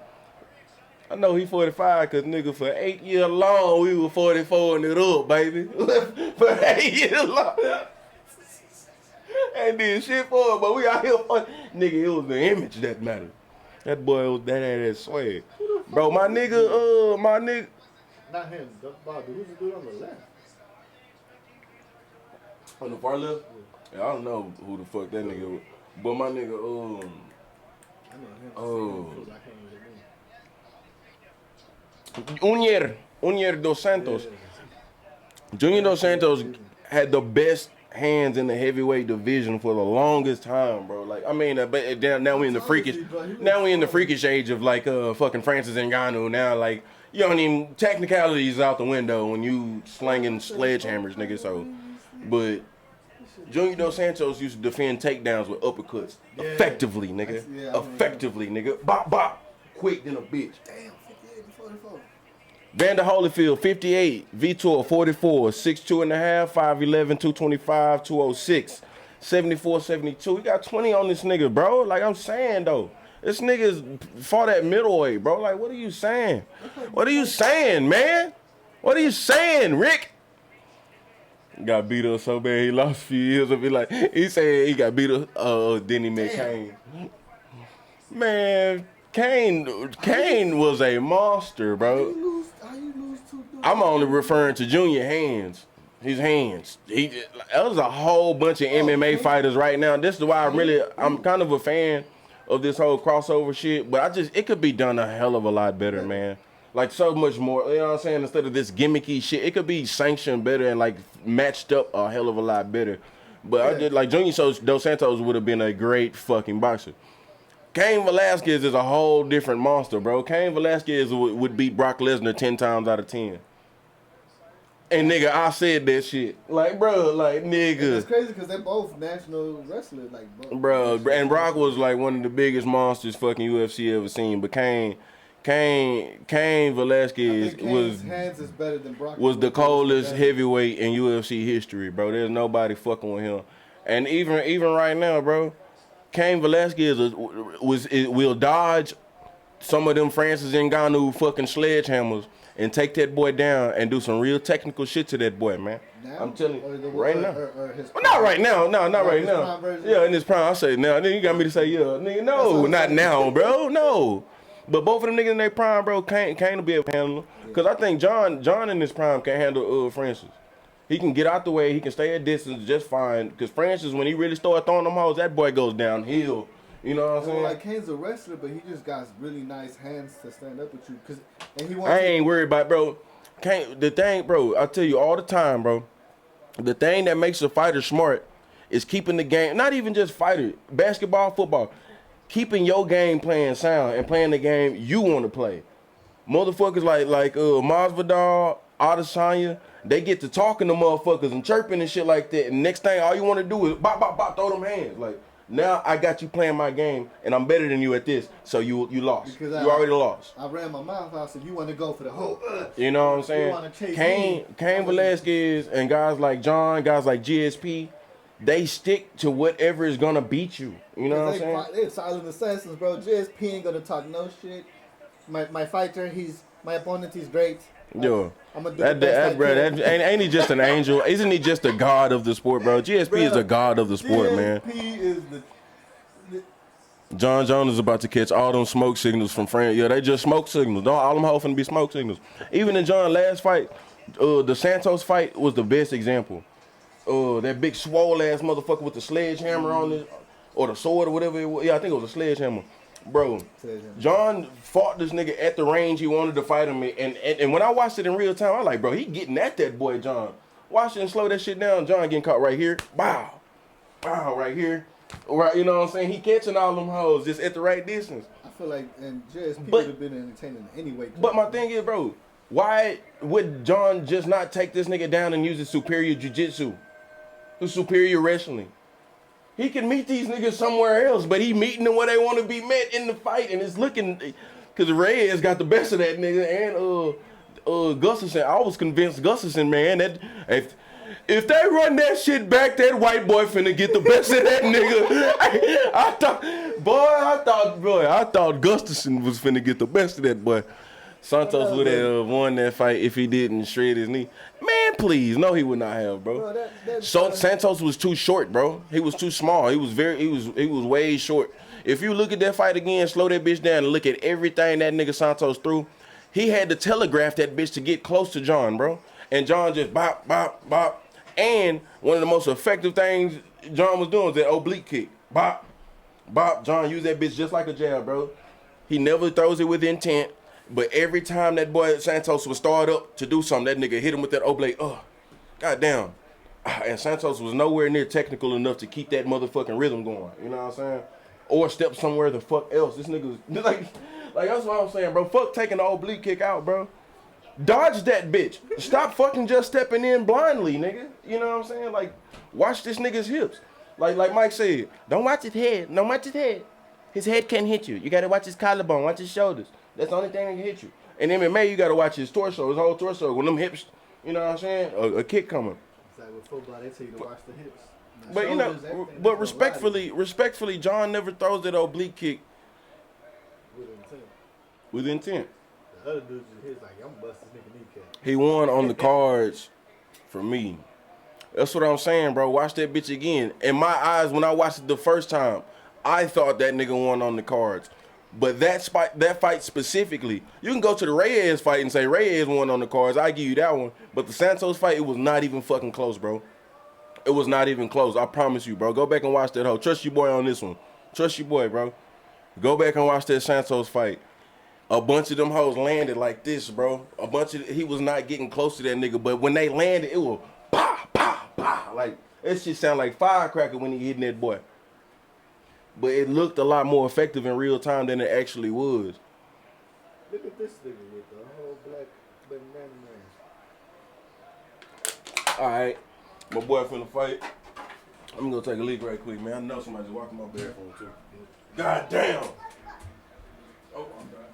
Speaker 1: I know he 45 because, nigga, for 8 years long, we were 44 and it up, baby. For 8 years long. Ain't did shit for it, but we out here for nigga, it was the image that mattered. That boy was that swag. Bro, my nigga.
Speaker 2: Not him, Bobby. Who's the dude on the left?
Speaker 1: On the far left? Yeah, I don't know who the fuck that nigga was. But my nigga,
Speaker 2: I know him.
Speaker 1: Unier Dos Santos. Junior Dos Santos had the best hands in the heavyweight division for the longest time, bro. Like, I mean, but now we in the freakish age of like fucking Francis Ngannou. Now, like, you don't even technicalities out the window when you slanging sledgehammers, nigga. So, but Junior Dos Santos used to defend takedowns with uppercuts effectively, nigga. Effectively, nigga. Bop bop, quick than a bitch.
Speaker 2: Damn, 58 to 44.
Speaker 1: Evander Holyfield, 58. Vitor, 44. 6'2.5", 5'11", 225, 206. 74, 72. He got 20 on this nigga, bro. Like I'm saying, though. This nigga's fought at middleweight, bro. Like, what are you saying? What are you saying, man? What are you saying, Rick? Got beat up so bad he lost a few years of it. Like, he said he got beat up, then he met Kane. Man, Kane was a monster, bro.
Speaker 2: How you lose to
Speaker 1: I'm only referring to Junior hands. His hands. There's a whole bunch of MMA fighters right now. This is why I'm kind of a fan of this whole crossover shit. But it could be done a hell of a lot better, man. Like so much more. You know what I'm saying? Instead of this gimmicky shit, it could be sanctioned better and like matched up a hell of a lot better. But I did like Junior Dos Santos would have been a great fucking boxer. Cain Velasquez is a whole different monster, bro. Cain Velasquez would beat Brock Lesnar 10 times out of 10. And nigga, I said that shit. Like, bro, like, nigga.
Speaker 2: It's crazy because they're both national wrestlers. Like,
Speaker 1: bro, and Brock was like one of the biggest monsters fucking UFC ever seen. But Cain Velasquez
Speaker 2: hands is better than Brock
Speaker 1: was the coldest heavyweight in UFC history, bro. There's nobody fucking with him. And even right now, bro, Cain Velasquez will dodge some of them Francis Ngannou fucking sledgehammers and take that boy down and do some real technical shit to that boy, man.
Speaker 2: Now?
Speaker 1: I'm telling you, right now.
Speaker 2: Well,
Speaker 1: not right now. No, not right now. Yeah, in his prime. I say now. Then you got me to say yeah. Nigga, no, not now, bro. No. But both of them niggas in their prime, bro, Cain will be able to handle them. Because I think John in his prime can handle Francis. He can get out the way. He can stay at distance just fine. Because Francis, when he really started throwing them hoes, that boy goes downhill. You know what I'm saying?
Speaker 2: Like, Cain's a wrestler, but he just got really nice hands to stand up with you.
Speaker 1: I ain't worried about, bro. The thing, bro, I tell you all the time, bro. The thing that makes a fighter smart is keeping the game, not even just fighter, basketball, football, keeping your game playing sound and playing the game you want to play. Motherfuckers like Masvidal, Adesanya, they get to talking to motherfuckers and chirping and shit like that. And next thing, all you want to do is bop, bop, bop, throw them hands. Like, now I got you playing my game, and I'm better than you at this, so you lost. You already lost.
Speaker 2: I ran my mouth out, so you want to go for the whole.
Speaker 1: You know what I'm saying? Cain Velasquez and guys like John, guys like GSP, they stick to whatever is gonna beat you. You know what I'm saying?
Speaker 2: They're silent assassins, bro. GSP ain't gonna talk no shit. My fighter, my opponent, he's great.
Speaker 1: Yo,
Speaker 2: I'm gonna do the best
Speaker 1: bro, ain't he just an angel? Isn't he just a god of the sport, bro? GSP is a god of the sport, man.
Speaker 2: GSP is
Speaker 1: John Jones is about to catch all them smoke signals from France. Yeah, they just smoke signals. Don't all them hoes finna be smoke signals. Even in John's last fight, the Santos fight was the best example. That big swole ass motherfucker with the sledgehammer on it, or the sword or whatever it was. Yeah, I think it was a sledgehammer. Bro, John fought this nigga at the range he wanted to fight him, and when I watched it in real time, I was like, bro, he getting at that boy, John. Watch it and slow that shit down. John getting caught right here. Bow. Bow, right here. Right, you know what I'm saying? He catching all them hoes just at the right distance.
Speaker 2: I feel like, and GSP would have been entertaining anyway.
Speaker 1: But my thing is, bro, why would John just not take this nigga down and use his superior jiu-jitsu? His superior wrestling? He can meet these niggas somewhere else, but he meeting them where they want to be met in the fight, and it's looking, because Reyes got the best of that nigga, and Gustafson. I was convinced Gustafson, man, that if they run that shit back, that white boy finna get the best of that nigga. I thought Gustafson was finna get the best of that boy. Santos would have won that fight if he didn't shred his knee. Man, please, no, he would not have, bro. Santos was too short, bro. He was too small. He was way short. If you look at that fight again, slow that bitch down and look at everything that nigga Santos threw, he had to telegraph that bitch to get close to John, bro. And John just bop, bop, bop. And one of the most effective things John was doing was that oblique kick. Bop, bop. John used that bitch just like a jab, bro. He never throws it with intent. But every time that boy Santos would start up to do something, that nigga hit him with that oblique. Goddamn. And Santos was nowhere near technical enough to keep that motherfucking rhythm going. You know what I'm saying? Or step somewhere the fuck else. This nigga was like that's what I'm saying, bro. Fuck taking the oblique kick out, bro. Dodge that bitch. Stop fucking just stepping in blindly, nigga. You know what I'm saying? Like, watch this nigga's hips. Like Mike said, don't watch his head. Don't watch his head. His head can't hit you. You gotta watch his collarbone, watch his shoulders. That's the only thing that can hit you. In MMA, you gotta watch his torso, his whole torso. When them hips, you know what I'm saying? A kick coming.
Speaker 2: It's like with football, they tell you to watch the hips. The
Speaker 1: But you know,
Speaker 2: shoulders, everything.
Speaker 1: but respectfully, John never throws that oblique kick with intent.
Speaker 2: The other dude just hits like, I'm gonna bust this nigga kneecap.
Speaker 1: He won on the cards for me. That's what I'm saying, bro. Watch that bitch again. In my eyes, when I watched it the first time, I thought that nigga won on the cards. But that fight specifically, you can go to the Reyes fight and say Reyes won on the cards. I give you that one. But the Santos fight, it was not even fucking close, bro. It was not even close. I promise you, bro. Go back and watch that hoe. Trust your boy on this one. Trust your boy, bro. Go back and watch that Santos fight. A bunch of them hoes landed like this, bro. He was not getting close to that nigga. But when they landed, it was pow, pow, pow. Like, that shit sound like firecracker when he hitting that boy. But it looked a lot more effective in real time than it actually was.
Speaker 2: Look at this nigga with the whole black bandana man.
Speaker 1: All right. My boy finna fight. I'm gonna go take a leak right quick, man. I know somebody's walking my bathroom too. God damn. Oh, I'm done.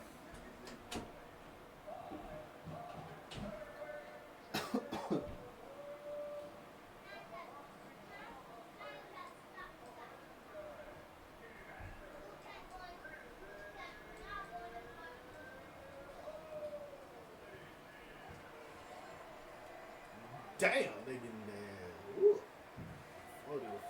Speaker 2: Damn, they getting there. Ooh. 40 to 14.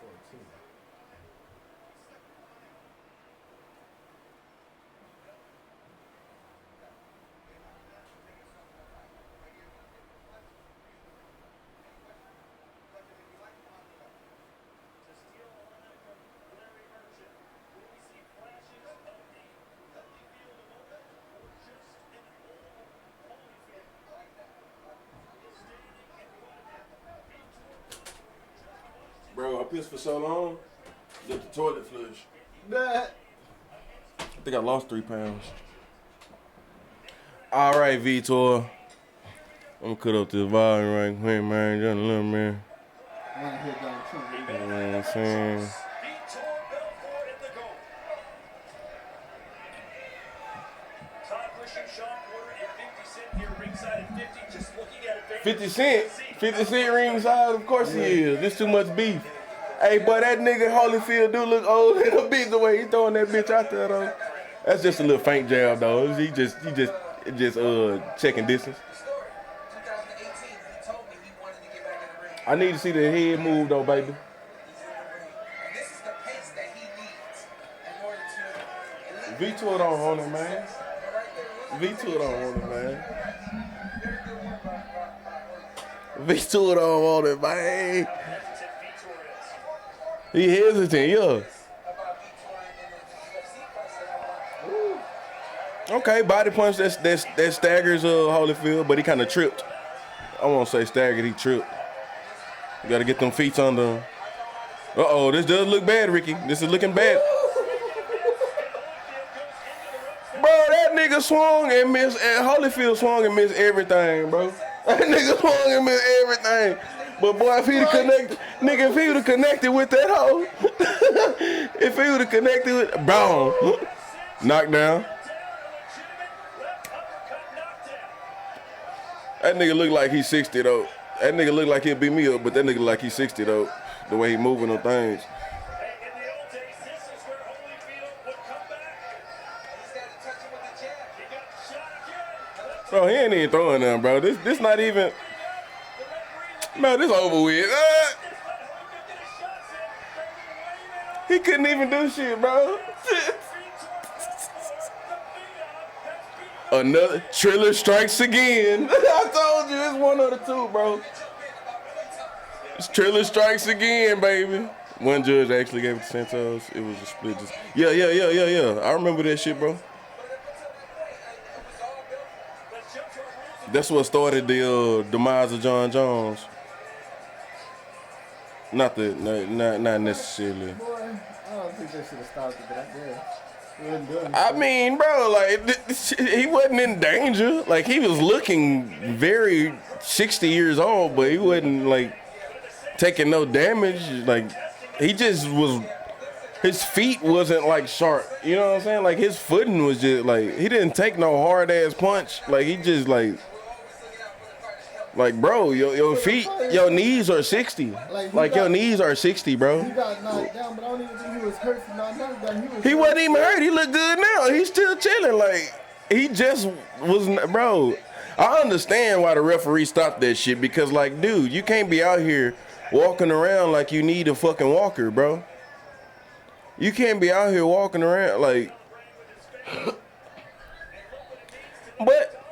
Speaker 1: Bro, I pissed for so long, get the toilet flush.
Speaker 2: Nah.
Speaker 1: I think I lost 3 pounds. All right, Vitor. I'm gonna cut up this volume right quick, man. Just a little, man.
Speaker 2: I want to hear Donald Trump.
Speaker 1: You know what I'm saying? $50 Cent ringside, of course he is. There's too much beef. Hey, but that nigga Holyfield do look old in a bitch the way he throwing that bitch out there though. That's just a little faint jab though. He just checking distance. I need to see the head move though, baby. Vitor don't want it, man. Vitor don't want it, man. Vitor don't want it, man. He hesitant, yeah. Okay, body punch that staggers Holyfield, but he kind of tripped. I won't say staggered, he tripped. You gotta get them feet under him. Uh-oh, this does look bad, Ricky. This is looking bad. Bro, that nigga swung and missed, and Holyfield swung and missed everything, bro. That nigga swung and missed everything. But boy, if he'd have connected, nigga, if he would have connected with that hoe, if he would have connected with, boom, knockdown. That nigga look like he's 60 though. That nigga look like he'll beat me up, but that nigga look like he's 60 though. The way he moving on things. Bro, he ain't even throwing them, bro. This not even. Man, this over with. He couldn't even do shit, bro. Another Triller strikes again. I told you it's one of the two, bro. It's Triller strikes again, baby. One judge actually gave it to Santos. It was a split. Yeah. I remember that shit, bro. That's what started the demise of John Jones. Not necessarily.
Speaker 2: Boy, I don't think they should have stopped it, but I guess.
Speaker 1: I mean, bro, like, he wasn't in danger. Like, he was looking very 60 years old, but he wasn't, like, taking no damage. Like, he just was his feet wasn't like sharp. You know what I'm saying? Like his footing was just like he didn't take no hard ass punch. Like he just like bro, your feet, your knees are 60. Like your knees are 60, bro.
Speaker 2: He got knocked down, but I don't even think he was hurt from not knocked down.
Speaker 1: He wasn't even hurt. He looked good now. He's still chilling. Like he just was, bro. I understand why the referee stopped that shit because, like, dude, you can't be out here walking around like you need a fucking walker, bro. You can't be out here walking around like. But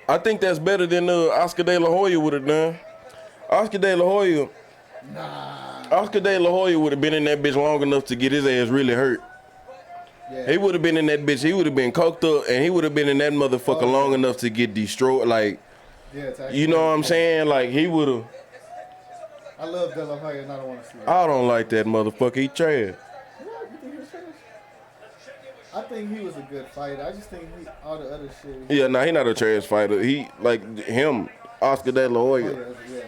Speaker 1: I think that's better than Oscar De La Hoya would have done. Oscar De La Hoya would have been in that bitch long enough to get his ass really hurt. Yeah. He would have been in that bitch. He would have been coked up, and he would have been in that motherfucker long enough to get destroyed. Like, you know what I'm saying? Like, he would have.
Speaker 2: I love De La Hoya, and I don't want to see it.
Speaker 1: I don't like that motherfucker. He trash.
Speaker 2: Yeah, you think he was trash? I think he was a good fighter. I just think all the other shit.
Speaker 1: Yeah, nah, he not a trash fighter. He, like, him, Oscar De La Hoya.
Speaker 2: Yeah.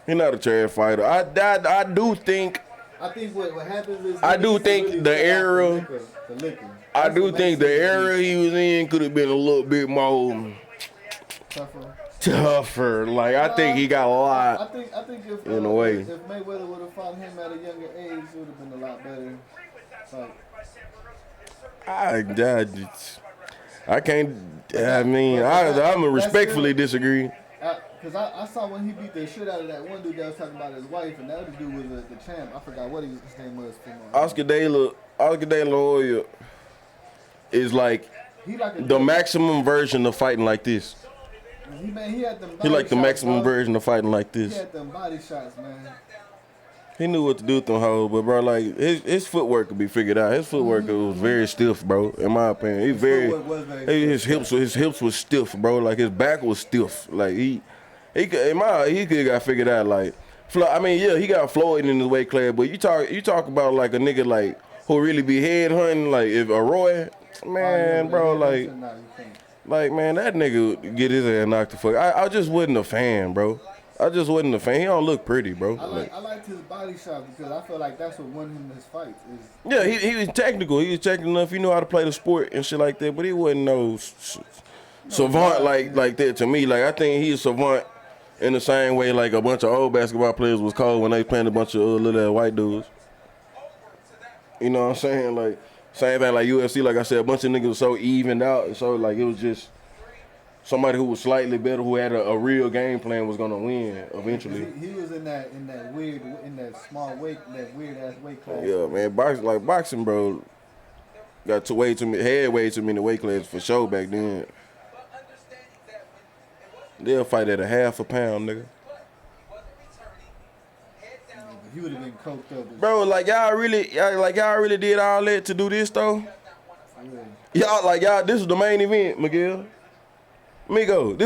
Speaker 1: He not a trash fighter. I do think.
Speaker 2: I think what happens is
Speaker 1: I do think
Speaker 2: really
Speaker 1: the era.
Speaker 2: the liquor.
Speaker 1: I do think the era he was in could have been a little bit more tougher. Like I think he got a lot.
Speaker 2: I think if
Speaker 1: in a way,
Speaker 2: if Mayweather would have fought him at a younger age, it would have been a lot better.
Speaker 1: I can't. I mean, I'm gonna respectfully disagree.
Speaker 2: Because I saw when he beat the shit out of that one dude that was talking about his wife, and that other dude was the champ. I forgot what his name was.
Speaker 1: Oscar De La Hoya is like the maximum version of fighting like this.
Speaker 2: He had them
Speaker 1: he like the maximum version of fighting like this.
Speaker 2: He had them body shots, man.
Speaker 1: He knew what to do with them hoes, but bro, like his footwork could be figured out. His footwork was very stiff, bro. In my opinion, his hips was stiff, bro. Like his back was stiff. Like he could have got figured out. Like, I mean, yeah, he got Floyd in his weight class, but you talk about like a nigga like who really be head hunting, like if a Roy, man, bro, like man, that nigga would get his ass knocked the fuck. I just wasn't a fan, bro. I just wasn't a fan. He don't look pretty, bro.
Speaker 2: I liked his body shot because I feel like that's what won him his fights.
Speaker 1: Yeah, he was technical. He was technical enough. He knew how to play the sport and shit like that. But he wasn't no savant like that to me. Like I think he's savant in the same way like a bunch of old basketball players was cold when they playing a bunch of little white dudes. You know what I'm saying? Like same thing like UFC. Like I said, a bunch of niggas was so evened out, and so like it was just. Somebody who was slightly better, who had a real game plan, was gonna win eventually.
Speaker 2: He was in that small weight, that weird ass weight class.
Speaker 1: Yeah, man, boxing, bro, got way too many weight classes for sure back then. They'll fight at a half a pound, nigga.
Speaker 2: He would have been coked up.
Speaker 1: Bro, like y'all really did all that to do this though. Y'all, this was the main event, Miguel. Migo,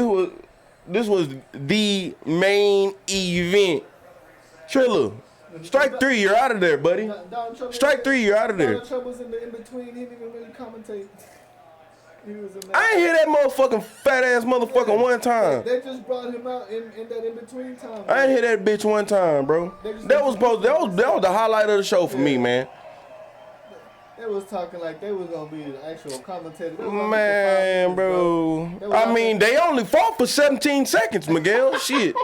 Speaker 1: this was the main event. Triller, strike 3, you're out of there, buddy. Strike 3, you're out of there.
Speaker 2: Donald Trump was in between. He didn't even really commentate. He was in
Speaker 1: I ain't hear that motherfucking fat ass motherfucker one time.
Speaker 2: They just brought him out in that in between time.
Speaker 1: I ain't hear that bitch one time, bro. That was the highlight of the show for me, man.
Speaker 2: They was talking like they was gonna be the actual commentator.
Speaker 1: Man, bro. I mean, they only fought for 17 seconds, Miguel. Shit.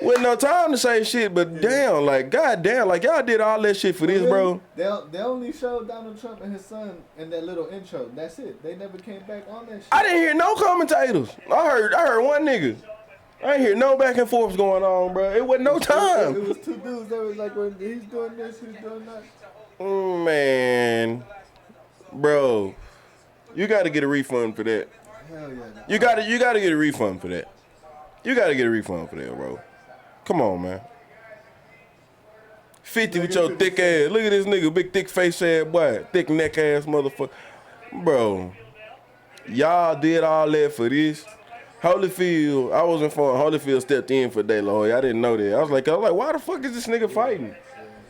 Speaker 1: With no time to say shit, but damn, like, goddamn, like, y'all did all that shit for this, bro.
Speaker 2: They only showed Donald Trump and his son in that little intro. That's it. They never came back on that shit.
Speaker 1: I didn't hear no commentators. I heard one nigga. I ain't hear no back and forths going on, bro. It wasn't no time.
Speaker 2: It was two dudes that was like, when he's doing this, he's doing that.
Speaker 1: Man, bro, you got to get a refund for that.
Speaker 2: Hell yeah.
Speaker 1: You got to get a refund for that. You got to get a refund for that, bro. Come on, man. 50 with your thick ass. Look at this nigga, big thick face ass boy, thick neck ass motherfucker. Bro, y'all did all that for this. Holyfield, I was informed Holyfield stepped in for De La Hoya. I didn't know that. I was like, why the fuck is this nigga fighting?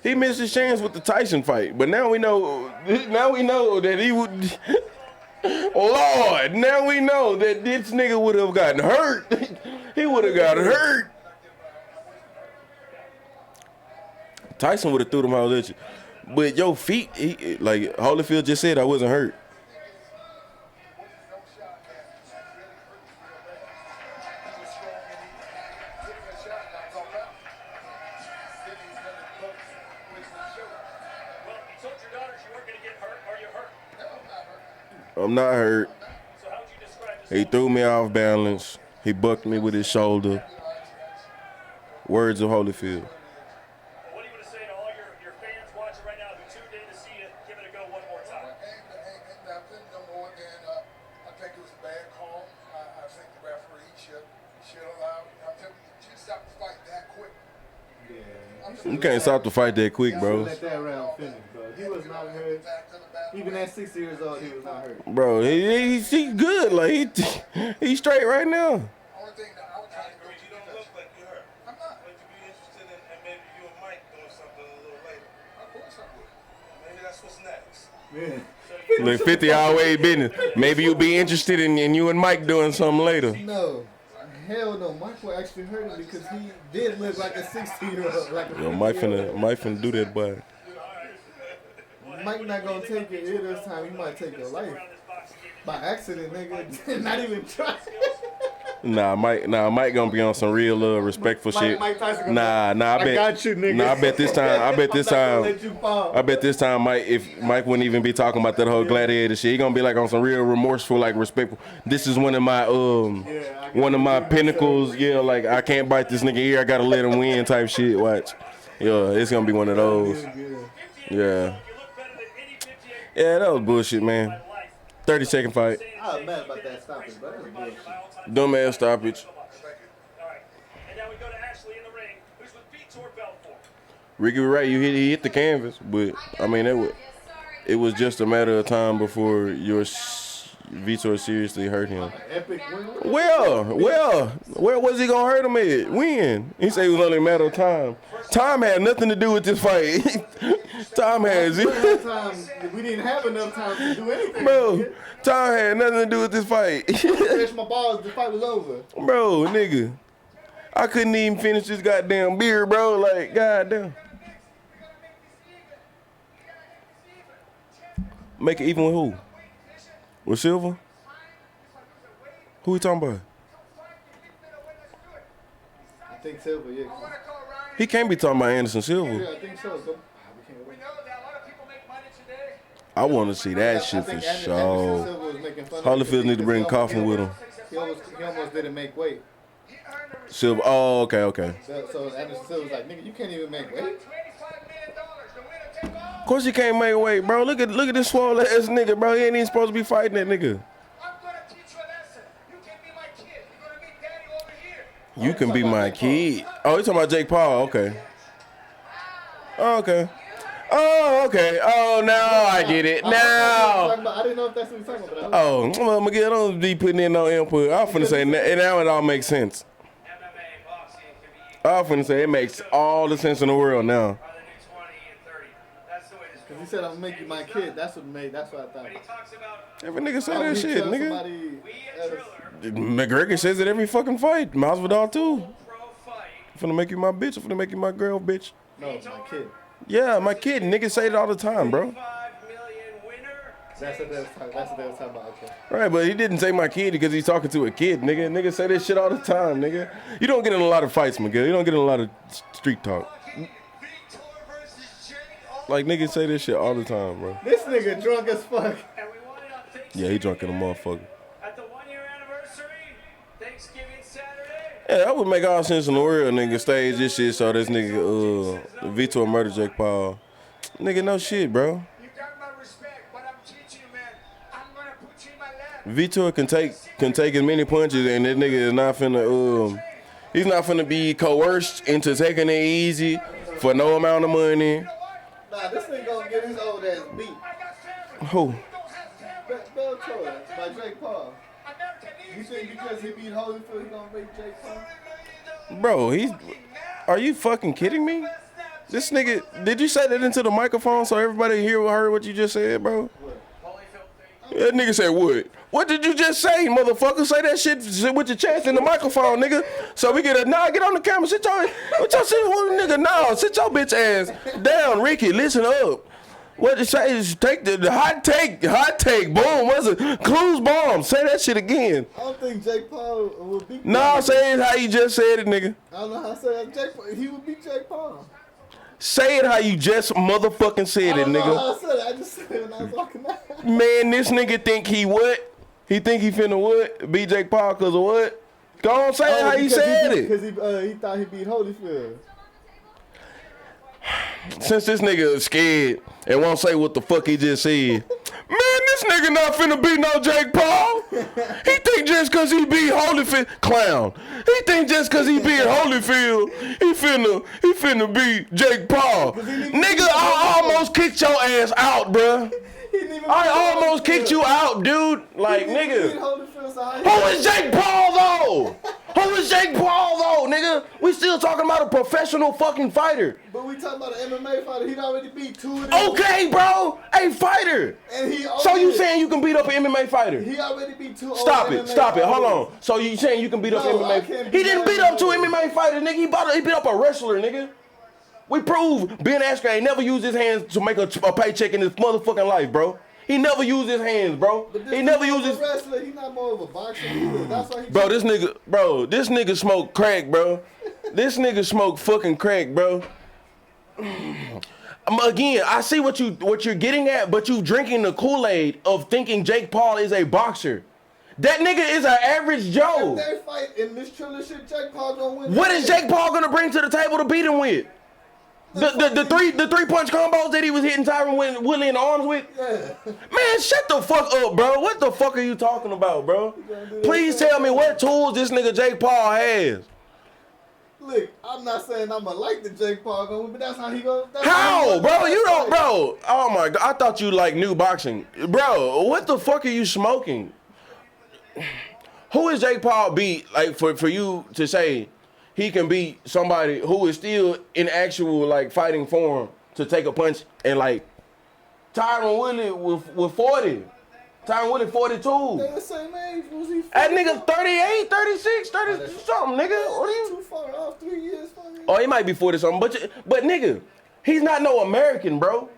Speaker 1: He missed his chance with the Tyson fight, but now we know that he would. Lord, now we know that this nigga would have gotten hurt. He would have got hurt. Tyson would have threw them all at you. But your feet, like Holyfield just said, I wasn't hurt. I'm not hurt. He threw me off balance. He bucked me with his shoulder. Words of Holyfield.
Speaker 3: What do you want to say to all your fans watching right now who tuned in to see you? Give it a go one more time.
Speaker 4: Ain't nothing no more than I think it was a bad call. I think the referee should allow. I'm telling you, you should stop the fight that quick.
Speaker 2: Yeah.
Speaker 1: You can't stop the fight that quick, bro.
Speaker 2: Let that round finish, bro. He was not hurt. Even at 60 years old, he was not hurt.
Speaker 1: Bro, he good. Like he's straight right now.
Speaker 4: Only thing that I would try to go
Speaker 5: You don't look like you hurt.
Speaker 4: I'm not.
Speaker 5: Would you be interested in maybe you and Mike doing something a little later?
Speaker 4: Of course I would.
Speaker 5: Maybe that's what's next.
Speaker 2: Yeah.
Speaker 1: Like 50-hour way business. Maybe you'll be interested in you and Mike doing something later.
Speaker 2: No. Hell no. Michael actually hurt him because he did look like a 60-year-old. Like a
Speaker 1: Yo, Mike finna do that, boy.
Speaker 2: Mike not gonna take it here this time. He might take your life. By accident, nigga. Not even try.
Speaker 1: Nah, Mike gonna be on some real respectful shit.
Speaker 2: Mike Tyson
Speaker 1: Nah, I bet.
Speaker 2: got you, nigga.
Speaker 1: Nah, I bet this time.
Speaker 2: I'm not gonna let you fall.
Speaker 1: I bet this time, Mike wouldn't even be talking about that whole gladiator shit. He gonna be like on some real remorseful, like respectful. This is one of my pinnacles. Yeah, like I can't bite this nigga here. I gotta let him win type shit. Watch. Yeah, it's gonna be one of those. Yeah. Yeah, that was bullshit, man. 30-second fight.
Speaker 2: I was mad about that stoppage, but that was bullshit.
Speaker 1: Dumbass stoppage.
Speaker 3: All right. And now we go to Ashley in the ring, who's with Vitor Belfort.
Speaker 1: Ricky was right. He hit the canvas, but I mean it was just a matter of time before Vitor seriously hurt him.
Speaker 2: Epic win.
Speaker 1: Where was he gonna hurt him at? When? He said it was only a matter of time. Time had nothing to do with this fight. Time has it.
Speaker 2: We didn't have enough time to do anything.
Speaker 1: Bro, time had nothing to do with this fight.
Speaker 2: Stretch my balls. The fight was over.
Speaker 1: Bro, nigga. I couldn't even finish this goddamn beer, bro. Like, goddamn. Make it even with who? With Silva? Who we talking about?
Speaker 2: I think Silva, yeah.
Speaker 1: He can't be talking about Anderson Silva.
Speaker 2: Yeah, I think so.
Speaker 1: I want to see that shit for sure. Holyfield need to bring Coffin with him.
Speaker 2: He almost didn't make weight.
Speaker 1: Silva. Oh, okay.
Speaker 2: So Anderson Silva was like, nigga, you can't even make weight.
Speaker 1: Of course you can't make weight, bro. Look at this swole ass nigga, bro. He ain't even supposed to be fighting that nigga. You can be my kid. Oh, you talking about Jake Paul? Okay. Oh, okay. Oh, now I get it. Now.
Speaker 2: I didn't know if that's what you're talking about.
Speaker 1: Oh, well, Miguel, don't be putting in no input. I'm finna say now it all makes sense. I'm finna say it makes all the sense in the world now.
Speaker 2: He said, I'm gonna make you my kid. That's what I thought.
Speaker 1: Every nigga say that shit, nigga. McGregor says it every fucking fight. Masvidal too. I'm finna make you my bitch. I'm finna make you my girl, bitch.
Speaker 2: No, my kid.
Speaker 1: Yeah, my kid. Niggas say it all the time, bro.
Speaker 2: That's what they was talking about. Okay.
Speaker 1: Right, but he didn't say my kid because he's talking to a kid, nigga. Niggas say this shit all the time, nigga. You don't get in a lot of fights, Miguel. You don't get in a lot of street talk. Like, niggas say this shit all the time, bro.
Speaker 2: This nigga drunk as fuck.
Speaker 1: Yeah, he drunk in a motherfucker.
Speaker 3: At the 1-year anniversary, Thanksgiving Saturday.
Speaker 1: Yeah, that would make all sense in the world, nigga. Stage this shit so this nigga, Vitor murder Jake Paul. Nigga, no shit, bro.
Speaker 4: You got my respect, but I'm teaching you, man. I'm gonna put you in my lap.
Speaker 1: Vitor can take as many punches, and that nigga is not finna, he's not finna be coerced into taking it easy for no amount of money.
Speaker 2: Nah, this nigga gonna get his old ass beat.
Speaker 1: Who?
Speaker 2: Bellator by Jake Paul. You think because he beat Holyfield, he gonna beat Jake Paul?
Speaker 1: Bro, are you fucking kidding me? This nigga, did you say that into the microphone so everybody heard what you just said, bro? That nigga said what? What did you just say, motherfucker? Say that shit with your chest in the microphone, nigga. So we get on the camera. Sit your nigga. No, sit your bitch ass down, Ricky. Listen up. What you say is take the hot take. Boom. What's it? Clues bomb. Say that shit again.
Speaker 2: I don't think Jake Paul would beat.
Speaker 1: No, say it how you just said it, nigga.
Speaker 2: I don't know how to say that. Jake Paul, he would beat Jake Paul.
Speaker 1: Say it how you just motherfucking said it,
Speaker 2: I don't know
Speaker 1: nigga.
Speaker 2: how I said it. I just said it when I was walking out.
Speaker 1: Man, this nigga think he what? He think he finna what? Beat Jake Paul because of what? Go on, say it how you said it.
Speaker 2: Because he thought he beat Holyfield.
Speaker 1: Since this nigga is scared and won't say what the fuck he just said, man, this nigga not finna beat no Jake Paul. He think just cause he beat Holyfield, clown. He think just cause he beat Holyfield, he finna beat Jake Paul. Nigga, I almost kicked your ass out, bruh. I almost kicked you out, dude. Like, nigga. Who is Jake Paul, though? Who is Jake Paul, though, nigga? We still talking about a professional fucking fighter.
Speaker 2: But we talking about an MMA fighter. He'd already beat 2 of them.
Speaker 1: Okay, bro. A fighter.
Speaker 2: And
Speaker 1: so you saying you can beat up an MMA fighter?
Speaker 2: He already beat 2
Speaker 1: Stop
Speaker 2: MMA
Speaker 1: it.
Speaker 2: fighters.
Speaker 1: Hold on. So you saying you can beat up MMA? He didn't beat up 2 MMA fighters, nigga. He beat up a wrestler, nigga. We proved Ben Askren ain't never used his hands to make a paycheck in his motherfucking life, bro. He never used his hands, bro. He never used his.
Speaker 2: Wrestler. He's not more of a boxer either. That's why he.
Speaker 1: Bro, this nigga smoke crack, bro. This nigga smoke fucking crack, bro. Again, I see what you're getting at, but you drinking the Kool-Aid of thinking Jake Paul is a boxer. That nigga is an average Joe.
Speaker 2: If they fight in this Triller shit, Jake Paul gonna win.
Speaker 1: What is Jake Paul gonna bring to the table to beat him with? The three punch combos that he was hitting Tyron Woodley in the arms with?
Speaker 2: Yeah.
Speaker 1: Man, shut the fuck up, bro. What the fuck are you talking about, bro? Please tell me what tools this nigga Jake Paul has.
Speaker 2: Look, I'm not saying I'ma like the Jake Paul gonna win, but that's how he goes.
Speaker 1: How, bro? You don't, bro. Oh my God, I thought you like new boxing, bro. What the fuck are you smoking? Who is Jake Paul beat? Like for you to say he can beat somebody who is still in actual like fighting form to take a punch and like Tyron Woodley with 40. Tyron Woodley 42.
Speaker 2: They the same age. Was he?
Speaker 1: That nigga 38, 36, 30 something, nigga. What are you?
Speaker 2: Too far off, 3 years.
Speaker 1: Oh, he might be 40 something, but nigga, he's not no American, bro.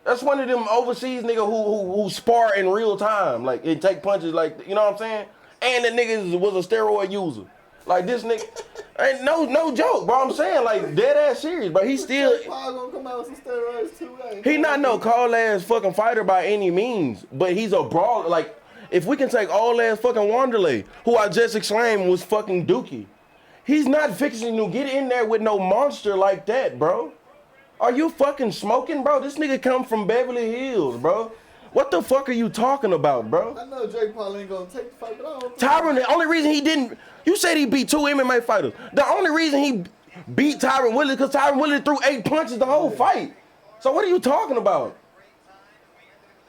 Speaker 1: That's one of them overseas nigga who spar in real time, like and take punches, like you know what I'm saying. And the nigga was a steroid user. Like this nigga, ain't no joke, bro. I'm saying like dead ass serious, but he still.
Speaker 2: Paul gonna come out with some steroids too, right?
Speaker 1: He not no cold ass fucking fighter by any means, but he's a brawler. Like if we can take all ass fucking Wanderlei, who I just exclaimed was fucking Dookie, he's not fixing to get in there with no monster like that, bro. Are you fucking smoking, bro? This nigga come from Beverly Hills, bro. What the fuck are you talking about, bro?
Speaker 2: I know Jake Paul ain't gonna take the fight, but I don't think
Speaker 1: Tyron, the only reason he didn't, you said he beat 2 MMA fighters. The only reason he beat Tyron Woodley because Tyron Woodley threw 8 punches the whole fight. So what are you talking about?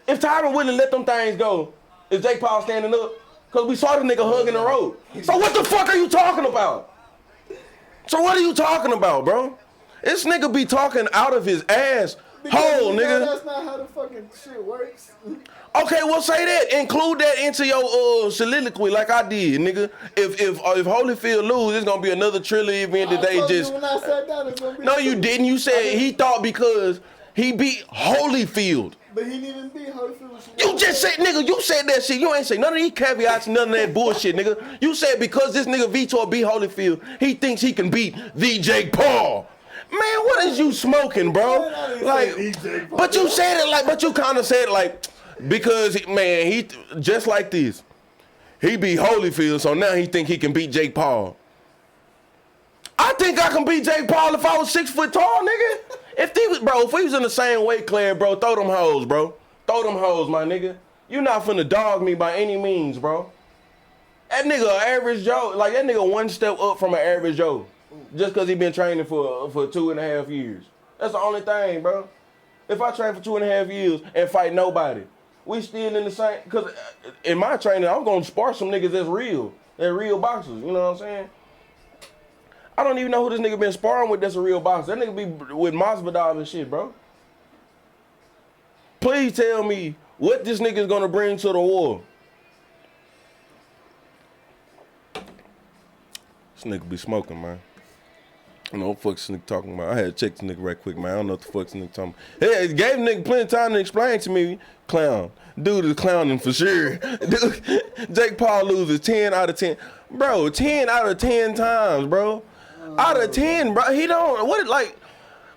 Speaker 1: If Tyron Woodley let them things go, is Jake Paul standing up? Because we saw the nigga hugging the road. So what the fuck are you talking about? So what are you talking about, bro? This nigga be talking out of his ass hole, nigga.
Speaker 2: That's not how the fucking shit works.
Speaker 1: Okay, well say that. Include that into your soliloquy like I did, nigga. If Holyfield lose, it's gonna be another Triller event that they just.
Speaker 2: When I said that, it's gonna be
Speaker 1: no, you didn't. You said he thought because he beat Holyfield.
Speaker 2: But he didn't even beat Holyfield.
Speaker 1: You just said, nigga, you said that shit. You ain't say none of these caveats, none of that bullshit, nigga. You said because this nigga Vitor beat Holyfield, he thinks he can beat the Jake Paul. Man, what is you smoking, bro? Like, but you said it like, but you kind of said it like, because, man, he, just like this, he beat Holyfield, so now he think he can beat Jake Paul. I think I can beat Jake Paul if I was 6 foot tall, nigga. If we was in the same weight class, bro, throw them hoes, bro. Throw them hoes, my nigga. You not finna dog me by any means, bro. That nigga average Joe, like that nigga one step up from an average Joe. Just because he been training for 2.5 years. That's the only thing, bro. If I train for 2.5 years and fight nobody, we still in the same, because in my training, I'm going to spar some niggas that's real. They're real boxers, you know what I'm saying? I don't even know who this nigga been sparring with that's a real boxer. That nigga be with Masvidal and shit, bro. Please tell me what this nigga's going to bring to the war. This nigga be smoking, man. I don't know what the fuck this nigga talking about. I had to check this nigga right quick, man. I don't know what the fuck this nigga talking about. Hey, it gave nigga plenty of time to explain to me. Clown. Dude is clowning for sure. Dude, Jake Paul loses 10 out of 10. Bro, 10 out of 10 times, bro. Out of 10, bro. He don't, what, like,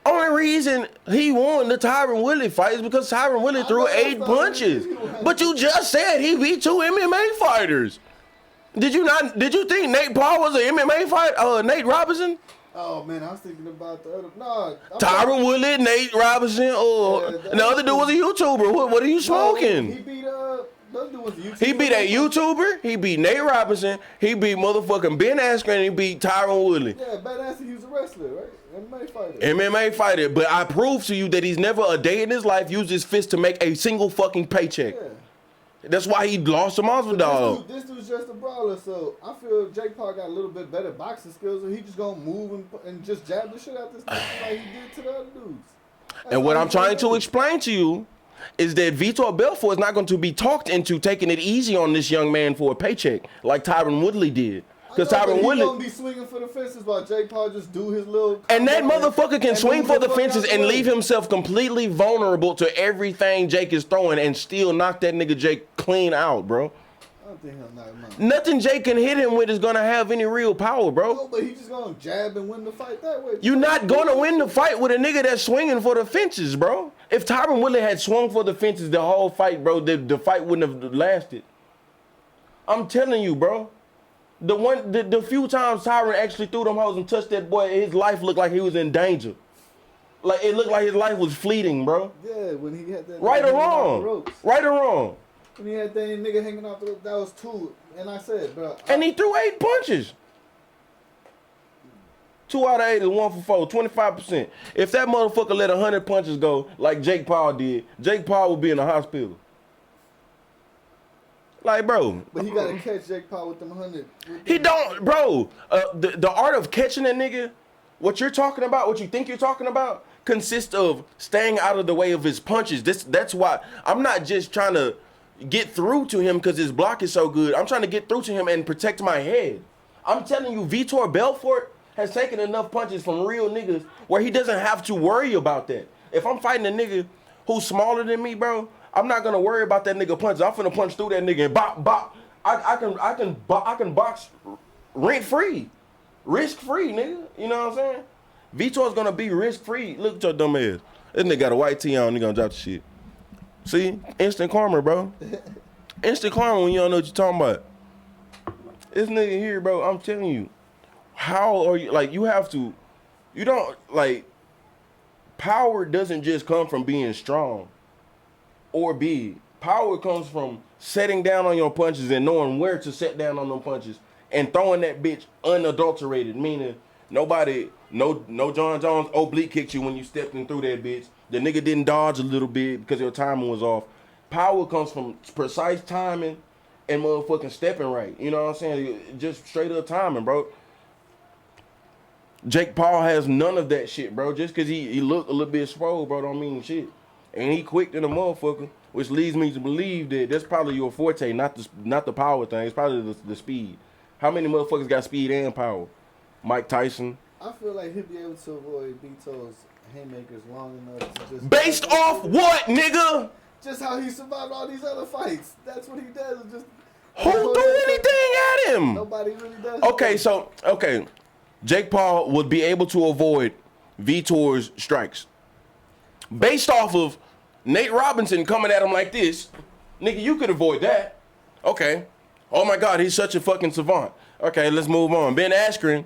Speaker 1: only reason he won the Tyron Woodley fight is because Tyron Woodley threw 8 punches. But you just said he beat 2 MMA fighters. Did you think Nate Paul was an MMA fighter? Nate Robinson?
Speaker 2: Oh man, I was thinking about the other. No,
Speaker 1: Tyron Woodley, Nate Robinson, or the other dude was a YouTuber. What are you smoking?
Speaker 2: He beat the other dude was a YouTuber.
Speaker 1: He beat a YouTuber. He beat Nate Robinson. He beat motherfucking Ben Askren. He beat Tyron Woodley.
Speaker 2: Yeah, Ben Askren, he was a wrestler, right? MMA fighter.
Speaker 1: MMA fighter. But I proved to you that he's never a day in his life used his fist to make a single fucking paycheck.
Speaker 2: Yeah.
Speaker 1: That's why he lost to Masvidal.
Speaker 2: This dude's just a brawler, so I feel Jake Paul got a little bit better boxing skills, and he just gonna move and just jab the shit out this thing like he did to the other dudes.
Speaker 1: And what I'm trying to explain to you is that Vitor Belfort is not going to be talked into taking it easy on this young man for a paycheck like Tyron Woodley did. Because Tyron Woodley
Speaker 2: gonna be swinging for the fences while Jake Paul just do his little.
Speaker 1: And that motherfucker can swing for the fences and
Speaker 2: way.
Speaker 1: leave himself completely vulnerable to everything Jake is throwing and still knock that nigga Jake clean out, bro.
Speaker 2: I don't think he'll knock him out.
Speaker 1: Nothing Jake can hit him with is gonna have any real power, bro.
Speaker 2: No, but he's just gonna jab and win the fight that way.
Speaker 1: You're not gonna win the fight with a nigga that's swinging for the fences, bro. If Tyron Woodley had swung for the fences the whole fight, bro, the fight wouldn't have lasted. I'm telling you, bro. The few times Tyron actually threw them hoes and touched that boy, his life looked like he was in danger. Like it looked like his life was fleeting, bro.
Speaker 2: Yeah, when he had that.
Speaker 1: Right or wrong? Right or wrong?
Speaker 2: When he had that nigga hanging off the rope, that was 2. And I said, bro.
Speaker 1: And he threw 8 punches. 2 out of 8 is 1 for 4, 25%. If that motherfucker let 100 punches go like Jake Paul did, Jake Paul would be in the hospital. Like, bro.
Speaker 2: But he gotta catch Jake Paul with them 100.
Speaker 1: He don't, bro. The art of catching that nigga, what you're talking about, what you think you're talking about, consists of staying out of the way of his punches. That's why I'm not just trying to get through to him because his block is so good. I'm trying to get through to him and protect my head. I'm telling you, Vitor Belfort has taken enough punches from real niggas where he doesn't have to worry about that. If I'm fighting a nigga who's smaller than me, bro, I'm not gonna worry about that nigga punches. I'm finna punch through that nigga and bop, bop. I can box rent free, risk free, nigga. You know what I'm saying? Vitor's gonna be risk free. Look at your dumb ass. This nigga got a white tee on. He gonna drop the shit. See, instant karma, bro. Instant karma when you don't know what you're talking about. This nigga here, bro. I'm telling you, how are you? Like you have to. You don't like. Power doesn't just come from being strong or big. Power comes from setting down on your punches and knowing where to set down on them punches and throwing that bitch unadulterated, meaning nobody, no John Jones oblique kicked you when you stepped in through that bitch. The nigga didn't dodge a little bit because your timing was off. Power comes from precise timing and motherfucking stepping right. You know what I'm saying? Just straight up timing, bro. Jake Paul has none of that shit, bro. Just because he look a little bit swole, bro, don't mean shit. And he quick than a motherfucker, which leads me to believe that that's probably your forte, not the power thing. It's probably the speed. How many motherfuckers got speed and power? Mike Tyson.
Speaker 2: I feel like he'll be able to avoid Vitor's haymakers long enough to just...
Speaker 1: Based off what, nigga?
Speaker 2: Just how he survived all these other fights. That's what he does. Just
Speaker 1: Who threw anything at him?
Speaker 2: Nobody really does.
Speaker 1: Okay. Jake Paul would be able to avoid Vitor's strikes. Based off of Nate Robinson coming at him like this, nigga, you could avoid that. Okay. Oh my God, he's such a fucking savant. Okay, let's move on. Ben Askren,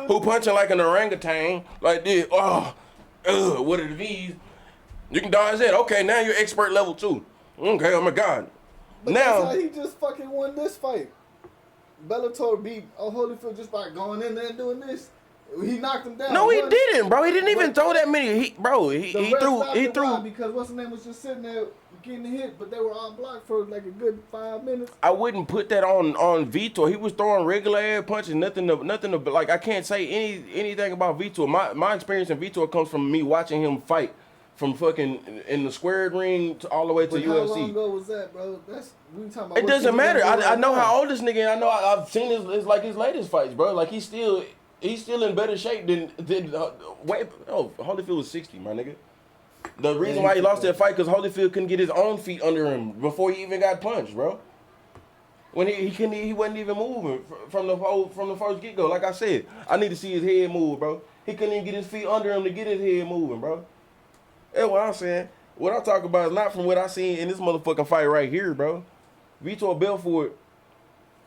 Speaker 1: who punching like an orangutan, like this. What are these? You can dodge that. Okay, now you're expert level 2. Okay, oh my God.
Speaker 2: But
Speaker 1: now
Speaker 2: that's how he just fucking won this fight. Bellator beat Holyfield just by going in there and doing this. He knocked him down.
Speaker 1: No, he didn't, bro. He didn't even throw that many. He threw.
Speaker 2: Because what's the name was just sitting there getting hit, but they were all blocked for like a good 5 minutes.
Speaker 1: I wouldn't put that on Vitor. He was throwing regular air punches. Nothing to like. I can't say anything about Vitor. My experience in Vitor comes from me watching him fight from fucking in the squared ring to all the way to
Speaker 2: But how long
Speaker 1: UFC.
Speaker 2: ago was that, bro? That's we talking about.
Speaker 1: It
Speaker 2: what
Speaker 1: doesn't
Speaker 2: he
Speaker 1: matter.
Speaker 2: gonna do
Speaker 1: I
Speaker 2: right
Speaker 1: know
Speaker 2: now.
Speaker 1: how old this nigga is. I know I've seen his like his latest fights, bro. Like he's still in better shape than Holyfield was 60, my nigga. The reason why he lost that fight because Holyfield couldn't get his own feet under him before he even got punched, bro. When he wasn't even moving from the first get go. Like I said, I need to see his head move, bro. He couldn't even get his feet under him to get his head moving, bro. That's what I'm saying. What I'm talking about is not from what I seen in this motherfucking fight right here, bro. Vitor Belfort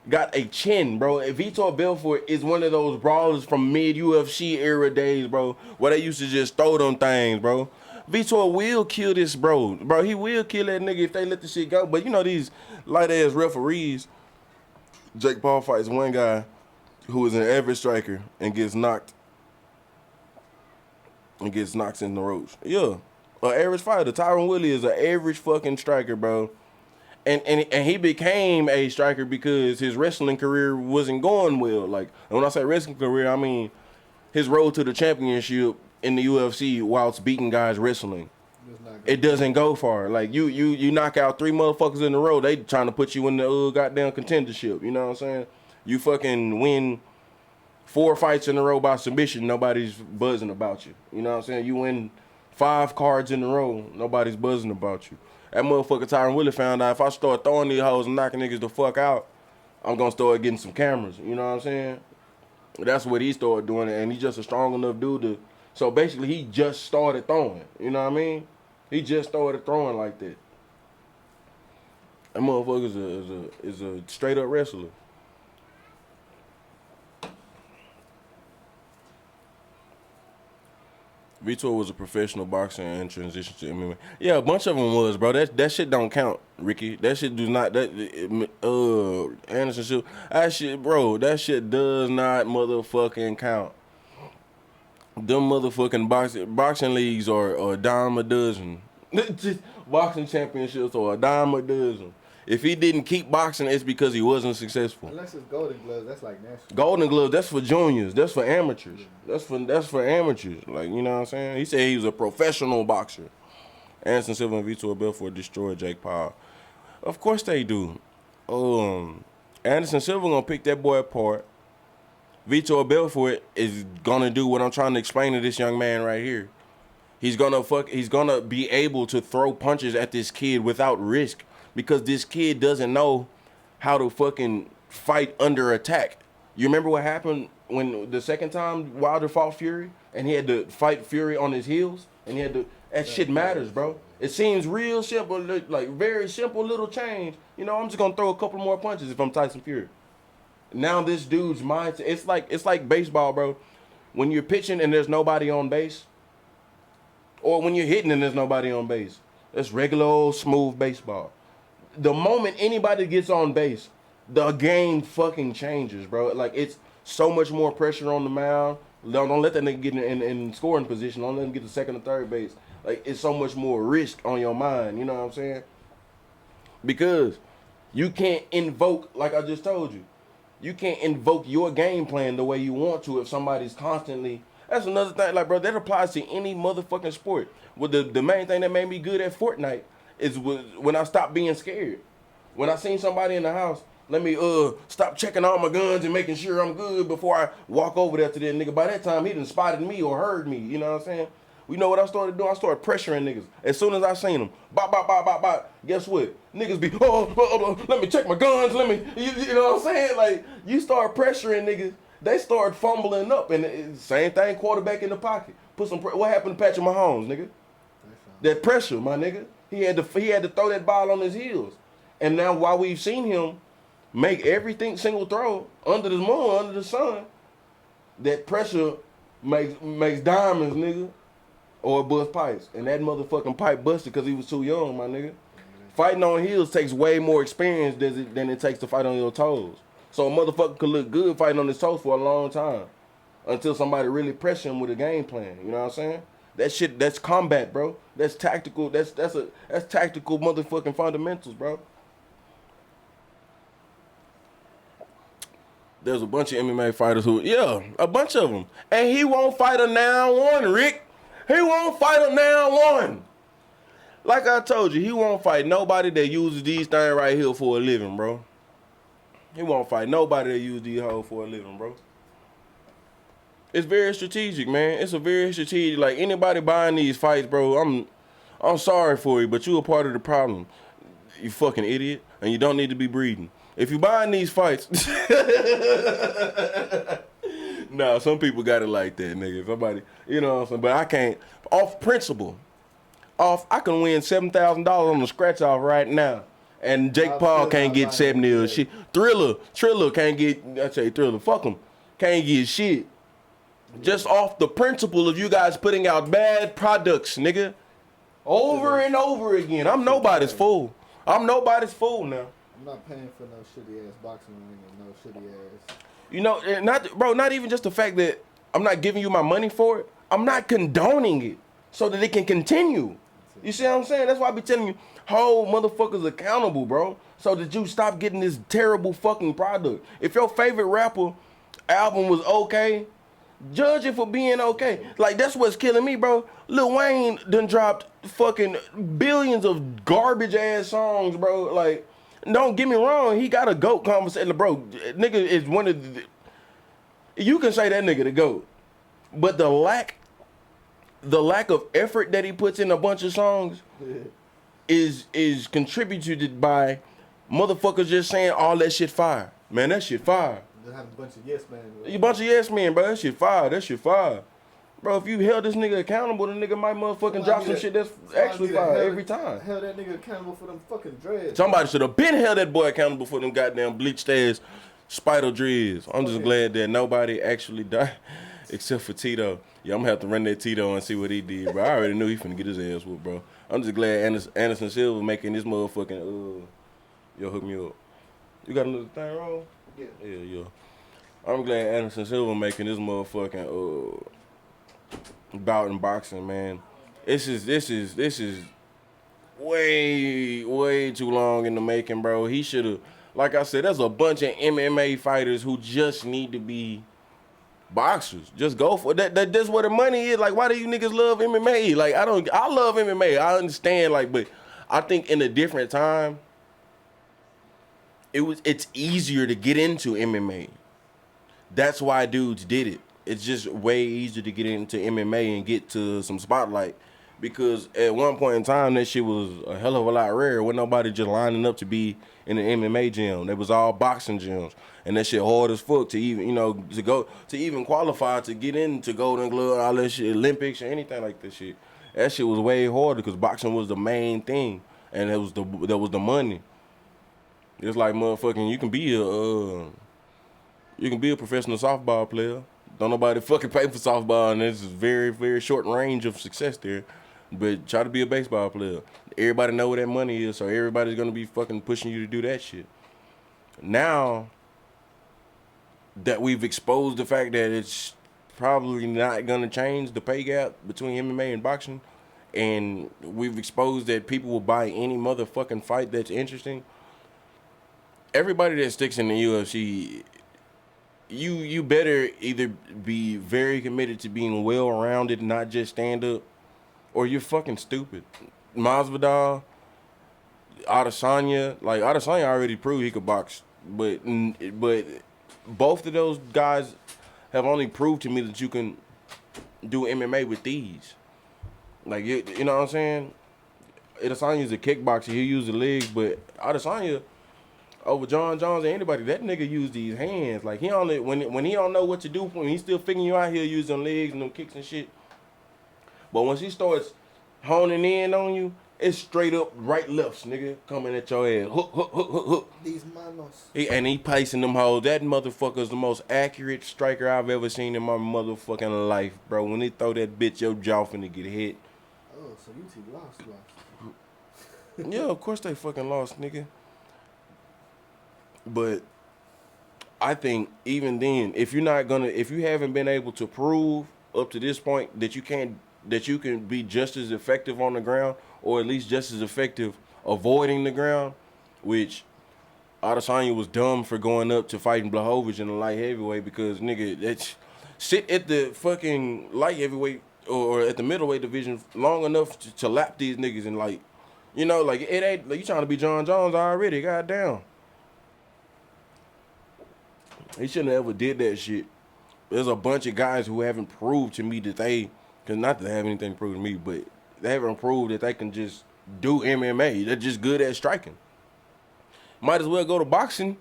Speaker 1: got a chin, bro. Vitor Belfort is one of those brawlers from mid-UFC era days, bro, where they used to just throw them things, bro. Vitor will kill this bro. Bro, he will kill that nigga if they let the shit go. But you know these light-ass referees, Jake Paul fights one guy who is an average striker and gets knocked in the ropes. Yeah. An average fighter. Tyron Woodley is an average fucking striker, bro. And he became a striker because his wrestling career wasn't going well. Like, and when I say wrestling career, I mean his road to the championship in the UFC whilst beating guys wrestling. It doesn't go far. Like, you knock out 3 motherfuckers in a row, they trying to put you in the goddamn contendership. You know what I'm saying? You fucking win 4 fights in a row by submission, nobody's buzzing about you. You know what I'm saying? You win 5 cards in a row, nobody's buzzing about you. That motherfucker Tyron Woodley found out if I start throwing these hoes and knocking niggas the fuck out, I'm gonna start getting some cameras. You know what I'm saying? That's what he started doing, and he's just a strong enough dude to. So basically, he just started throwing. You know what I mean? He just started throwing like that. That motherfucker is a straight up wrestler. Vitor was a professional boxer and transitioned to MMA. Yeah, a bunch of them was, bro. That shit don't count, Ricky. That shit does not. Anderson Silva. That shit, bro. That shit does not motherfucking count. Them motherfucking boxing leagues are a dime a dozen. Boxing championships are a dime a dozen. If he didn't keep boxing, it's because he wasn't successful.
Speaker 2: Unless it's Golden Gloves, that's like national.
Speaker 1: Golden Gloves, that's for juniors. That's for amateurs. That's for amateurs. Like, you know what I'm saying? He said he was a professional boxer. Anderson Silva and Vitor Belfort destroyed Jake Paul. Of course they do. Anderson Silva gonna pick that boy apart. Vitor Belfort is gonna do what I'm trying to explain to this young man right here. He's gonna be able to throw punches at this kid without risk. Because this kid doesn't know how to fucking fight under attack. You remember what happened when the second time Wilder fought Fury and he had to fight Fury on his heels and he had to. That shit matters, bro. It seems real simple, like very simple little change. You know, I'm just gonna throw a couple more punches if I'm Tyson Fury. Now this dude's mindset. It's like baseball, bro. When you're pitching and there's nobody on base, or when you're hitting and there's nobody on base, it's regular old smooth baseball. The moment anybody gets on base, the game fucking changes, bro. Like, it's so much more pressure on the mound. Don't let that nigga get in scoring position. Don't let him get to second or third base. Like, it's so much more risk on your mind. You know what I'm saying? Because you can't invoke, like I just told you, you can't invoke your game plan the way you want to if somebody's constantly. That's another thing. Like, bro, that applies to any motherfucking sport. Well, the main thing that made me good at Fortnite is when I stopped being scared. When I seen somebody in the house, let me stop checking all my guns and making sure I'm good before I walk over there to that nigga. By that time, he done spotted me or heard me. You know what I'm saying? You know what I started doing? I started pressuring niggas. As soon as I seen them, bop, bop, bop, bop, bop. Guess what? Niggas be, let me check my guns. Let me, you know what I'm saying? Like, you start pressuring niggas, they start fumbling up. And same thing, quarterback in the pocket. What happened to Patrick Mahomes, nigga? That pressure, my nigga. He had to throw that ball on his heels. And now while we've seen him make everything single throw under the moon, under the sun, that pressure makes diamonds, nigga, or bust pipes. And that motherfucking pipe busted because he was too young, my nigga. Fighting on heels takes way more experience than it takes to fight on your toes. So a motherfucker could look good fighting on his toes for a long time until somebody really pressure him with a game plan. You know what I'm saying? That shit, that's combat, bro. That's tactical. That's tactical motherfucking fundamentals, bro. There's a bunch of MMA fighters who, yeah, a bunch of them. And he won't fight a now one, Rick. He won't fight a now one. Like I told you, he won't fight nobody that uses these things right here for a living, bro. He won't fight nobody that uses these hoes for a living, bro. It's very strategic, man. It's a very strategic. Like anybody buying these fights, bro, I'm sorry for you, but you a part of the problem. You fucking idiot, and you don't need to be breeding. If you buying these fights, nah, some people got it like that, nigga. Somebody, you know what I'm saying? But I can't. Off principle, I can win $7,000 on the scratch off right now, and Jake Paul can't get 70 or shit. Triller can't get. I say Triller, fuck him, can't get shit. Just off the principle of you guys putting out bad products, nigga, over and over again. I'm nobody's fool. I'm nobody's fool now.
Speaker 2: I'm not paying for no shitty ass boxing ring and no shitty ass.
Speaker 1: You know, not even just the fact that I'm not giving you my money for it. I'm not condoning it so that it can continue. You see what I'm saying? That's why I be telling you, hold motherfuckers accountable, bro, so that you stop getting this terrible fucking product. If your favorite rapper album was okay, judge it for being okay. Like, that's what's killing me, bro. Lil Wayne done dropped fucking billions of garbage ass songs, bro. Like, don't get me wrong, he got a GOAT conversation, bro. Nigga is one of the, you can say that nigga the GOAT, but the lack of effort that he puts in a bunch of songs is contributed by motherfuckers just saying all that shit fire. Man, that shit fire.
Speaker 2: Just have a bunch of yes men.
Speaker 1: You bunch of yes men, bro. That shit fire. That shit fire. Bro, if you held this nigga accountable, the nigga might motherfucking drop some shit that's actually fire every time.
Speaker 2: Held that nigga accountable for them fucking dreads.
Speaker 1: Somebody should have been held that boy accountable for them goddamn bleached ass spider dreads. I'm just glad that nobody actually died except for Tito. Yeah, I'm gonna have to run that Tito and see what he did, bro. I already knew he finna get his ass whooped, bro. I'm just glad Anderson Silva making this motherfucking yo, hook me up. You got another thing wrong? Yeah. I'm glad Anderson Silva making this motherfucking bout in boxing, man. This is way too long in the making, bro. He should have, like I said, there's a bunch of MMA fighters who just need to be boxers. Just go for that. That's where the money is. Like, why do you niggas love MMA? Like, I love MMA. I understand, like, but I think in a different time, it's easier to get into MMA. That's why dudes did it. It's just way easier to get into MMA and get to some spotlight, because at one point in time that shit was a hell of a lot rare. Wasn't nobody just lining up to be in an MMA gym. They was all boxing gyms, and that shit hard as fuck to even, you know, to even qualify to get into Golden Glove, all that shit, Olympics or anything like that shit. That shit was way harder because boxing was the main thing, and that was the money. It's like motherfucking you can be a professional softball player. Don't nobody fucking pay for softball, and there's a very, very short range of success there. But try to be a baseball player. Everybody know where that money is, so everybody's gonna be fucking pushing you to do that shit. Now that we've exposed the fact that it's probably not gonna change the pay gap between MMA and boxing, and we've exposed that people will buy any motherfucking fight that's interesting, everybody that sticks in the UFC, you better either be very committed to being well-rounded, not just stand-up, or you're fucking stupid. Masvidal, Adesanya, like Adesanya already proved he could box, but both of those guys have only proved to me that you can do MMA with these. Like, you know what I'm saying? Adesanya's a kickboxer, he'll use the legs, but Adesanya, over John Jones or anybody, that nigga use these hands. Like, he only when he don't know what to do, when he's still figuring you out, he'll use them legs and them kicks and shit. But once he starts honing in on you, it's straight up right lefts, nigga, coming at your ass. Hook.
Speaker 2: These manos.
Speaker 1: He placing them hoes. That motherfucker's the most accurate striker I've ever seen in my motherfucking life, bro. When he throw that bitch, your jaw finna get hit.
Speaker 2: Oh, so you two lost.
Speaker 1: Yeah, of course they fucking lost, nigga. But I think even then, if you haven't been able to prove up to this point that you can be just as effective on the ground, or at least just as effective avoiding the ground, which Adesanya was dumb for going up to fighting Blachowicz in the light heavyweight, because nigga, sit at the fucking light heavyweight or at the middleweight division long enough to lap these niggas and like, you know, like it ain't like you trying to be John Jones already. Goddamn. He shouldn't have ever did that shit. There's a bunch of guys who haven't proved to me that cause not that they have anything to prove to me, but they haven't proved that they can just do MMA. They're just good at striking. Might as well go to boxing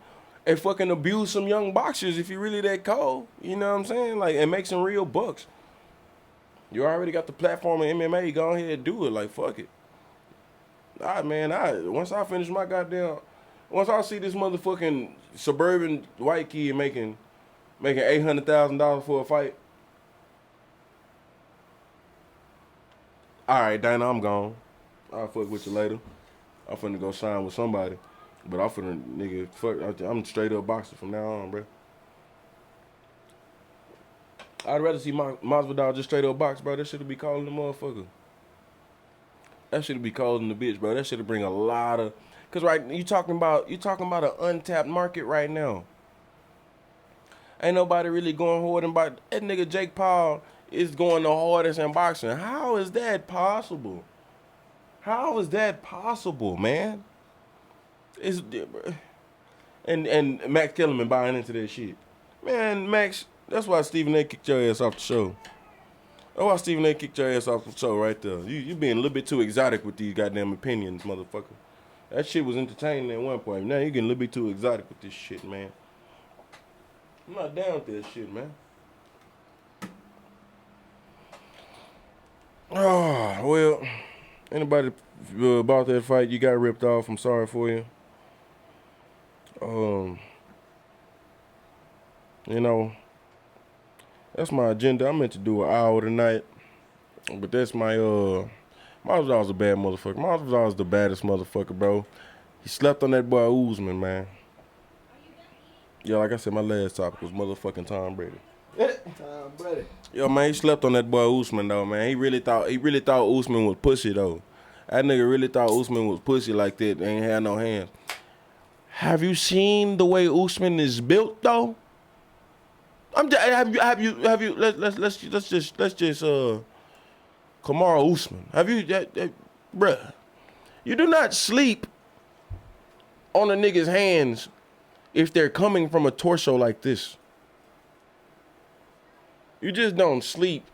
Speaker 1: and fucking abuse some young boxers if you're really that cold. You know what I'm saying? Like, and make some real bucks. You already got the platform in MMA. Go ahead and do it. Like, fuck it. All right, man. Once I finish my once I see this motherfucking suburban white kid making $800,000 for a fight. All right, Dana, I'm gone. I'll fuck with you later. I'm finna go sign with somebody. But I'm finna, nigga, fuck, I'm straight up boxer from now on, bro. I'd rather see Masvidal just straight up box, bro. That shit'll be calling the motherfucker. That shit'll be calling the bitch, bro. That shit'll bring a lot of, cause right, you talking about an untapped market right now. Ain't nobody really going hard and about that nigga Jake Paul is going the hardest in boxing. How is that possible? How is that possible, man? It's and Max Kellerman buying into that shit. Man, Max, that's why Stephen A kicked your ass off the show. That's why Stephen A kicked your ass off the show right there. You being a little bit too exotic with these goddamn opinions, motherfucker. That shit was entertaining at one point. Now you getting a little bit too exotic with this shit, man. I'm not down with that shit, man. Oh, well, anybody about that fight, you got ripped off, I'm sorry for you. You know, that's my agenda. I meant to do an hour tonight, but that's my, Masvidal's a bad motherfucker. Masvidal's the baddest motherfucker, bro. He slept on that boy Usman, man. Yeah, like I said, my last topic was motherfucking Tom Brady.
Speaker 2: Tom Brady.
Speaker 1: Yo, man, he slept on that boy Usman, though, man. He really thought Usman was pussy, though. That nigga really thought Usman was pussy like that. They ain't had no hands. Have you seen the way Usman is built, though? Have you? Let's just Kamaru Usman. Have you, bruh? You do not sleep on a nigga's hands if they're coming from a torso like this. You just don't sleep.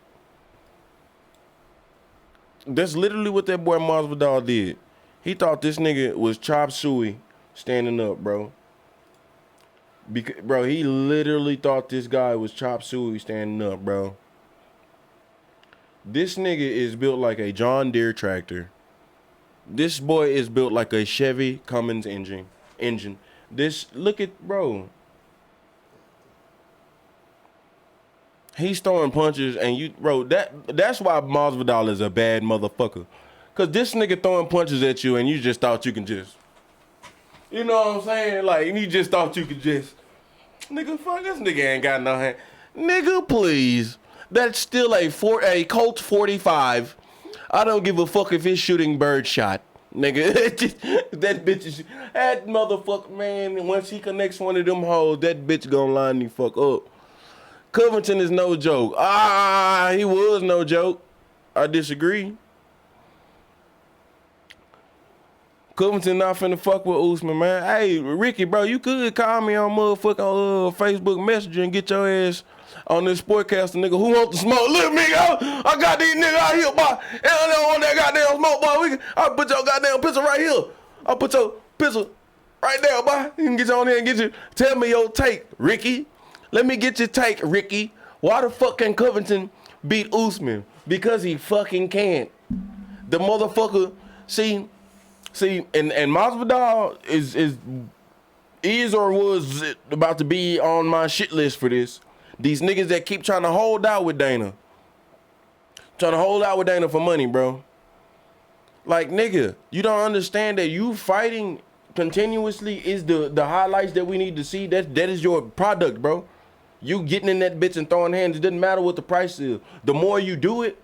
Speaker 1: That's literally what that boy Masvidal did. He thought this nigga was chop suey standing up, bro. Bro, he literally thought this guy was chop suey standing up, bro. This nigga is built like a John Deere tractor. This boy is built like a Chevy Cummins engine. Look at, bro. He's throwing punches and that's why Masvidal is a bad motherfucker. Cause this nigga throwing punches at you and you just thought you can just, you know what I'm saying? Like, you just thought you could just, nigga, fuck, this nigga ain't got no hand. Nigga, please. That's still a Colt 45. I don't give a fuck if it's shooting birdshot. Nigga, that motherfucker, man, once he connects one of them hoes, that bitch gonna line the fuck up. Covington is no joke. He was no joke. I disagree. Covington not finna fuck with Usman, man. Hey, Ricky, bro, you could call me on motherfucking Facebook Messenger and get your ass on this sportcaster, nigga. Who want the smoke? Look, nigga, I got these niggas out here, boy. And I don't want that goddamn smoke, boy. I'll put your goddamn pistol right here. I'll put your pistol right there, boy. You can get you on here and get you. Tell me your take, Ricky. Let me get your take, Ricky. Why the fuck can Covington beat Usman? Because he fucking can't. The motherfucker, see, and Masvidal is or was about to be on my shit list for this. These niggas that keep trying to hold out with Dana. Trying to hold out with Dana for money, bro. Like, nigga, you don't understand that you fighting continuously is the highlights that we need to see. That is your product, bro. You getting in that bitch and throwing hands. It doesn't matter what the price is. The more you do it,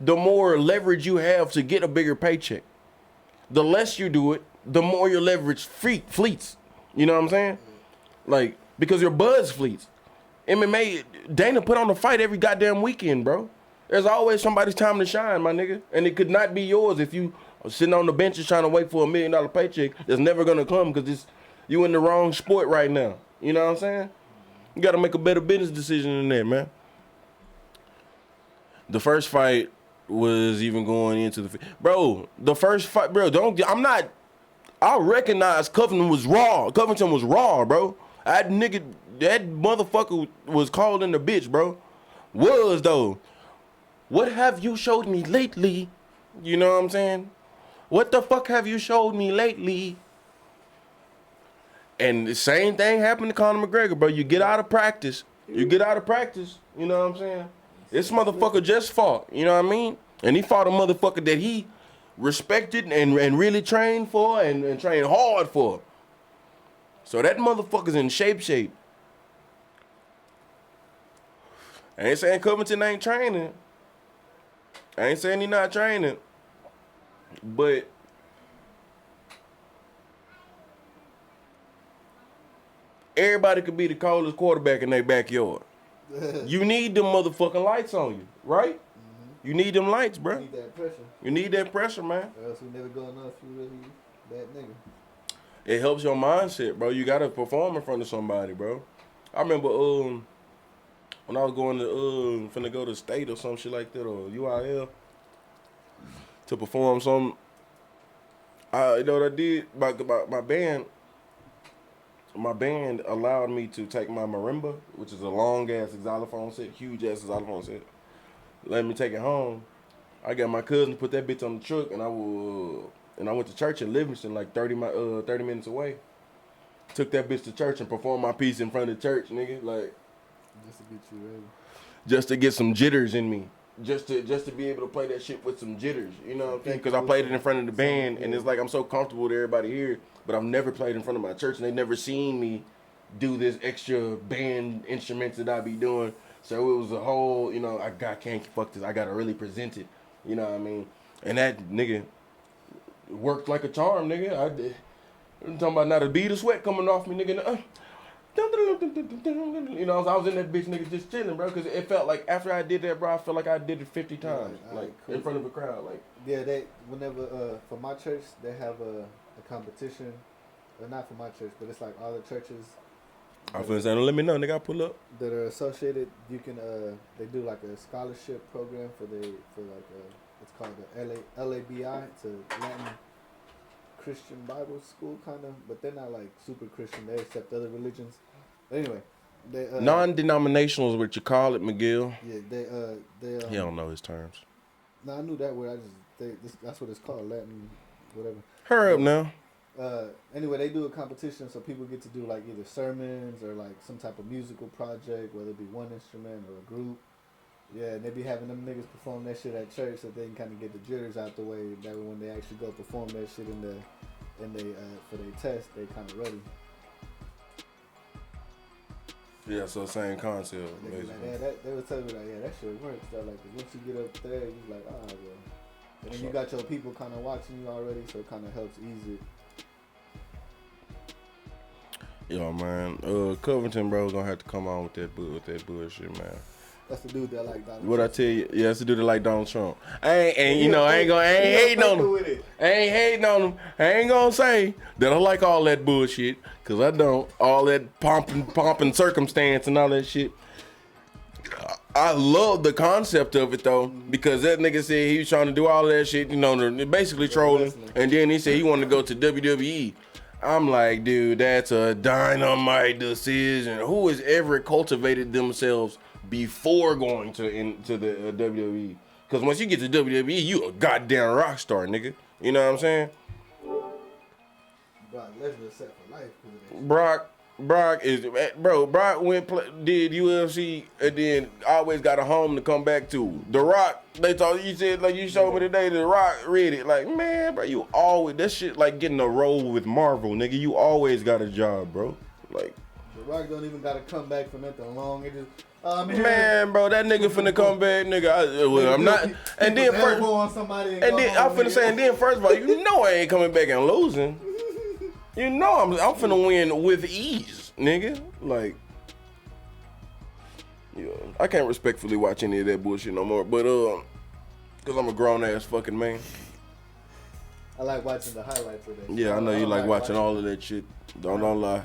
Speaker 1: the more leverage you have to get a bigger paycheck. The less you do it, the more your leverage fleets. You know what I'm saying? Like, because your buzz fleets. MMA, Dana put on a fight every goddamn weekend, bro. There's always somebody's time to shine, my nigga. And it could not be yours if you are sitting on the benches trying to wait for $1 million paycheck that's never gonna come because you in the wrong sport right now. You know what I'm saying? You gotta make a better business decision than that, man. The first fight was even going into the first fight, bro. I recognize Covington was raw. Bro. That motherfucker was called in the bitch, bro. Was though. What have you showed me lately? You know what I'm saying? What the fuck have you showed me lately? And the same thing happened to Conor McGregor, bro. You get out of practice. You know what I'm saying? This motherfucker just fought, you know what I mean? And he fought a motherfucker that he respected and really trained for and trained hard for. So that motherfucker's in shape. I ain't saying Covington ain't training. I ain't saying he not training. But everybody could be the coldest quarterback in their backyard. You need them motherfucking lights on you, right? Mm-hmm. You need them lights, bro.
Speaker 2: You need that pressure.
Speaker 1: You need that pressure, man.
Speaker 2: Or else we never go enough if you really that nigga.
Speaker 1: It helps your mindset, bro. You gotta perform in front of somebody, bro. I remember when I was going to finna go to state or some shit like that or UIL to perform some. You know what I did? My band allowed me to take my marimba, which is a long ass xylophone set, huge ass xylophone set. Let me take it home. I got my cousin to put that bitch on the truck, and I went to church in Livingston, like 30 minutes away. Took that bitch to church and performed my piece in front of the church, nigga, like.
Speaker 2: Just to get you ready.
Speaker 1: Just to get some jitters in me. Just to be able to play that shit with some jitters, you know what I'm saying? Because I played it in front of the band, and it's like I'm so comfortable with everybody here, but I've never played in front of my church, and they never seen me do this extra band instruments that I be doing. So it was a whole, you know, can't fuck this. I gotta really present it, you know what I mean? And that nigga worked like a charm, nigga. I'm talking about not a bead of sweat coming off me, nigga. You know, I was in that bitch, nigga, just chilling, bro, because it felt like after I did that, bro, I felt like I did it 50 times, in front of a crowd, like.
Speaker 2: Yeah, whenever for my church, they have a competition, not for my church, but it's like all the churches.
Speaker 1: I'm finna say, let me know, nigga, I'll pull up.
Speaker 2: That are associated, you can they do like a scholarship program it's called the LABI, it's a Latin Christian Bible school kind of, but they're not like super Christian. They accept other religions. But anyway, they
Speaker 1: non-denominational is what you call it, McGill.
Speaker 2: Yeah, they
Speaker 1: he don't know his terms.
Speaker 2: No, I knew that word. That's what it's called, Latin, whatever.
Speaker 1: Hurry up now.
Speaker 2: Anyway, they do a competition, so people get to do like either sermons or like some type of musical project, whether it be one instrument or a group. Yeah, and they be having them niggas perform that shit at church so they can kind of get the jitters out the way. That way when they actually go perform that shit for their test, they kind of ready.
Speaker 1: Yeah, so same concept, basically.
Speaker 2: Like, they would tell me like, yeah, that shit works. That like, once you get up there, you like, ah, well. And then you got your people kind of watching you already, so it kind of helps ease it.
Speaker 1: Yo, man, Covington, bro, gonna have to come on with that bullshit, man.
Speaker 2: That's the dude that like Donald
Speaker 1: Trump. I tell you? Yeah, that's the dude that like Donald Trump. I ain't hating on him. I ain't gonna say that I like all that bullshit, cause I don't. All that pomp and circumstance and all that shit. I love the concept of it though, because that nigga said he was trying to do all of that shit, you know, basically trolling, and then he said he wanted to go to WWE. I'm like, dude, that's a dynamite decision. Who has ever cultivated themselves before going to the WWE? Because once you get to WWE, you a goddamn rock star, nigga. You know what I'm saying?
Speaker 2: Brock Lesnar set for life.
Speaker 1: Brock did UFC and then always got a home to come back to. The Rock, you said, like you showed me today, The Rock read it. Like, man, bro, you always, that shit like getting a role with Marvel, nigga. You always got a job, bro. Like,
Speaker 2: The Rock don't even got to come back for nothing long. It just,
Speaker 1: man, bro, that nigga finna come back, nigga. I'm not. And then first of all, you know I ain't coming back and losing. You know I'm finna win with ease, nigga. Like, Yeah, I can't respectfully watch any of that bullshit no more. But cause I'm a grown ass fucking man.
Speaker 2: I like watching the highlights of that.
Speaker 1: Yeah, I know you like watching all of that shit. Don't lie.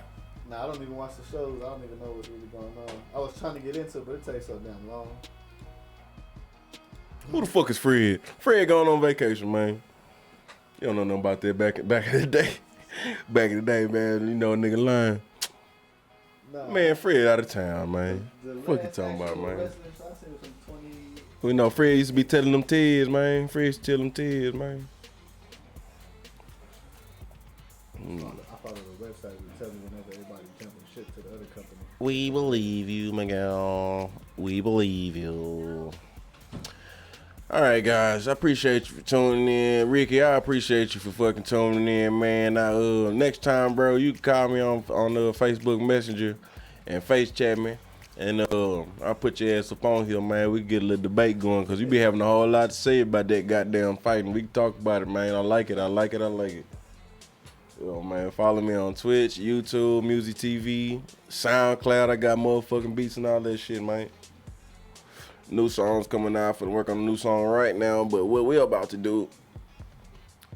Speaker 2: Nah, I don't even watch the shows. I don't even know what's really going on. I was trying to get into it, but it takes so damn long.
Speaker 1: Who the fuck is Fred? Fred going on vacation, man. You don't know nothing about that back in the day. Back in the day, man, you know a nigga lying.
Speaker 2: Nah,
Speaker 1: Man, Fred out of town, man.
Speaker 2: the
Speaker 1: Fuck you
Speaker 2: last
Speaker 1: talking about,
Speaker 2: actual
Speaker 1: man?
Speaker 2: wrestling show I seen was from 20.
Speaker 1: We know Fred used to be telling them tears, man. Fred used to tell them tears, man.
Speaker 2: I follow the website that tell me whenever everybody jumping shit to the other company.
Speaker 1: We believe you, Miguel. We believe you. All right, guys. I appreciate you for tuning in. Ricky, I appreciate you for fucking tuning in, man. Now, next time, bro, you can call me on Facebook Messenger and face chat me. And I'll put your ass up on here, man. We can get a little debate going because you be having a whole lot to say about that goddamn fighting. We can talk about it, man. I like it. Yo, man, follow me on Twitch, YouTube, MuZi TV, SoundCloud. I got motherfucking beats and all that shit, man. New songs coming out. For to work on a new song right now. But what we're about to do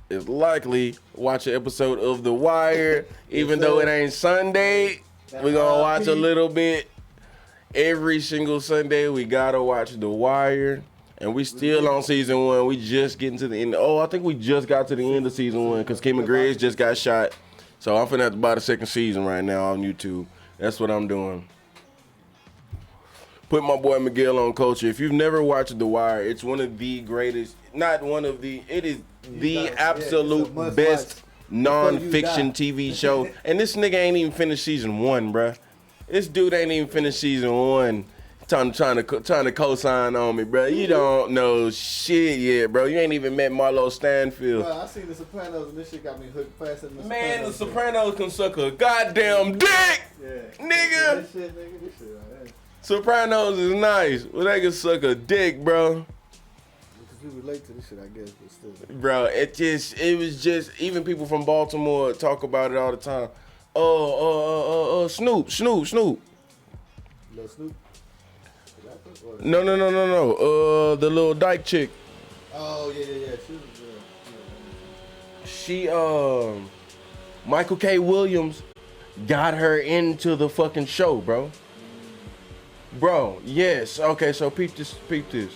Speaker 1: is likely watch an episode of The Wire. Even though it ain't Sunday, we're going to watch a little bit. Every single Sunday, we got to watch The Wire. And we still on season 1. We just getting to the end. Oh, I think we just got to the end of season 1 because Kim and Griggs just got shot. So I'm finna have to buy the second season right now on YouTube. That's what I'm doing. Put my boy Miguel on culture. If you've never watched The Wire, it's one of the greatest, it is the absolute best non-fiction TV show. And this nigga ain't even finished season 1, bruh. This dude ain't even finished season 1. Trying to co-sign on me, bro. You don't know shit yet, bro. You ain't even met Marlo Stanfield.
Speaker 2: Bro, I seen The Sopranos and this shit got me hooked fast in The Sopranos.
Speaker 1: Man, The Sopranos can suck a goddamn dick,
Speaker 2: Yeah.
Speaker 1: nigga.
Speaker 2: This shit right there.
Speaker 1: Sopranos is nice. Well, they can suck a dick, bro.
Speaker 2: Because we relate to this shit, I guess, but still.
Speaker 1: Bro, it was just, even people from Baltimore talk about it all the time. Snoop.
Speaker 2: Lil Snoop?
Speaker 1: No. The little dyke chick.
Speaker 2: Oh, yeah.
Speaker 1: She, Michael K. Williams got her into the fucking show, bro. Bro, yes. Okay, so peep this.